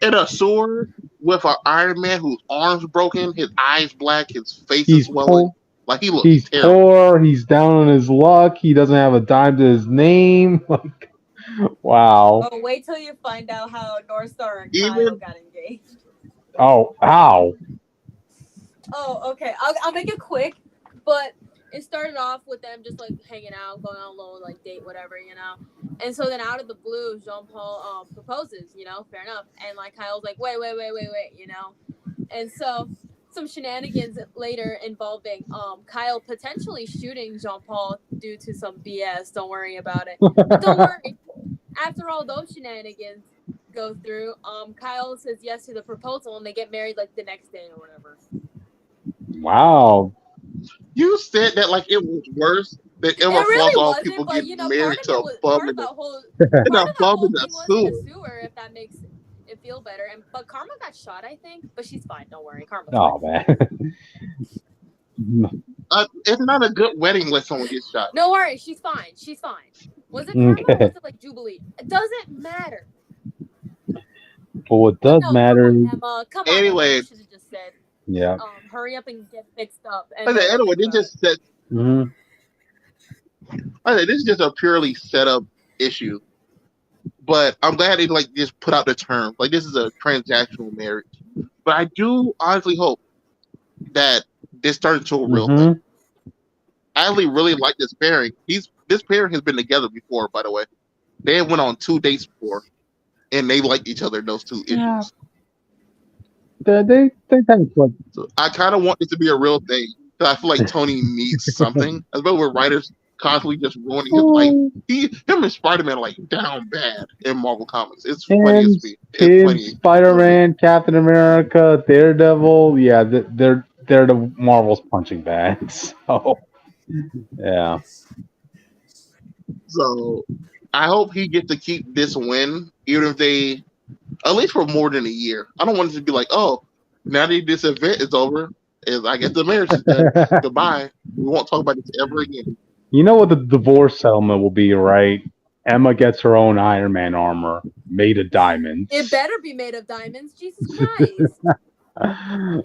in a sewer with an Iron Man whose arm's broken, his eyes black, his face is swelling. Like, he looks terrible. Poor, he's down on his luck, he doesn't have a dime to his name. Like, wow. Oh, wait till you find out how North Star and Kyle got engaged. Oh, how? Oh, okay. I'll make it quick, but it started off with them just like hanging out, going on a little like date, whatever, And so then out of the blue, Jean Paul proposes, fair enough. And like Kyle's like, wait, And so some shenanigans later involving Kyle potentially shooting Jean Paul due to some BS. Don't worry about it. But don't worry. After all those shenanigans go through, Kyle says yes to the proposal and they get married like the next day or whatever. Wow. You said that like it was worse than Emma Frost. All people get married to a bum in the sewer. If that makes it feel better. But Karma got shot, I think, but she's fine. Don't worry, Karma's fine. Man. It's not a good wedding when someone gets shot. No worry, she's fine. Was it Karma or was it like Jubilee? It doesn't matter. But what does matter? Emma, come on. Anyway, should have just said. Yeah. Hurry up and get fixed up. Anyway, they just said. This is just a purely set up issue, but I'm glad they just put out the term. Like, this is a transactional marriage, but I do honestly hope that this turns into a real thing. I actually really like this pairing. This pairing has been together before, by the way. They went on 2 dates before, and they liked each other in those 2 issues. Yeah. They kind of So I kind of want this to be a real thing because I feel like Tony needs something. As well, with writers constantly just ruining his life. Him and Spider-Man are like down bad in Marvel Comics. It's funny as me. It's funny. Spider-Man, Captain America, Daredevil. Yeah, they're the Marvel's punching bags. So yeah. So I hope he gets to keep this win, even if they, at least for more than a year. I don't want it to be like, oh, now that this event is over, I guess the marriage is done. Goodbye. We won't talk about this ever again. You know what the divorce settlement will be, right? Emma gets her own Iron Man armor made of diamonds. It better be made of diamonds. Jesus Christ.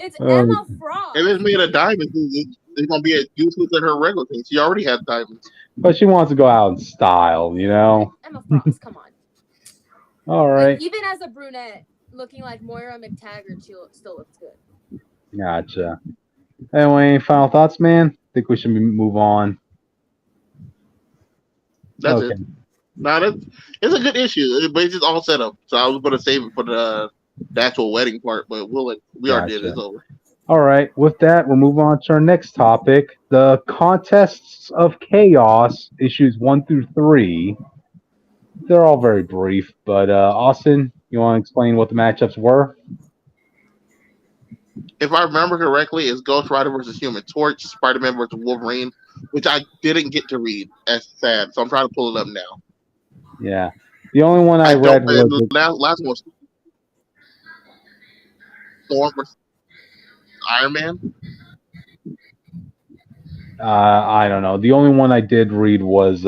It's Emma Frost. If it's made of diamonds, it's going to be as useless as her regular thing. She already has diamonds. But she wants to go out in style, Emma Frost, come on. All right. Like, even as a brunette, looking like Moira McTaggart, she still looks good. Gotcha. Anyway, any final thoughts, man? Think we should move on. That's it. Now it's a good issue, but it's just all set up. So I was going to save it for the actual wedding part, but we already did it. It's over. All right. With that, we'll move on to our next topic: the Contests of Chaos, issues 1 through 3. They're all very brief, but Austin, you want to explain what the matchups were? If I remember correctly, it's Ghost Rider versus Human Torch, Spider-Man versus Wolverine, which I didn't get to read. That's sad. So I'm trying to pull it up now. Yeah. The only one I read was the last one was Thor versus Iron Man. I don't know. The only one I did read was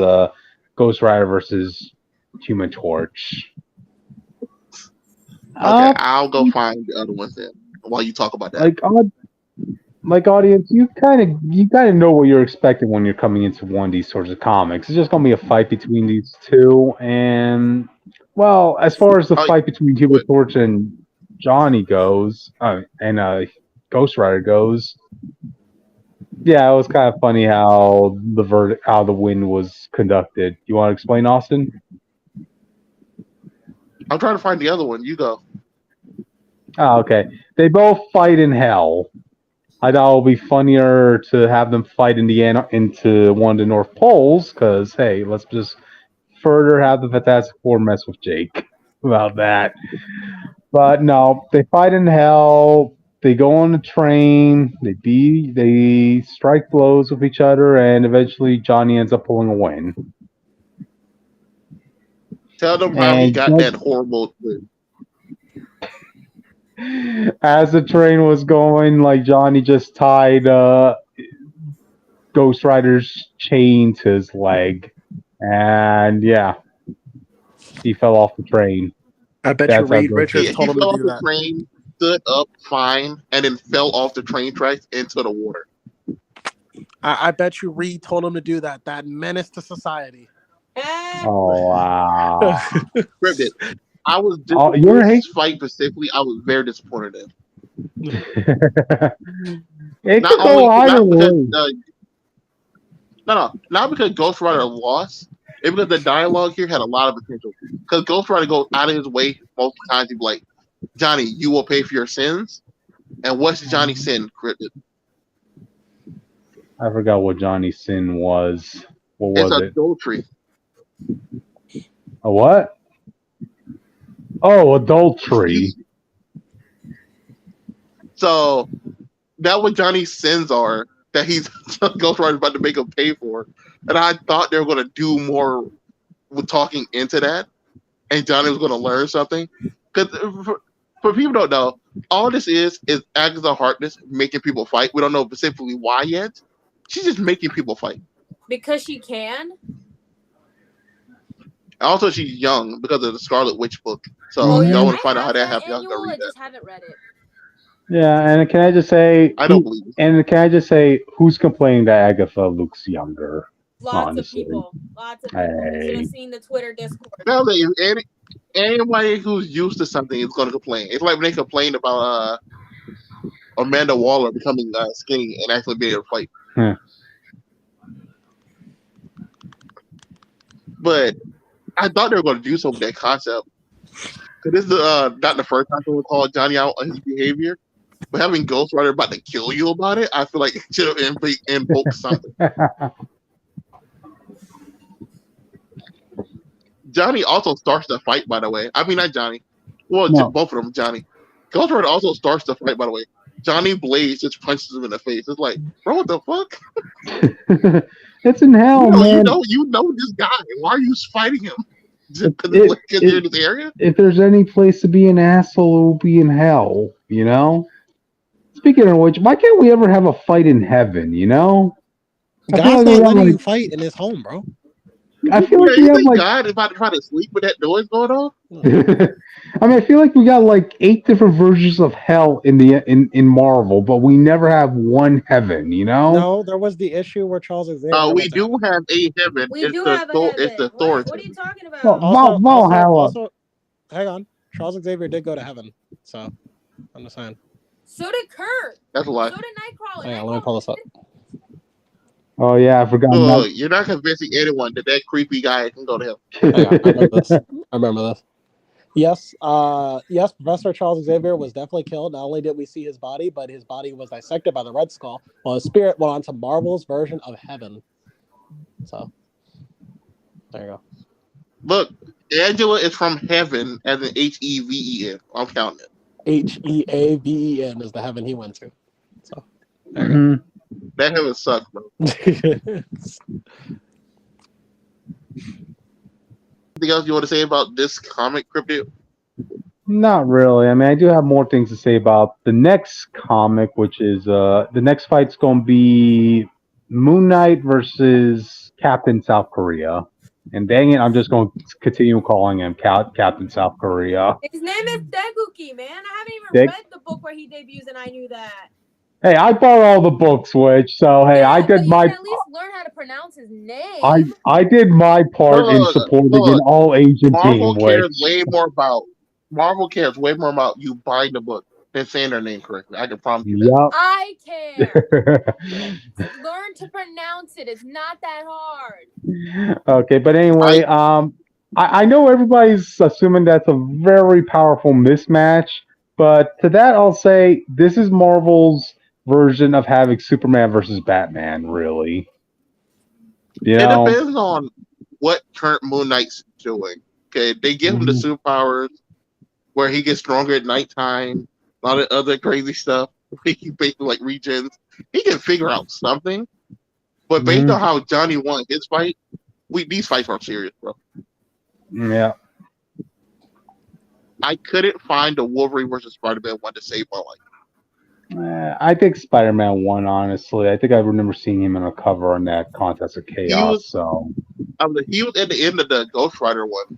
Ghost Rider versus Human Torch. Okay, I'll go find the other ones then while you talk about that. Like audience, you kind of know what you're expecting when you're coming into one of these sorts of comics. It's just gonna be a fight between these two, and well, as far as the fight between Human Torch and Johnny goes, and Ghost Rider goes, yeah, it was kind of funny how the win was conducted. You want to explain, Austin? I'm trying to find the other one. You go. Oh, okay. They both fight in hell. I thought it would be funnier to have them fight into one of the North Poles, because, hey, let's just further have the Fantastic Four mess with Jake about that. But no, they fight in hell. They go on a train. They strike blows with each other, and eventually Johnny ends up pulling a win. Tell them how he got that horrible win. As the train was going, like Johnny just tied Ghost Rider's chain to his leg, and yeah, he fell off the train. I bet you Reed Richards told him to do that. The train, stood up fine, and then fell off the train tracks into the water. I bet you Reed told him to do that. That menace to society. Oh wow! I was disappointed this fight specifically. I was very disappointed in. It could go either way. Not because Ghost Rider lost. It's because the dialogue here had a lot of potential. Because Ghost Rider goes out of his way most times to be like, Johnny, you will pay for your sins. And what's Johnny's sin, Cryptid? I forgot what Johnny's sin was. What was it? It's adultery. A what? Oh, adultery. So that's what Johnny's sins are that he's Ghost Rider's about to make him pay for. And I thought they were going to do more with talking into that, and Johnny was going to learn something. Because for people who don't know, all this is Agatha Harkness making people fight. We don't know specifically why yet. She's just making people fight because she can. Also, she's young because of the Scarlet Witch book. So y'all want to find out how that happened? Y'all can read that. I just haven't read it. Yeah, and can I just say? I don't believe it. And can I just say, who's complaining that Agatha looks younger? Lots of people. You should have seen the Twitter Discord. Now, anybody who's used to something is going to complain. It's like when they complained about Amanda Waller becoming skinny and actually being able to fight. But I thought they were going to do something with that concept. Because this is not the first time someone called Johnny out on his behavior. But having Ghost Rider about to kill you about it, I feel like it should have invoked something. Johnny also starts the fight, by the way. I mean, not Johnny. Well, both of them, Johnny. Ghost Rider also starts the fight, by the way. Johnny Blaze just punches him in the face. It's like, bro, what the fuck? It's in hell, man. You know this guy. Why are you fighting him? Just because you're in this area? If there's any place to be an asshole, it will be in hell, you know? Speaking of which, why can't we ever have a fight in heaven, you know? God's not letting you fight in his home, bro. I feel like we have like God is about to try to sleep with that noise going on. I mean, I feel like we got like 8 different versions of hell in Marvel, but we never have one heaven. You know? No, there was the issue where Charles Xavier. We do have a heaven. We do have a heaven. It's the Thor. What are you talking about? Also, hang on. Charles Xavier did go to heaven, so I'm just saying. So did Kurt. That's a lie. So did Nightcrawler. Yeah, let me pull this up. Oh yeah, I forgot. Look, you're not convincing anyone that creepy guy can go to hell. I remember this. Yes, Professor Charles Xavier was definitely killed. Not only did we see his body, but his body was dissected by the Red Skull, while his spirit went on to Marvel's version of heaven. So, there you go. Look, Angela is from heaven as an Heaven. I'm counting it. Heaven is the heaven he went to. So, there you go. That heaven sucks, bro. Anything else you want to say about this comic, Cryptid? Not really. I mean, I do have more things to say about the next comic, which is the next fight's going to be Moon Knight versus Captain South Korea. And dang it, I'm just going to continue calling him Captain South Korea. His name is Deguki, man. I haven't even read the book where he debuts, and I knew that. Hey, I bought all the books, Witch. So hey, yeah, I did my. You can at least learn how to pronounce his name. I did my part in supporting an all-Asian team. Marvel cares way more about you buying the book than saying their name correctly. I can promise you that. I care. Learn to pronounce it. It's not that hard. Okay, but anyway, I know everybody's assuming that's a very powerful mismatch, but to that I'll say this is Marvel's version of having Superman versus Batman, really. It depends on what current Moon Knight's doing. Okay, they give him the superpowers where he gets stronger at nighttime, a lot of other crazy stuff. He basically like regens. He can figure out something, but based on how Johnny won his fight, these fights aren't serious, bro. Yeah. I couldn't find a Wolverine versus Spider-Man one to save my life. I think Spider-Man won, honestly. I think I remember seeing him in a cover on that Contest of Chaos. He was at the end of the Ghost Rider one.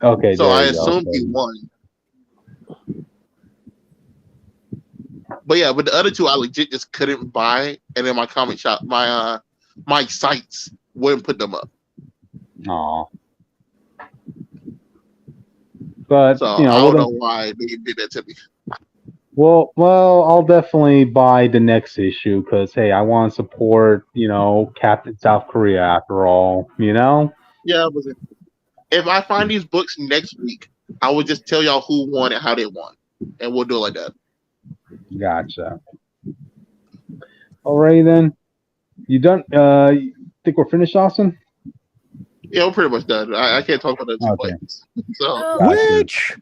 Okay, so I assumed he won. But yeah, but the other two I legit just couldn't buy, and then my comic shop, my sites wouldn't put them up. Aw. But so I don't know why they did that to me. Well, I'll definitely buy the next issue because hey, I want to support Captain South Korea after all. Yeah, but if I find these books next week, I will just tell y'all who won and how they won, and we'll do it like that. Gotcha. Alrighty then. You done? Think we're finished, Austin? Yeah, we're pretty much done. I can't talk about that too much. So, Witch.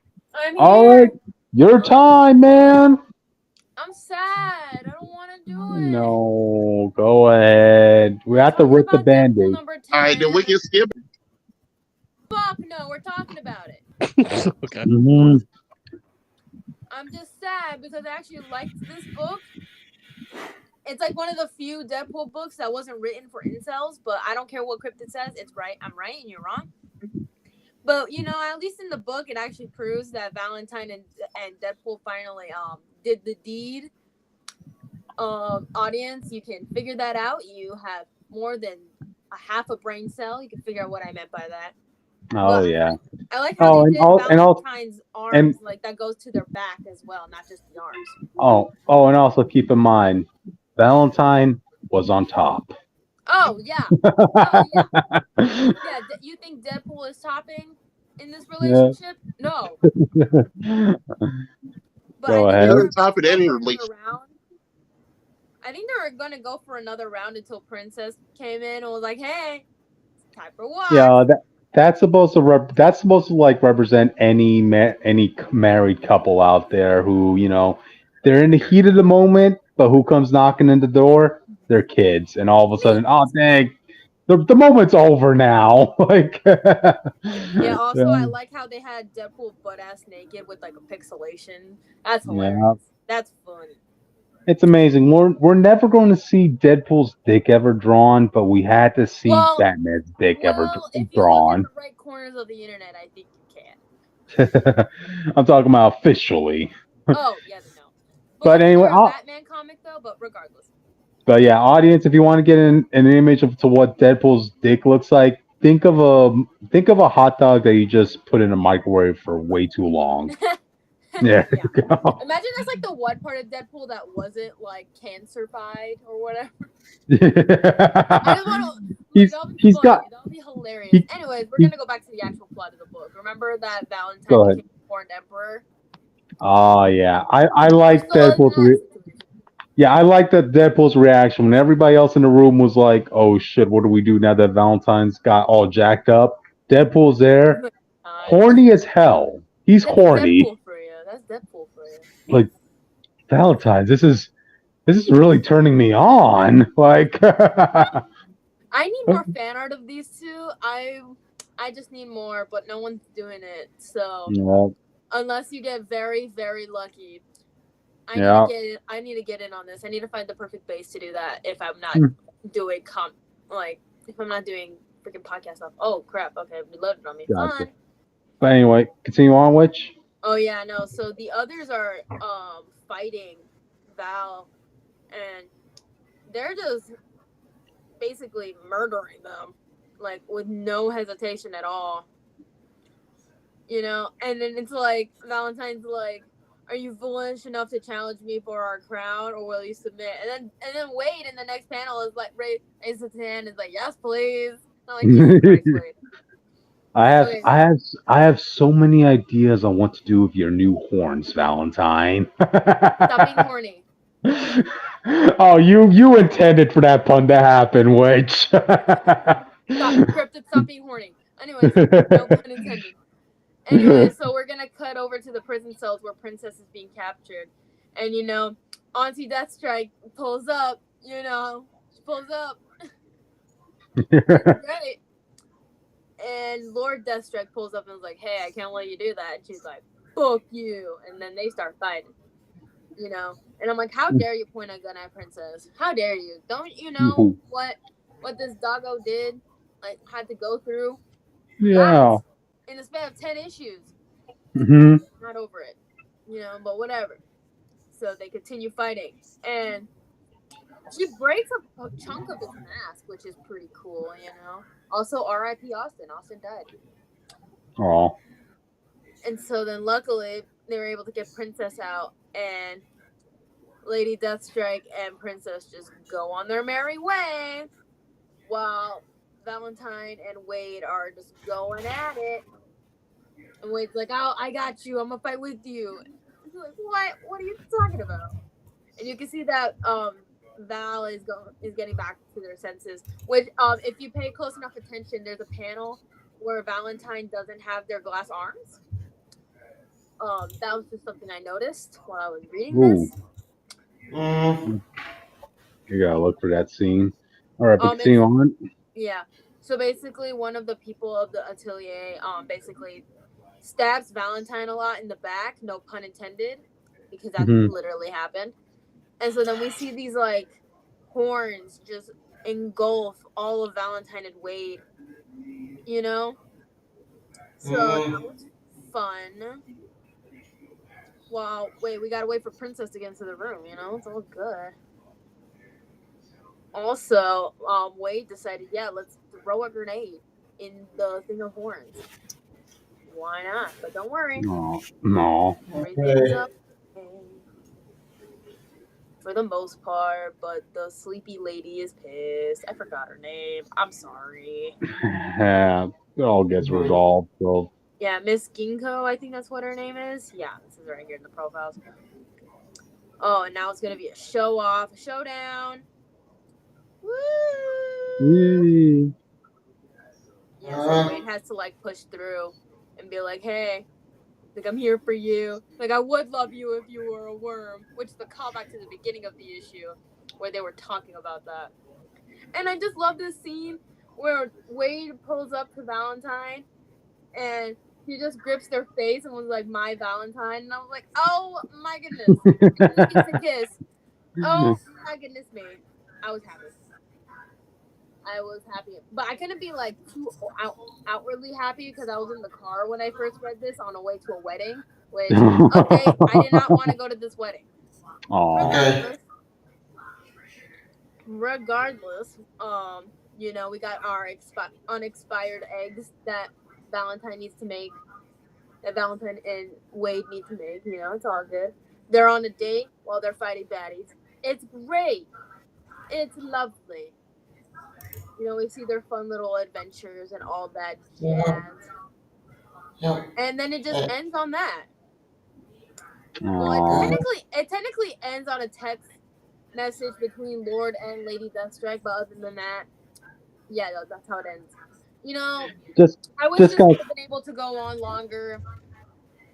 All right, your time, man. I'm sad. I don't want to do it. No, go ahead. We have to rip the Band-Aid. All right, then we can skip it. Fuck no, we're talking about it. Okay. I'm just sad because I actually liked this book. It's like one of the few Deadpool books that wasn't written for incels, but I don't care what Cryptid says. It's right. I'm right and you're wrong. But, at least in the book, it actually proves that Valentine and Deadpool finally did the deed. Audience, you can figure that out. You have more than a half a brain cell. You can figure out what I meant by that. Oh, yeah. I like how they did Valentine's arms, like that goes to their back as well, not just the arms. Oh, and also keep in mind, Valentine was on top. Oh, yeah. Yeah, you think Deadpool is topping in this relationship? Yeah. No. But go ahead. Top in any relationship. I think they were going to go for another round until Princess came in and was like, hey, it's time for what? Yeah, that's supposed to represent any married couple out there who they're in the heat of the moment, but who comes knocking in the door? Their kids, and all of a sudden, oh dang, the moment's over now. Yeah. Also, I like how they had Deadpool butt ass naked with like a pixelation. That's hilarious. Yeah. That's funny. It's amazing. We're never going to see Deadpool's dick ever drawn, but we had to see Batman's dick ever drawn. If you look at the right corners of the internet, I think you can. I'm talking about officially. Oh, yeah, no. But anyway, Batman comic though, but regardless. But yeah, audience, if you want to get an image to what Deadpool's dick looks like, think of a hot dog that you just put in a microwave for way too long. There Yeah. you go. Imagine that's like the one part of Deadpool that wasn't like cancer-fied or whatever. I just want to like that would be He's funny. got That would be hilarious. he, Anyways, we're he gonna go back to the actual plot of the book. Remember that Valentine go ahead. became a horned emperor? Oh yeah, I We're like still in Deadpool's that situation. yeah, I like that Deadpool's reaction when everybody else in the room was like, "Oh shit, what do we do now that Valentine's got all jacked up?" Deadpool's there, horny as hell. He's That's horny. Deadpool for you. That's Deadpool for you. Like Valentine's, this is really turning me on. Like, I need more fan art of these two. I just need more, but no one's doing it. So yeah, unless you get very, very lucky, yeah. I need to get in on this. I need to find the perfect base to do that. If I'm not Hmm. doing if I'm not doing freaking podcast stuff. Oh crap! Okay, reloaded on me. Gotcha. Fun. But anyway, continue on, Witch. Oh yeah, no. So the others are fighting Val, and they're just basically murdering them, like with no hesitation at all. And then it's like Valentine's like, "Are you foolish enough to challenge me for our crown, or will you submit?" And then Wade in the next panel is like raises his hand and is like, "Yes, please." I'm like, Jesus Christ, Wade. Okay. I have so many ideas on what to do with your new horns, Valentine. Stop being horny. Oh, you intended for that pun to happen, Witch. Stop, Cryptid, stop being horny. Anyways, no pun intended. Anyway, so we're gonna cut over to the prison cells where Princess is being captured, and Auntie Deathstrike pulls up. She pulls up. Right. And Lord Deathstrike pulls up and is like, "Hey, I can't let you do that." And she's like, "Fuck you!" And then they start fighting. And I'm like, "How dare you point a gun at Princess? How dare you? Don't you know what this doggo did? Like, had to go through? Yeah. In the span of 10 issues. Mm-hmm. Not over it. But whatever. So they continue fighting. And she breaks a chunk of his mask, which is pretty cool, Also, R.I.P. Austin. Austin died. Oh. And so then luckily they were able to get Princess out, and Lady Deathstrike and Princess just go on their merry way while Valentine and Wade are just going at it. And Wade's like, "Oh, I got you. I'm gonna fight with you." And he's like, "What? What are you talking about?" And you can see that Val is getting back to their senses. Which, if you pay close enough attention, there's a panel where Valentine doesn't have their glass arms. That was just something I noticed while I was reading this. You gotta look for that scene. All right, but continue on. Yeah. So basically, one of the people of the atelier, basically stabs Valentine a lot in the back. No pun intended, because that literally happened. And so then we see these like horns just engulf all of Valentine and Wade. So that was fun. Well, wait, we gotta wait for Princess to get into the room. It's all good. Also, Wade decided, yeah, let's throw a grenade in the thing of horns. Why not? But don't worry. No. Everything's okay. For the most part, but the sleepy lady is pissed. I forgot her name. I'm sorry. Yeah, it all gets resolved. So. Yeah, Miss Ginkgo, I think that's what her name is. Yeah, this is right here in the profiles. Oh, and now it's gonna be a showdown. Woo! Yeah, so Wade has to like push through and be like, "Hey, like I'm here for you. Like I would love you if you were a worm," which is a callback to the beginning of the issue where they were talking about that. And I just love this scene where Wade pulls up to Valentine and he just grips their face and was like, "My Valentine," and I was like, "Oh my goodness!" And he gets a kiss. Oh my goodness me! I was happy. But I couldn't be like too outwardly happy because I was in the car when I first read this on the way to a wedding. Which update, I did not want to go to this wedding. Aww. Regardless, You know, we got our unexpired eggs that Valentine needs to make. That Valentine and Wade need to make. You know, it's all good. They're on a date while they're fighting baddies. It's great. It's lovely. You know, we see their fun little adventures and all that Yeah. jazz. Yeah. And then it just Uh, ends on that. Well, Aw. it technically ends on a text message between Lord and Lady Deathstrike, but other than that, yeah, that's how it ends. You know, Just, I wish just this guys, would have been able to go on longer,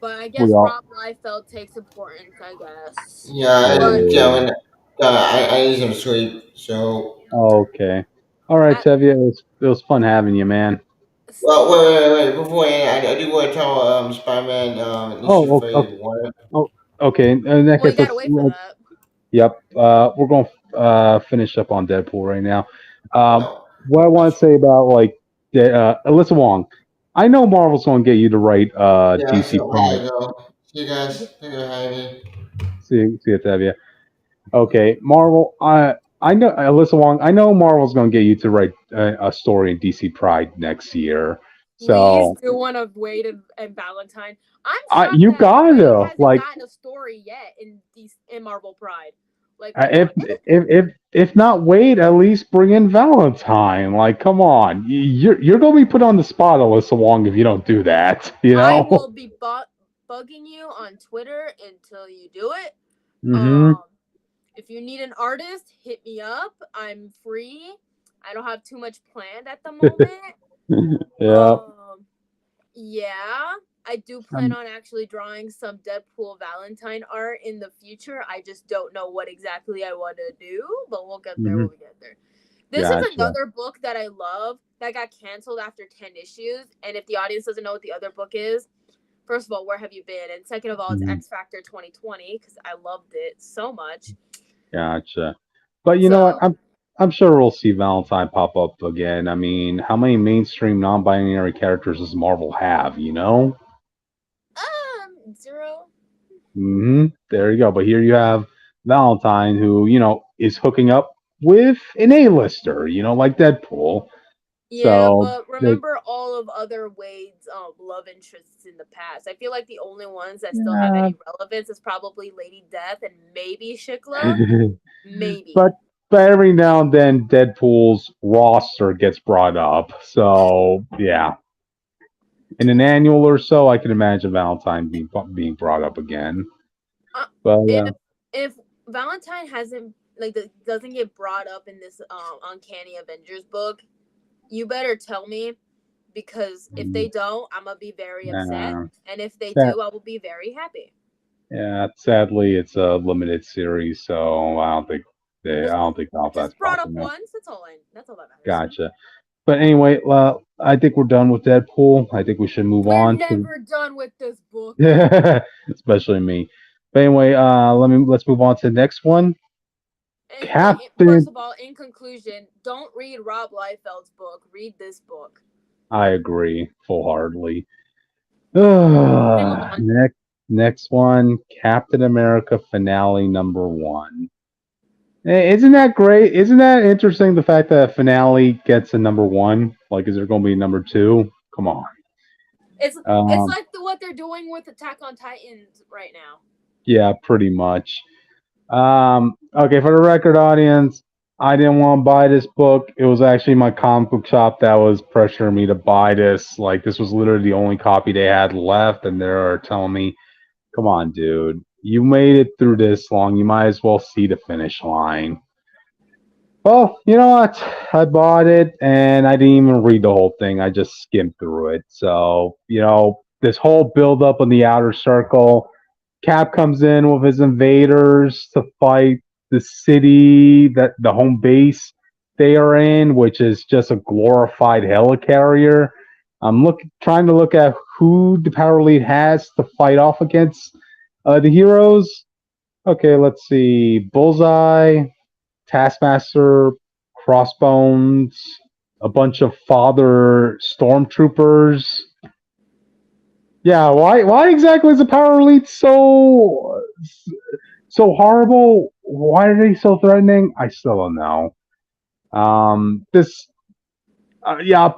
but I we guess all. Rob Liefeld takes importance, I guess. yeah, But and Oh, Kevin, I need some sleep. So, okay. All right, I, Tevye. It was fun having you, man. well, wait. Before I do want to tell Spider-Man issue Oh, phase okay. one. Oh, okay. In that well, you case, gotta wait for that. yep. We're going to finish up on Deadpool right now. Um, Well, what I want to say about like Alyssa Wong, I know Marvel's going to get you to write yeah. DC So I Prime. gotta go. See you guys. Thank you for having me. See you, Tevye. Okay, Marvel. I know Alyssa Wong. I know Marvel's going to get you to write a story in DC Pride next year. Please So do one of Wade and Valentine. I'm shocked you that got Wade to hasn't like gotten a story yet in Marvel Pride. Like if what? if not Wade, at least bring in Valentine. Like, come on, you're going to be put on the spot, Alyssa Wong, if you don't do that. You I know. will be bugging you on Twitter until you do it. Hmm. Um, if you need an artist, hit me up. I'm free. I don't have too much planned at the moment. Yeah. Um, yeah, I do plan Um, on actually drawing some Deadpool Valentine art in the future. I just don't know what exactly I want to do, but we'll get there mhm. when we get there. This is Gotcha. another book that I love that got canceled after 10 issues. And if the audience doesn't know what the other book is, first of all, where have you been? And second of all, it's Mhm. X Factor 2020 because I loved it so much. Gotcha. But you know what? So, I'm sure we'll see Valentine pop up again. I mean, how many mainstream non-binary characters does Marvel have? You know? zero. There you go. But here you have Valentine, who is hooking up with an A-lister. Like Deadpool. Yeah, So but they, remember all of other Wade's love interests in the past. I feel like the only ones that still have yeah. any relevance is probably Lady Death and maybe Shikla. but Maybe. but every now and then Deadpool's roster gets brought up. So yeah, in an annual or so, I can imagine Valentine being brought up again. Uh, But if Valentine hasn't doesn't get brought up in this Uncanny Avengers book, you better tell me because if they don't, I'm gonna be very upset, uh, and if they sad, do, I will be very happy. yeah, sadly, it's a limited series, so I Just don't think Valentine's just brought up popping up. once. That's all that matters. Gotcha. But anyway, I think we're done with Deadpool. I think we should move We're on to, never done with this book. especially me. But anyway, let's move on to the next one. First Captain. of all, in conclusion, don't read Rob Liefeld's book. Read this book. I agree full heartedly. Okay, move on. Next one, Captain America finale #1. Isn't that great? Isn't that interesting? The fact that finale gets a #1. Like, is there going to be #2? Come on. It's Um, like what they're doing with Attack on Titans right now. yeah, pretty much. Okay, for the record, audience, I didn't want to buy this book. It was actually my comic book shop that was pressuring me to buy this. Like, this was literally the only copy they had left, and they're telling me, "Come on, dude, you made it through this long. You might as well see the finish line." Well, you know what? I bought it, and I didn't even read the whole thing. I just skimmed through it. So, this whole build up on the outer circle. Cap comes in with his invaders to fight the city that the home base they are in, which is just a glorified helicarrier. I'm trying to look at who the power lead has to fight off against the heroes. Okay, let's see. Bullseye, Taskmaster, Crossbones, a bunch of father stormtroopers. Yeah, why exactly is the power elite so horrible? Why are they so threatening? I still don't know. This yeah,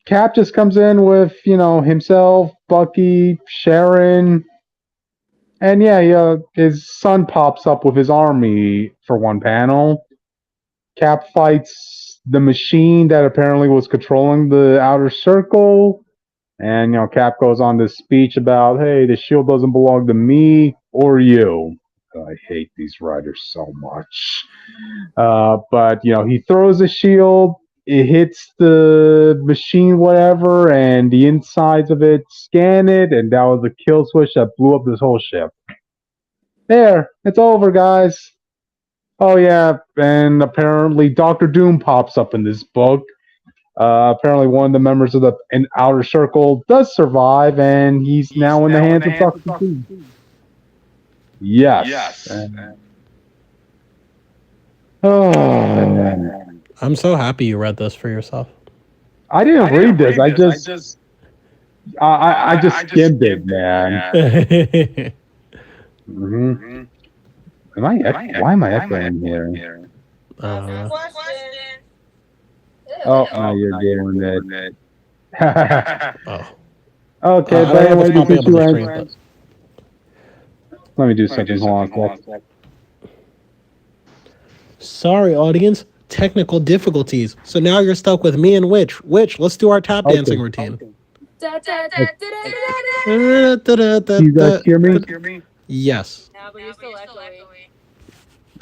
Cap just comes in with himself, Bucky, Sharon, and yeah, his son pops up with his army for one panel. Cap fights the machine that apparently was controlling the outer circle. And Cap goes on this speech about, hey, the shield doesn't belong to me or you. I hate these writers so much. But he throws the shield, it hits the machine, whatever, and the insides of it scan it, and that was the kill switch that blew up this whole ship. There, it's over, guys. Oh yeah, and apparently Doctor Doom pops up in this book. Apparently, one of the members of the Outer Circle does survive, and he's now in the hands of Doctor Doom. Yes. Oh. I'm so happy you read this for yourself. I didn't read this. I just skimmed it, man. Mm-hmm. Why am I echoing here? Oh, no, you're doing it. Okay, but anyway, let me do something. Hold on a sec. Sorry, audience. Technical difficulties. So now you're stuck with me and Witch. Witch, let's do our tap dancing routine. You guys hear me? Yes. Yeah, but you're still echoing.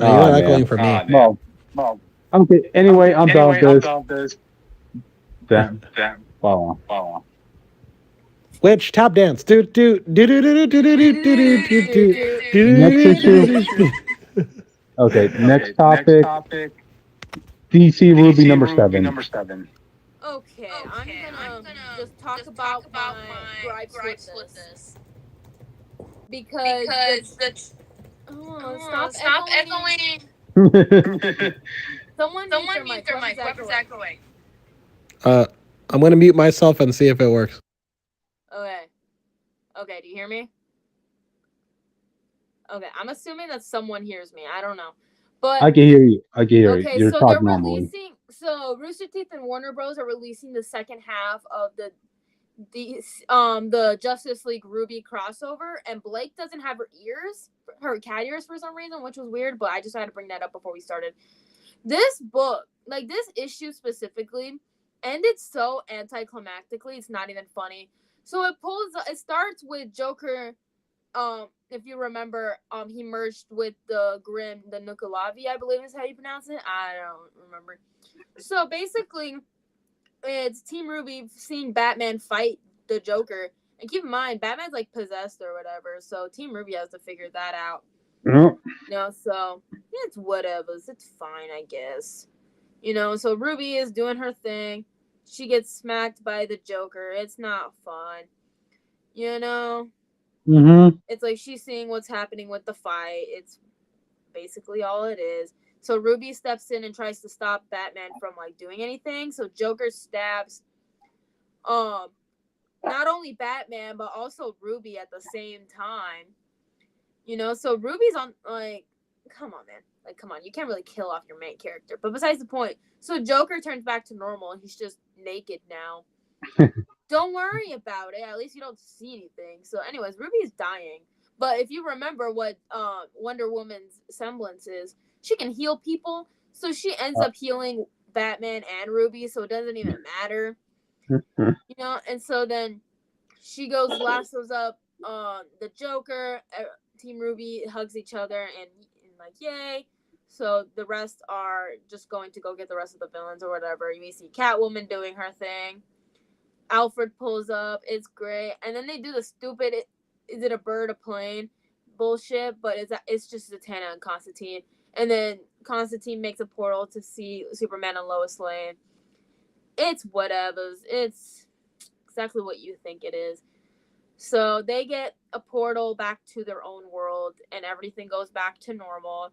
You're echoing for me. Well, okay, anyway, I'm done with this. Damn. Follow on. Witch, tap dance. Next issue. Okay, next topic. DC Ruby number 7. Okay, I'm gonna just talk about my gripes with this. Because stop echoing. Someone mute their mic. Whoever's echoing. I'm gonna mute myself and see if it works. Okay, do you hear me? Okay, I'm assuming that someone hears me. I don't know. But I can hear you. You're so talking they're normally. releasing. So Rooster Teeth and Warner Bros. Are releasing the second half of the Justice League Ruby crossover, and Blake doesn't have her cat ears for some reason, which was weird. But I just had to bring that up before we started. This book, like this issue specifically, ended so anticlimactically. It's not even funny. So it starts with Joker. If you remember, he merged with the Nukalavi, I believe is how you pronounce it. I don't remember. So basically, it's Team Ruby seeing Batman fight the Joker. And keep in mind, Batman's like possessed or whatever. So Team Ruby has to figure that out. So it's whatever. It's fine, I guess. So Ruby is doing her thing. She gets smacked by the Joker. It's not fun. It's like she's seeing what's happening with the fight. It's basically all it is. So Ruby steps in and tries to stop Batman from like doing anything. So Joker stabs not only Batman but also Ruby at the same time. So Ruby's on like, come on, man. Like, come on, you can't really kill off your main character. But besides the point, so Joker turns back to normal and he's just naked now. Don't worry about it. At least you don't see anything. So anyways, Ruby is dying. But if you remember what Wonder Woman's semblance is, she can heal people. So she ends up healing Batman and Ruby, so it doesn't even matter. And so then she lassos up the Joker. Team Ruby hugs each other and like, yay. So the rest are just going to go get the rest of the villains or whatever. You see Catwoman doing her thing. Alfred pulls up. It's great. And then they do the stupid, is it a bird, a plane bullshit, but it's just Zatanna and Constantine. And then Constantine makes a portal to see Superman and Lois Lane. It's whatevers. It's exactly what you think it is. So they get a portal back to their own world and everything goes back to normal.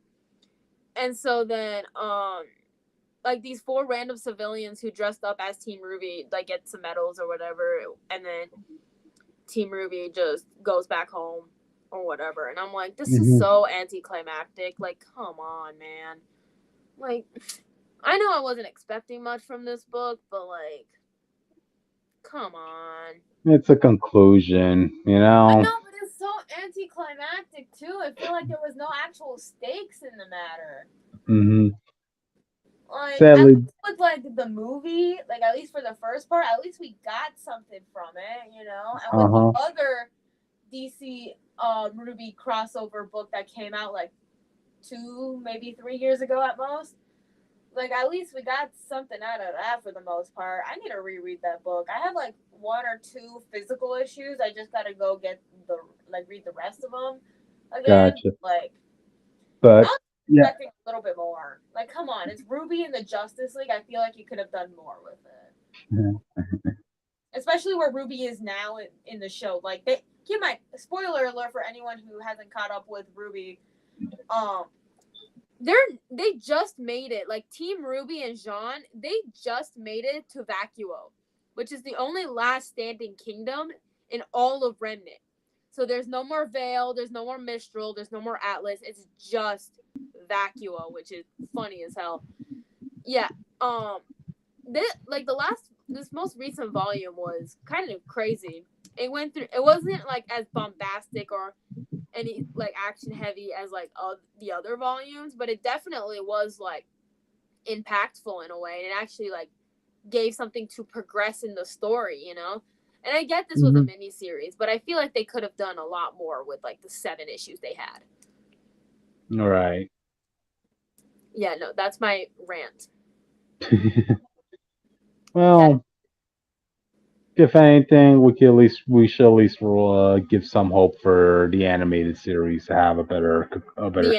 And so then like these 4 random civilians who dressed up as Team Ruby like get some medals or whatever, and then Team Ruby just goes back home or whatever. And I'm like, this is so anticlimactic. Like, come on, man. Like, I know I wasn't expecting much from this book, but like, come on. It's a conclusion, you I know. know, but it's so anticlimactic too. I feel like there was no actual stakes in the matter. Mm-hmm. Like, at Sadly, least with like the movie, like at least for the first part, at least we got something from it, you know. And with the other DC Ruby crossover book that came out like 2, maybe 3 years ago at most, like at least we got something out of that for the most part. I need to reread that book. I have like 1 or 2 physical issues. I just gotta go get read the rest of them again. Gotcha. Like, but yeah, expecting a little bit more. Like, come on, it's Ruby in the Justice League. I feel like you could have done more with it. Especially where Ruby is now in the show. Like, keep in mind, spoiler alert for anyone who hasn't caught up with Ruby. They just made it. Like, Team Ruby and Jean, they just made it to Vacuo, which is the only last standing kingdom in all of Remnant. So there's no more Veil, there's no more Mistral, there's no more Atlas. It's just Vacuo, which is funny as hell. Yeah. This most recent volume was kind of crazy. It wasn't like as bombastic or any like action heavy as like the other volumes, but it definitely was like impactful in a way, and it actually like gave something to progress in the story, you know. And I get this was a mini series, but I feel like they could have done a lot more with like the 7 issues they had. All right. Yeah, no, that's my rant. Well, if anything, we should at least give some hope for the animated series to have a better story. The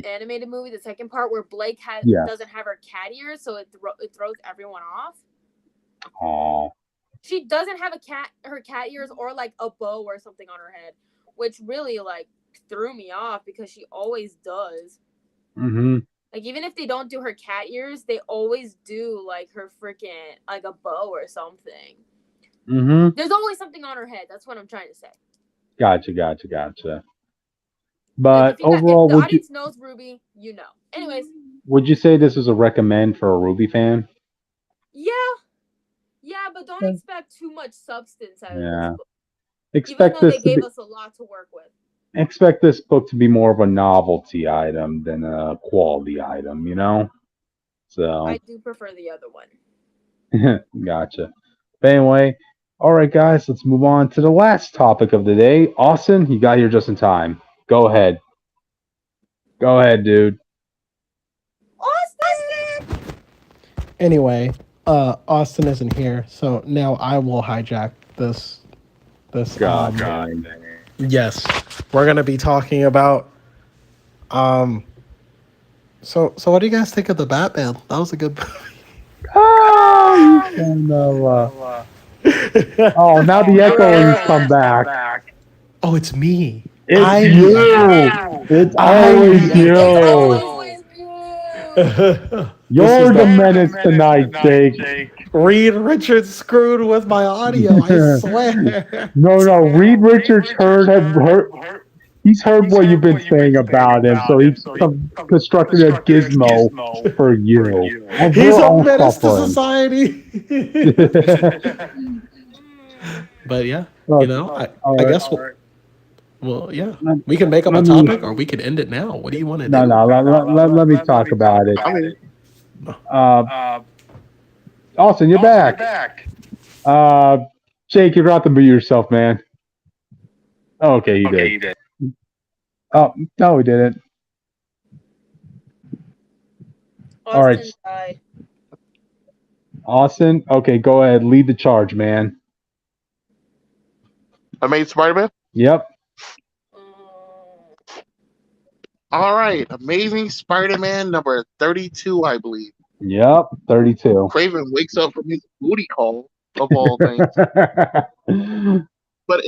animated movie, the second part where Blake doesn't have her cat ears, so it throws everyone off. Aww. She doesn't have her cat ears or like a bow or something on her head, which really like threw me off because she always does. Mm-hmm. Like, even if they don't do her cat ears, they always do like her freaking like a bow or something. Mm-hmm. There's always something on her head. That's what I'm trying to say. Gotcha. But like, overall, if the audience knows Ruby, you know. Anyways, would you say this is a recommend for a Ruby fan? Yeah, but don't expect too much substance out of this book. Expect even though they gave us a lot to work with. Expect this book to be more of a novelty item than a quality item, you know? So I do prefer the other one. Gotcha. But anyway, all right, guys, let's move on to the last topic of the day. Austin, you got here just in time. Go ahead. Go ahead, dude. Austin! Anyway, Austin isn't here, so now I will hijack this. God. Yes, we're gonna be talking about. So what do you guys think of the Batman? That was a good movie. Oh, you kind of. Oh, now the echoing's come back. Oh, it's me. It's you. It's always you. You're the menace tonight, Jake. Reed Richards screwed with my audio, I swear. No, Reed Richards he's heard what you've been saying about him, so he's constructed a gizmo for you. And he's a menace to society. But yeah, you know, I guess well, yeah, we can make up a topic or we can end it now. What do you want to do? No, let me talk about it. Austin, you're back. Jake, you're about to be yourself, man. Oh, okay, you did. Oh, no, we didn't. All right. Died. Austin, okay, go ahead. Lead the charge, man. Amazing Spider-Man? Yep. All right. Amazing Spider-Man number 32, I believe. Yep, 32. Kraven wakes up from his booty call, of all things. But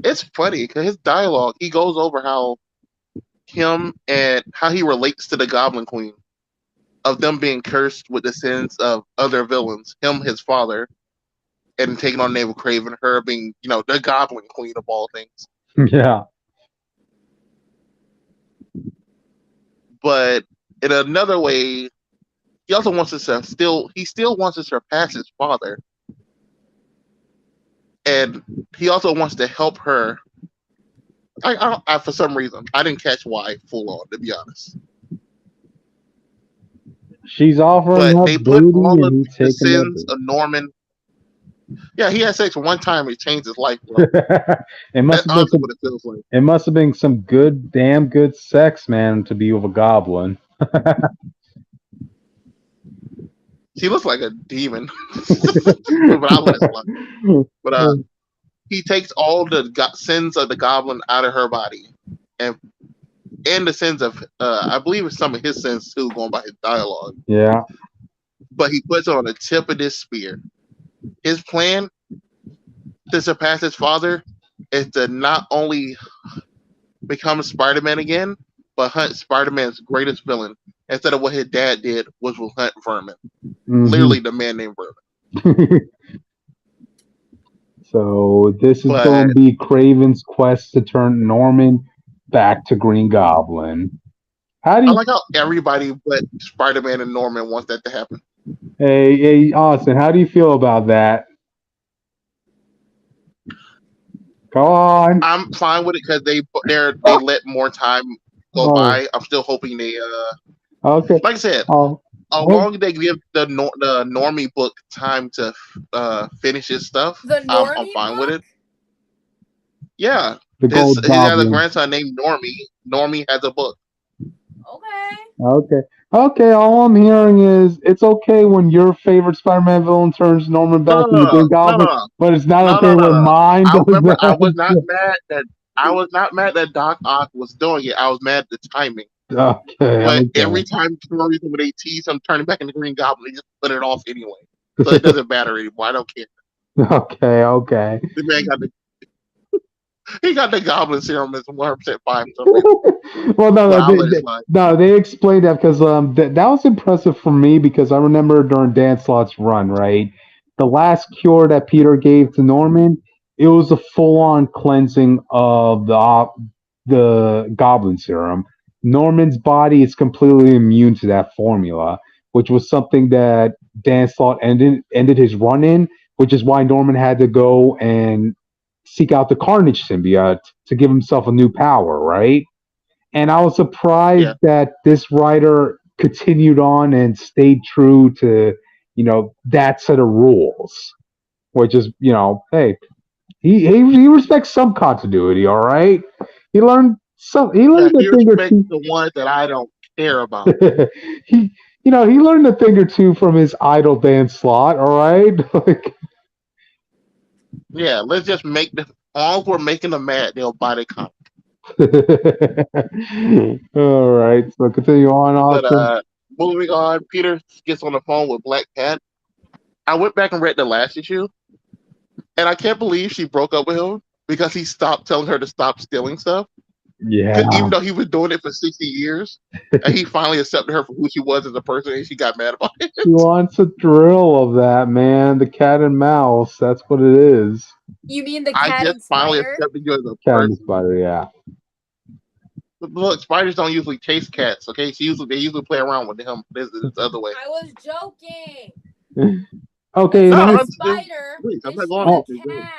it's funny because his dialogue, he goes over how he relates to the Goblin Queen, of them being cursed with the sins of other villains, him, his father, and taking on the name of Kraven, her being, the Goblin Queen of all things. Yeah. But in another way, he also wants to still wants to surpass his father, and he also wants to help her. I for some reason I didn't catch why full on, to be honest. She's offering But up they put booty all of and he's the taking sins of Norman. Yeah, he had sex one time. It changed his life, bro. it must That's have been honestly some. what it feels like. It must have been some damn good sex, man, to be with a goblin. She looks like a demon, but I'll let it slide. But he takes all the sins of the goblin out of her body, and the sins of I believe it's some of his sins too, going by his dialogue. Yeah. But he puts it on the tip of this spear. His plan to surpass his father is to not only become Spider-Man again, but hunt Spider-Man's greatest villain instead of what his dad did, which was hunt Vermin. Mm-hmm. Literally the man named Vermin. So this is going to be Craven's quest to turn Norman back to Green Goblin. I like how everybody but Spider-Man and Norman wants that to happen. Hey, Austin, how do you feel about that? Go on. I'm fine with it because they let more time go by. I'm still hoping they okay. Like I said, as long as they give the Normie book time to finish his stuff, I'm fine with it. Yeah, he has a grandson named Normie. Normie has a book. Okay. All I'm hearing is it's okay when your favorite Spider-Man villain turns Norman back into Green Goblin, but it's not okay when mine does that. I was not mad that Doc Ock was doing it. I was mad at the timing. Okay. Every time for reason when they tease him turning back into Green Goblin, they just put it off anyway. So it doesn't matter anymore. I don't care. Okay. The man got the Goblin serum as 100% fine. Well, they explained that because that was impressive for me because I remember during Dan Slott's run, right, the last cure that Peter gave to Norman, it was a full-on cleansing of the Goblin serum. Norman's body is completely immune to that formula, which was something that Dan Slott ended his run in, which is why Norman had to go and seek out the Carnage symbiote to give himself a new power, right? And I was surprised that this writer continued on and stayed true to, that set of rules, which is, hey, he respects some continuity, all right? He learned a thing or two. The ones that I don't care about. he learned a thing or two from his idol Dan Slott, all right? Yeah, let's just make all we're making them mad, they'll buy the comic. All right, so continue on, Austin. But moving on, Peter gets on the phone with Black Cat. I went back and read the last issue, and I can't believe she broke up with him because he stopped telling her to stop stealing stuff. Yeah. Even though he was doing it for 60 years, and he finally accepted her for who she was as a person, and she got mad about it. She wants a thrill of that, man. The cat and mouse. That's what it is. You mean the cat and spider? Finally accepted you as a cat person. And spider, yeah. Look, spiders don't usually chase cats, okay? They usually play around with them. This is the other way. I was joking. Okay, not a spider. I'm not going cat.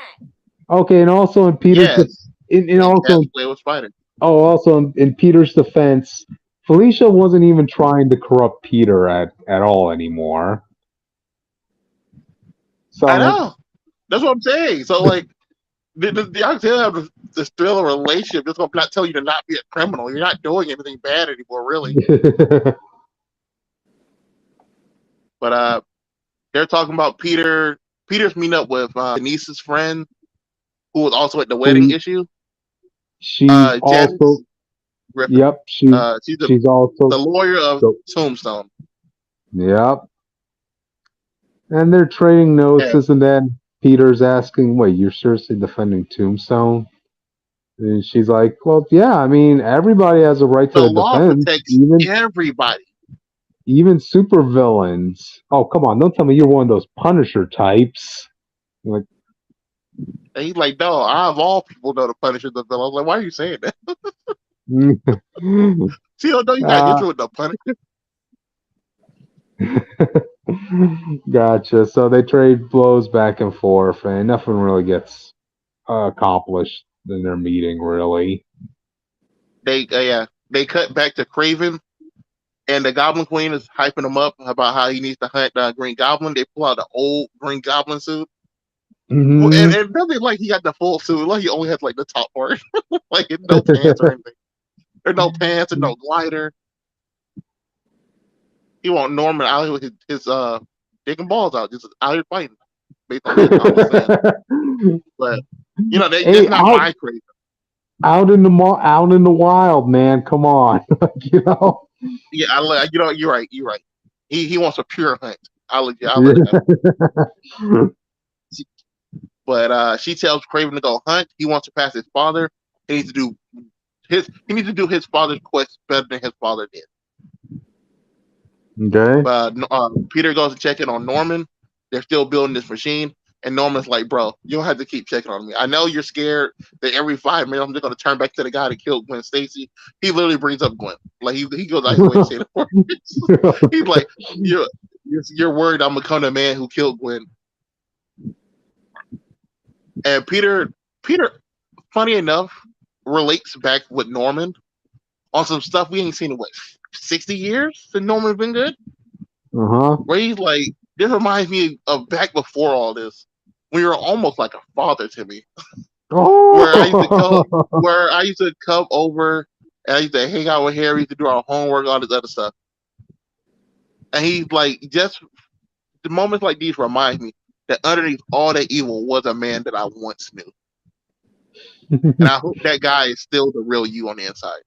Okay, and also in Peter's play with spiders. Oh, also in Peter's defense, Felicia wasn't even trying to corrupt Peter at all anymore. So I know. That's what I'm saying. So like the idea of this thrill of relationship just gonna not tell you to not be a criminal. You're not doing anything bad anymore, really. But they're talking about Peter's meeting up with Denise's friend, who was also at the wedding issue. She's also Griffin. Yep, she's also the lawyer of Tombstone. Yep. And they're trading notes, and then Peter's asking, "Wait, you're seriously defending Tombstone?" And she's like, "Well, yeah. I mean, everybody has a right to the law defense, protects everybody, even supervillains." Oh, come on! Don't tell me you're one of those Punisher types. Like, and he's like, "No, I of all people know the Punisher the villain." I was like, "Why are you saying that?" See, you got into with the Punisher. Gotcha. So they trade blows back and forth, and nothing really gets accomplished in their meeting, really. They cut back to Craven, and the Goblin Queen is hyping him up about how he needs to hunt Green Goblin. They pull out the old Green Goblin suit. Mm-hmm. And nothing like he got the full suit. Like he only has like the top part, like no pants or anything. There's no pants and no glider. He want Norman out here with his dick and balls out, just out here fighting, based on that common sense. But that's not my Craven. Out in the wild, man. Come on, Yeah, you're right. You're right. He wants a pure hunt. I'll let it happen. But she tells Craven to go hunt. He wants to pass his father. He needs to do his father's quest better than his father did. Okay. Peter goes to check in on Norman. They're still building this machine. And Norman's like, bro, you don't have to keep checking on me. I know you're scared that every 5 minutes I'm just going to turn back to the guy that killed Gwen Stacy. He literally brings up Gwen. Like, he goes out his way to say the word. He's like, you're worried I'm going to become the man who killed Gwen. And Peter, funny enough, relates back with Norman on some stuff we ain't seen in, 60 years since Norman's been good? Uh-huh. Where he's like, this reminds me of back before all this, when you were almost like a father to me. Oh. where I used to come over and I used to hang out with Harry, used to do our homework, all this other stuff. And he's like, just the moments like these remind me that underneath all that evil was a man that I once knew. And I hope that guy is still the real you on the inside.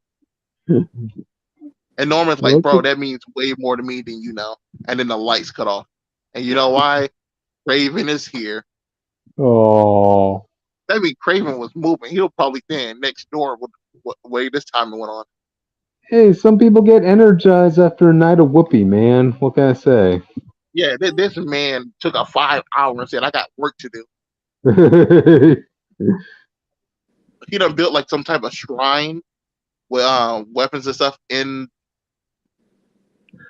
And Norman's like, bro, that means way more to me than you know. And then the lights cut off. And you know why? Craven is here. Oh. That means Craven was moving. He'll probably stand next door with the way this time it went on. Hey, some people get energized after a night of whoopee, man. What can I say? Yeah, this man took a 5 hour and said, I got work to do. He done built like some type of shrine with weapons and stuff in,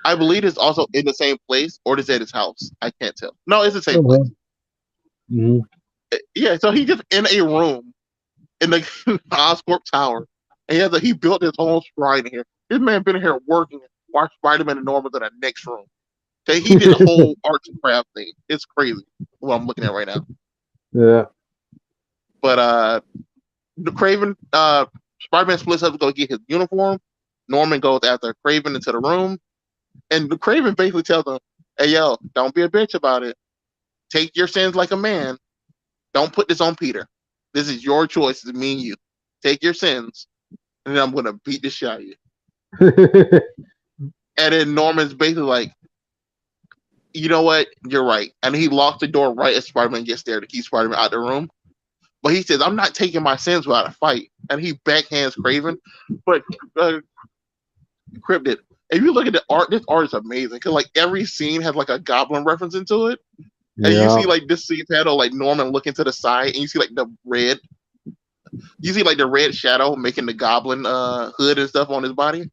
I believe it's also in the same place, or is it at his house? I can't tell. No, it's the same place. Mm-hmm. Yeah, so he just in a room in the Oscorp Tower, and he built his whole shrine here. This man been here working while Spider-Man and Norman's in the next room. Okay, he did a whole arts and craft thing. It's crazy what I'm looking at right now. Yeah. But the Craven, Spider-Man splits up to go get his uniform. Norman goes after Craven into the room. And the Craven basically tells him, hey, yo, don't be a bitch about it. Take your sins like a man. Don't put this on Peter. This is your choice. It's me and you. Take your sins. And then I'm going to beat the shit out of you. And then Norman's basically like, you know what? You're right. And he locks the door right as Spider-Man gets there to keep Spider-Man out of the room. But he says, I'm not taking my sins without a fight. And he backhands Craven. But Cryptid, if you look at the art, this art is amazing. Because like every scene has like a goblin reference into it. And you see like this scene panel, like Norman looking to the side, and you see like the red. You see like the red shadow making the goblin hood and stuff on his body.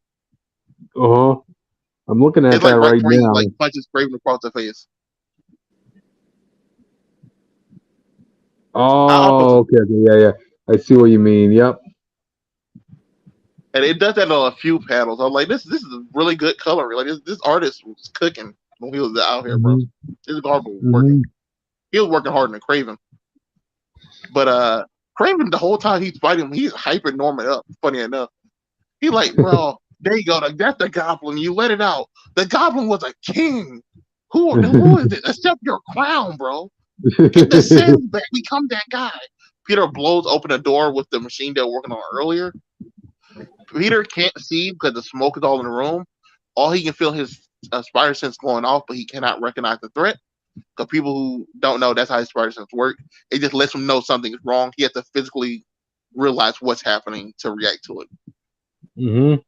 Uh-huh. I'm looking at that right now. He, like punches Craven across the face. Oh, okay. Yeah. I see what you mean. Yep. And it does that on a few panels. I'm like, this is a really good coloring. Like this artist was cooking when he was out here, bro. This garbage was working. He was working harder than Craven. But Craven, the whole time he's fighting him, he's hyping Norman up. Funny enough, he like, bro, there you go. That's the goblin. You let it out. The goblin was a king. Who is it? Accept your crown, bro. Get the sins back. Become that guy. Peter blows open the door with the machine they were working on earlier. Peter can't see because the smoke is all in the room. All he can feel his spider sense going off, but he cannot recognize the threat. Because people who don't know, that's how his spider sense work. It just lets him know something is wrong. He has to physically realize what's happening to react to it. Mm-hmm.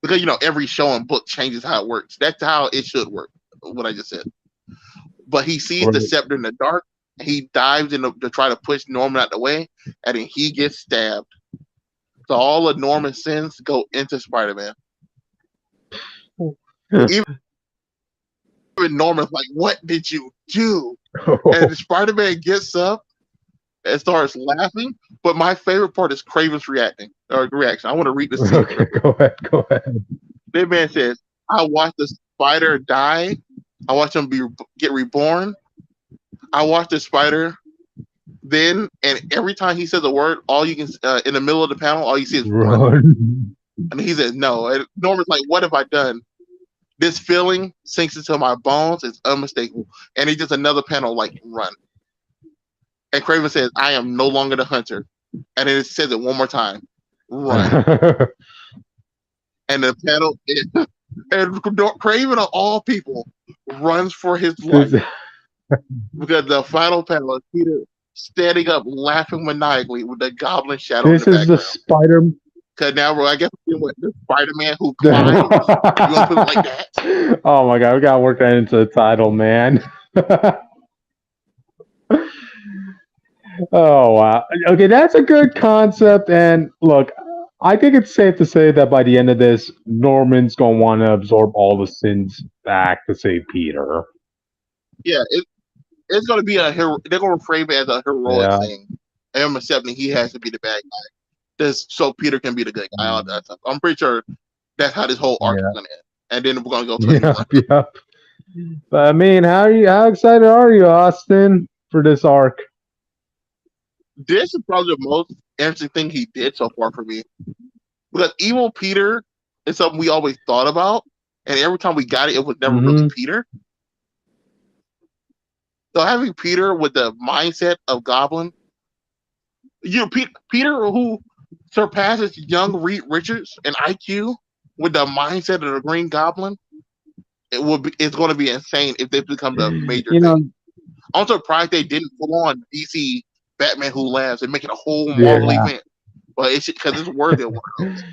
Because every show and book changes how it works. That's how it should work. What I just said. But he sees the scepter in the dark. He dives in to try to push Norman out the way, and then he gets stabbed. So all of Norman's sins go into Spider-Man. Norman's like, "What did you do?" And Spider-Man gets up and starts laughing. But my favorite part is Craven's reaction. I want to read the scene. Okay, go ahead. That man says, "I watched the spider die. I watched him get reborn. I watched the spider then, and every time he says a word, all you can in the middle of the panel, all you see is run." And he says, "No." And Norman's like, "What have I done? This feeling sinks into my bones. It's unmistakable." And he does another panel like run. And Craven says, "I am no longer the hunter." And then it says it one more time, run. And the panel and Craven of all people runs for his life. Because the final panel is Peter standing up, laughing maniacally with the goblin shadow in the background. This is the Spider. Because now, I guess the Spider-Man who climbs. You want to put it like that? Oh my god, we gotta work that into the title, man. Oh wow. Okay, that's a good concept. And look, I think it's safe to say that by the end of this, Norman's gonna want to absorb all the sins back to save Peter. Yeah, it's gonna be a hero. They're gonna frame it as a heroic thing. And I'm accepting he has to be the bad guy, so Peter can be the good guy. All that stuff. I'm pretty sure that's how this whole arc is gonna end. And then we're gonna go to Yep. But I mean, how excited are you, Austin, for this arc? This is probably the most interesting thing he did so far for me. Because evil Peter is something we always thought about, and every time we got it, it was never really Peter. So having Peter with the mindset of Goblin, Peter who surpasses young Reed Richards in IQ with the mindset of the Green Goblin, it's going to be insane if they become the major thing. I'm surprised they didn't pull on DC Batman Who Laughs and make it a whole Marvel event. But it's because it's worthy of one of those.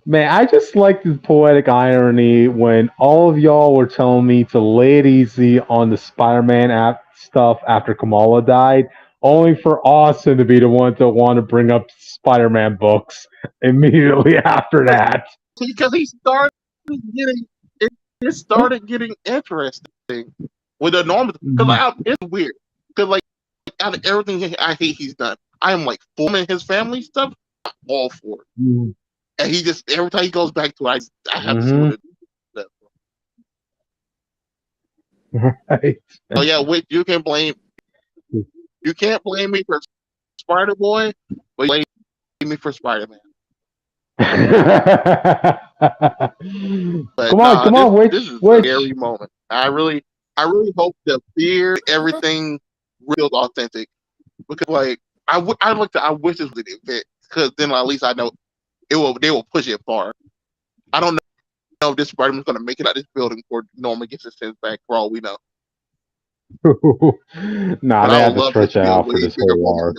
Man, I just like the poetic irony when all of y'all were telling me to lay it easy on the Spider-Man stuff after Kamala died, only for Austin to be the one to want to bring up Spider-Man books immediately after that. Because it started getting interesting with the normal. Because it's weird. Because out of everything I hate he's done, I am for him his family stuff. I'm all for it. And he just every time he goes back to it, I have to see what it is. Right. Oh yeah, you can't blame me for Spider-Boy, but you blame me for Spider-Man. Come on, this is a scary moment. I really hope the fear, everything feels authentic. Because I wish this was an event, because then at least I know they will push it far. I don't know if this Spider-Man's gonna make it out of this building before Norman gets his sense back, for all we know. Nah, they have to stretch it out for this whole arc.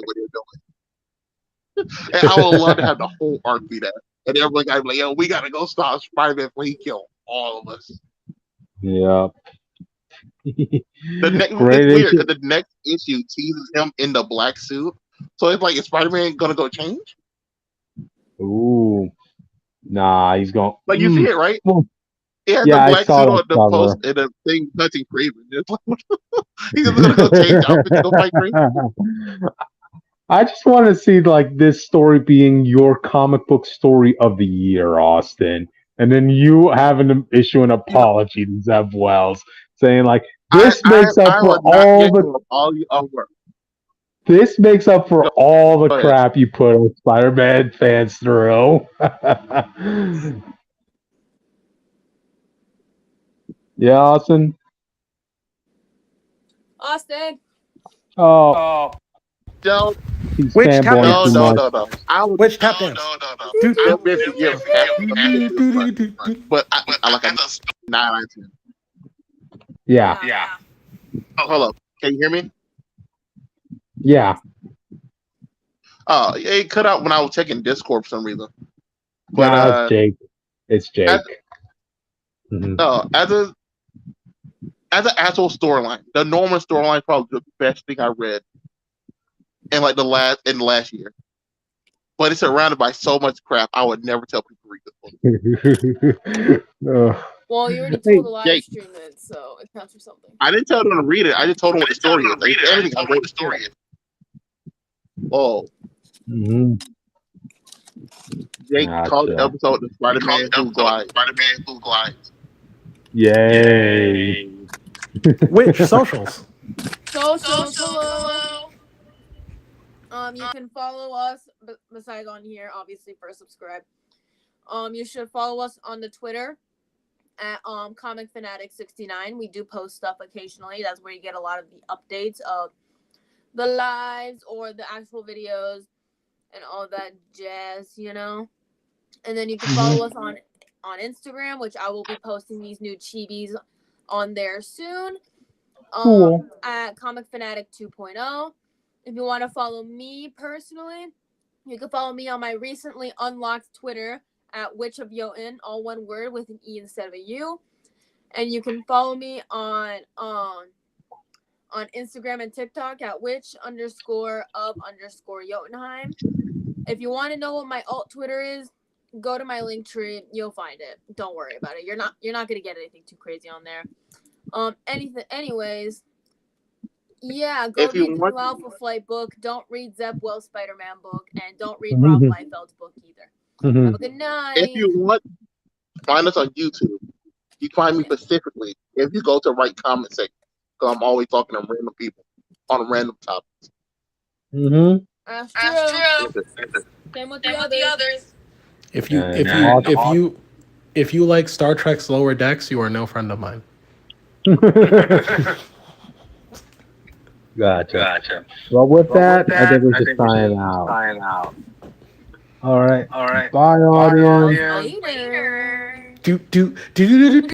And I would love to have the whole arc be that. And everybody got to be like, "Yo, we gotta go stop Spider-Man before he kills all of us." Yeah. It's weird because the next issue teases him in the black suit. So it's like, is Spider-Man gonna go change? Ooh. Nah, he's going. You see it, right? He has the black suit on the post and the thing touching Craven. He's just gonna go change outfits to go fight Craven. I just want to see this story being your comic book story of the year, Austin, and then you having to issue an apology to Zeb Wells, saying this makes up for all the crap you put on Spider-Man fans through. Yeah, Austin. Austin. Oh. No. Which tap dance? No. Which tap dance? No. But I like a 9 out of 10. Yeah. Oh, hold up. Can you hear me? Yeah. Oh, it cut out when I was checking Discord for some reason. But it's Jake. As an actual storyline, the Norman storyline is probably the best thing I read in the last year. But it's surrounded by so much crap. I would never tell people to read this book. Well, you already told the live Jake. stream it, so it counts for something. I didn't tell them to read it. I just told them what the story is. Like, everything I wrote the story is. Oh. Mm-hmm. Jake called the episode the Spider-Man Who Glides. Yay. Which socials? Socials, hello. You can follow us besides on here, obviously, first subscribe. You should follow us on the Twitter at Comic Phanatic 69. We do post stuff occasionally. That's where you get a lot of the updates of the lives or the actual videos and all that jazz, you know. And then you can follow us on Instagram, which I will be posting these new chibis on there soon. Cool. At Comic Phanatic 2.0. If you want to follow me personally, you can follow me on my recently unlocked Twitter at Witch of Jotun, all one word with an E instead of a U. And you can follow me on Instagram and TikTok at witch_of_Jotunheim. If you want to know what my alt Twitter is, go to my link tree. You'll find it. Don't worry about it. You're not gonna get anything too crazy on there. Anyways, yeah, go read the new Alpha Flight book. Don't read Zeb Wells' Spider-Man book, and don't read Rob Liefeld's book either. Have a good night. If you want, find us on YouTube. You find me specifically if you go to right comment section, because I'm always talking to random people on random topics. That's true. Same with the others. If you like Star Trek's Lower Decks, you are no friend of mine. Gotcha. Well, with that, I think we should sign out. All right. Bye, audience. Later. Do